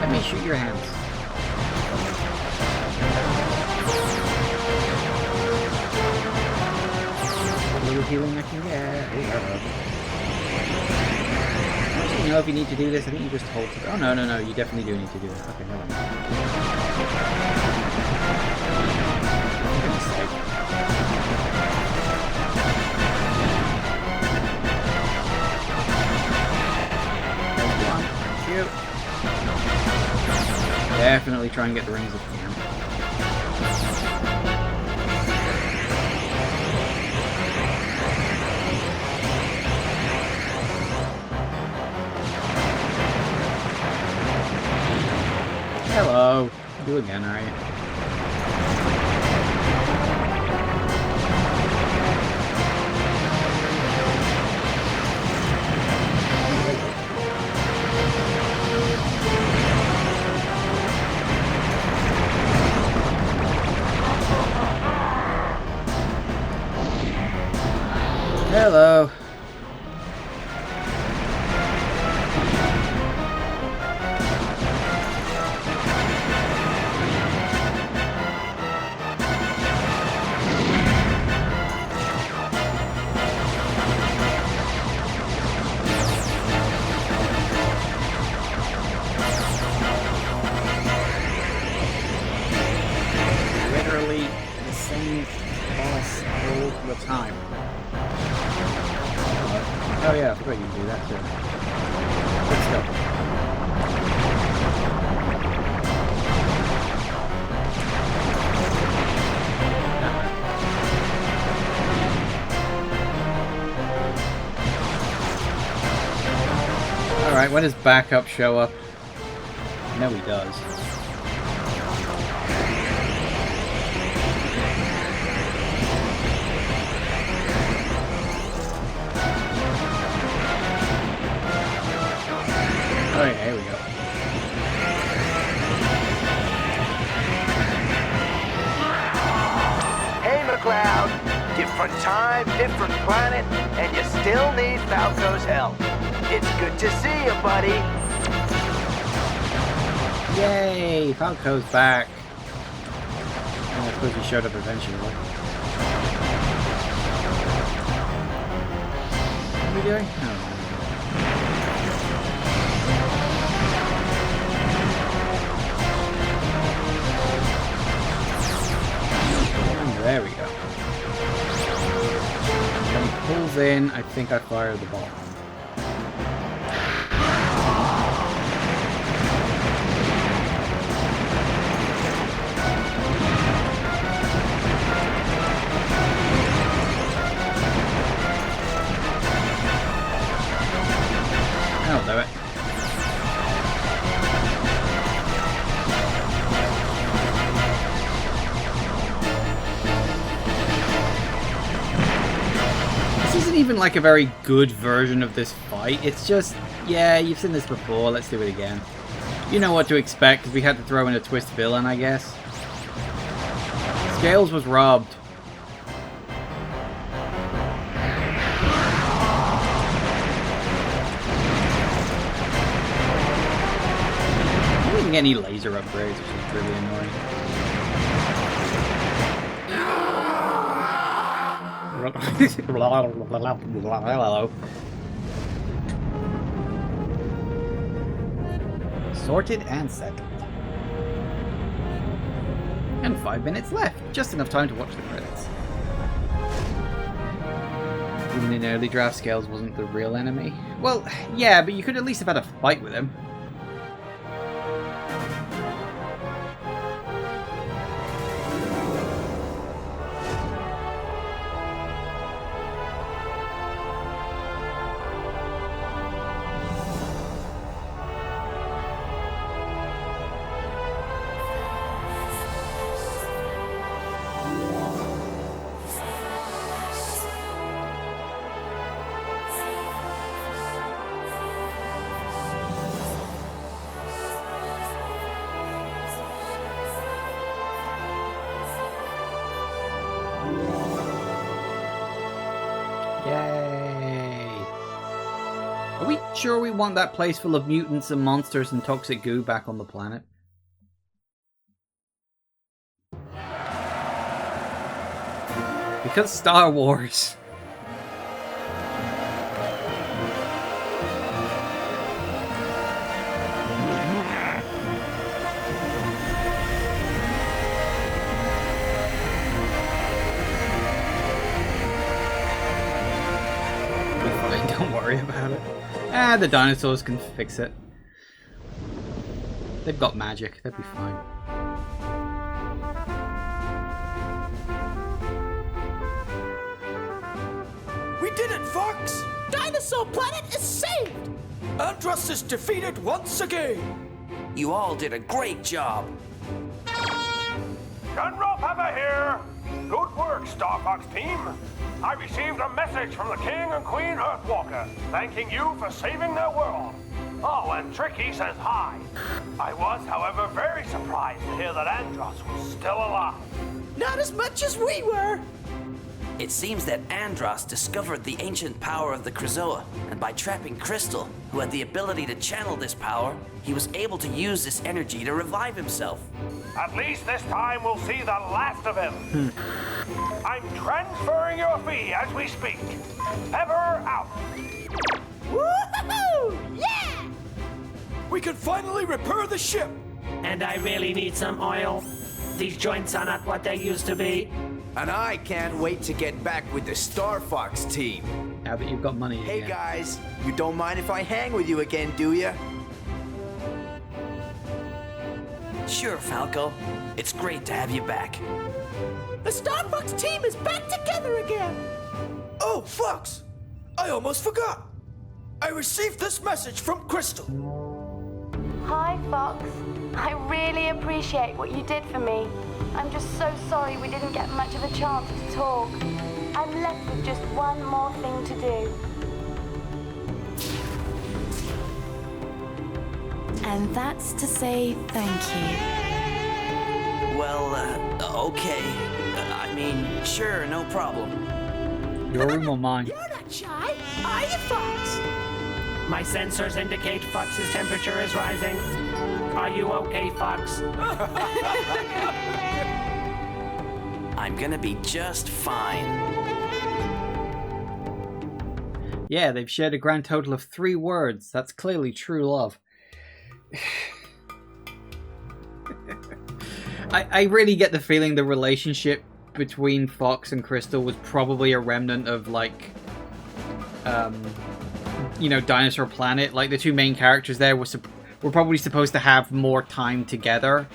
Let me shoot your hands. A little healing I can get. You know, if you need to do this, I think you just hold it. Oh, no, no, no, you definitely do need to do it. Okay, never mind. For goodness sake. There's one. Cute. Definitely try and get the rings if you can. Hello. Do again, are you? Hello. Literally the same boss all the time. Oh yeah, I forgot you can do that too. Let's go. Alright, when does backup show up? I know he does. Oh yeah, here we go. Hey, McCloud. Different time, different planet, and you still need Falco's help. It's good to see you, buddy. Yay! Falco's back. And I suppose he showed up eventually. Maybe I don't know. There we go. When he pulls in, I think I fire the ball. I'll do it. This isn't even like a very good version of this fight. It's just, yeah, you've seen this before, let's do it again. You know what to expect, because we had to throw in a twist villain, I guess. Scales was robbed. I didn't get any laser upgrades, which is really annoying. Hello. Sorted and settled. And 5 minutes left. Just enough time to watch the credits. Even in early draft, Scales wasn't the real enemy. Well, yeah, but you could at least have had a fight with him. Yay! Are we sure we want that place full of mutants and monsters and toxic goo back on the planet? Because Star Wars. Don't worry about it. Ah, the dinosaurs can fix it. They've got magic. They'll be fine. We did it, Fox! Dinosaur Planet is saved! Andros is defeated once again! You all did a great job. General Pepper here. Good work, Star Fox team. I received a message from the King and Queen Earthwalker, thanking you for saving their world. Oh, and Tricky says hi. I was, however, very surprised to hear that Andros was still alive. Not as much as we were! It seems that Andros discovered the ancient power of the Krazoa, and by trapping Crystal, who had the ability to channel this power, he was able to use this energy to revive himself. At least this time we'll see the last of him. I'm transferring your fee as we speak. Pepper out. Woohoo! Yeah! We can finally repair the ship! And I really need some oil. These joints are not what they used to be. And I can't wait to get back with the Star Fox team. Now that you've got money Hey again. guys, you don't mind if I hang with you again, do ya? Sure, Falco. It's great to have you back. The Star Fox team is back together again! Oh, Fox! I almost forgot! I received this message from Crystal. Hi, Fox. I really appreciate what you did for me. I'm just so sorry we didn't get much of a chance to talk. I'm left with just one more thing to do. And that's to say thank you. Well, okay. I mean, sure, no problem. Your room or mine? You're not shy, are you, Fox? My sensors indicate Fox's temperature is rising. Are you okay, Fox? I'm gonna be just fine. Yeah, they've shared a grand total of 3 words. That's clearly true love. I really get the feeling the relationship between Fox and Crystal was probably a remnant of, like, you know, Dinosaur Planet. Like, the 2 main characters there were probably supposed to have more time together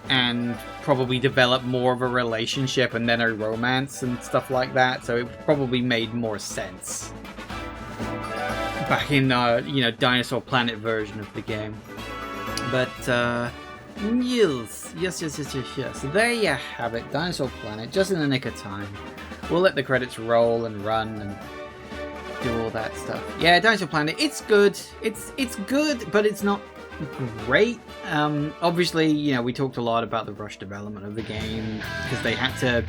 and probably develop more of a relationship and then a romance and stuff like that. So it probably made more sense back in, you know, Dinosaur Planet version of the game. But, yes. There you have it, Dinosaur Planet, just in the nick of time. We'll let the credits roll and run and do all that stuff. Yeah, Dinosaur Planet, it's good. It's good, but it's not great. Obviously, you know, we talked a lot about the rush development of the game because they had to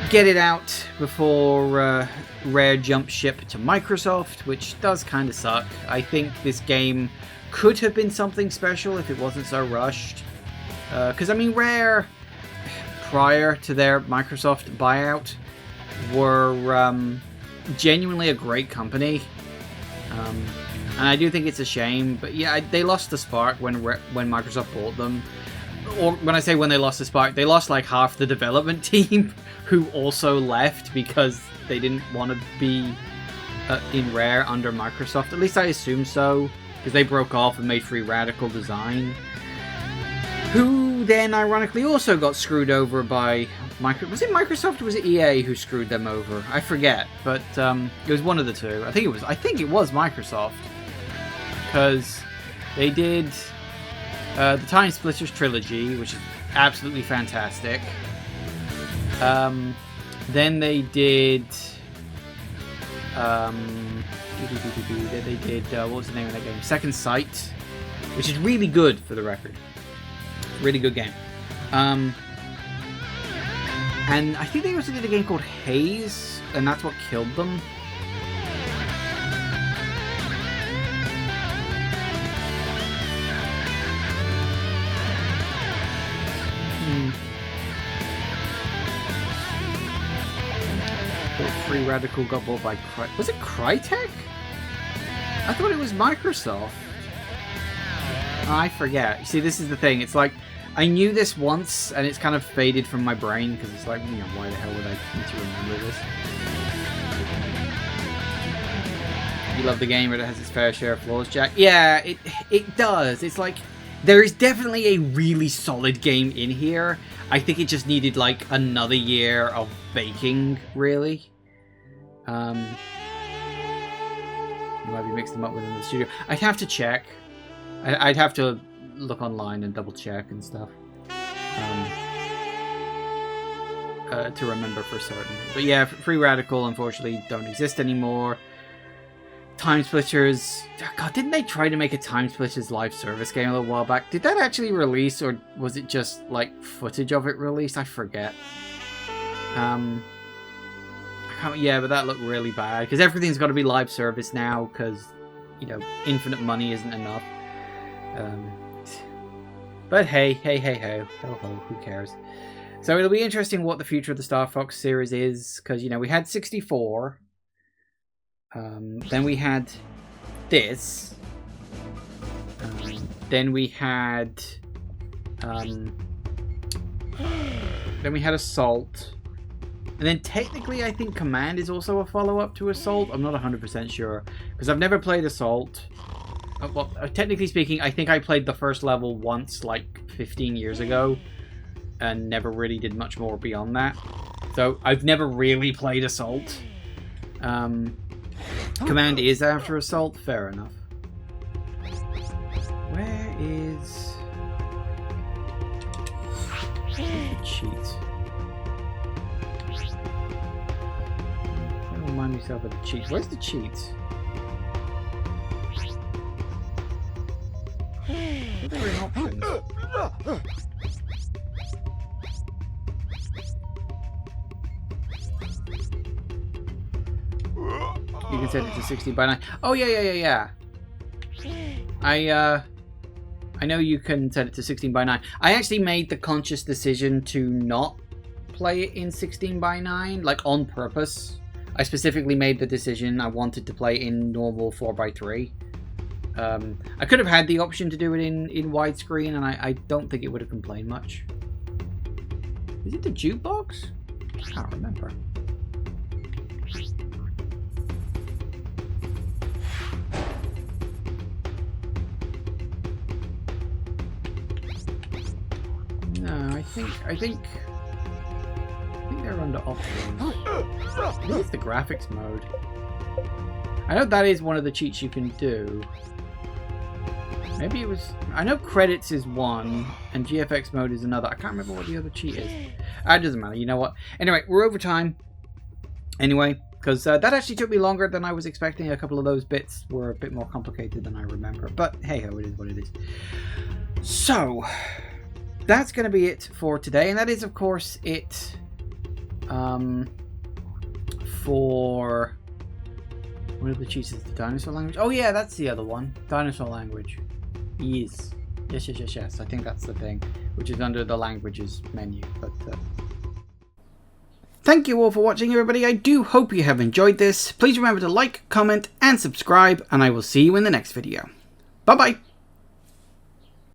get it out before Rare jumped ship to Microsoft, which does kind of suck. I think this game could have been something special if it wasn't so rushed. Because, I mean, Rare, prior to their Microsoft buyout, were genuinely a great company. And I do think it's a shame, but yeah, they lost the spark when Microsoft bought them. Or when I say when they lost the spark, they lost like half the development team, who also left because they didn't want to be in Rare under Microsoft. At least I assume so, because they broke off and made Free Radical Design, who then ironically also got screwed over by was it Microsoft or was it EA who screwed them over? I forget, but it was one of the two. I think it was Microsoft, because they did the Time Splitters trilogy, which is absolutely fantastic. Then they did what was the name of that game? Second Sight, which is really good, for the record. Really good game. And I think they also did a game called Haze, and that's what killed them. Free Radical got bought by was it Crytek? I thought it was Microsoft. I forget. You see, this is the thing. It's like, I knew this once, and it's kind of faded from my brain, because it's like, you know, why the hell would I need to remember this? You love the game, but it has its fair share of flaws, Jack. Yeah, it does. It's like, there is definitely a really solid game in here. I think it just needed, like, another year of baking, really. You might be mixing them up within the studio. I'd have to check. I'd have to look online and double check and stuff to remember for certain. But yeah, Free Radical unfortunately don't exist anymore. Time Splitters, God, didn't they try to make a Time Splitters live service game a little while back? Did that actually release, or was it just like footage of it released? I forget. Yeah, but that looked really bad because everything's got to be live service now because, you know, infinite money isn't enough. But hey, ho, who cares? So it'll be interesting what the future of the Star Fox series is, because, you know, we had 64, then we had this, then we had Assault, and then technically I think Command is also a follow-up to Assault. I'm not 100% sure, because I've never played Assault. Well, technically speaking, I think I played the first level once, like 15 years ago, and never really did much more beyond that. So I've never really played Assault. Command is after Assault, fair enough. Where is the cheat? I don't remind myself of the cheat. Where's the cheats? What are the options? You can set it to 16:9. Oh yeah. I know you can set it to 16:9. I actually made the conscious decision to not play it in 16:9, like on purpose. I specifically made the decision I wanted to play in normal 4x3. I could have had the option to do it in widescreen, and I don't think it would have complained much. Is it the jukebox? I can't remember. No, I think they're under options. I think it's the graphics mode. I know that is one of the cheats you can do. Maybe it was... I know credits is one, and GFX mode is another. I can't remember what the other cheat is. It doesn't matter, you know what? Anyway, we're over time. Anyway, because that actually took me longer than I was expecting. A couple of those bits were a bit more complicated than I remember. But hey-ho, it is what it is. So, that's going to be it for today. And that is, of course, it for... One of the cheats is the dinosaur language. Oh yeah, that's the other one. Dinosaur language. Yes. Yes. I think that's the thing, which is under the languages menu. But thank you all for watching, everybody. I do hope you have enjoyed this. Please remember to like, comment, and subscribe, and I will see you in the next video. Bye-bye.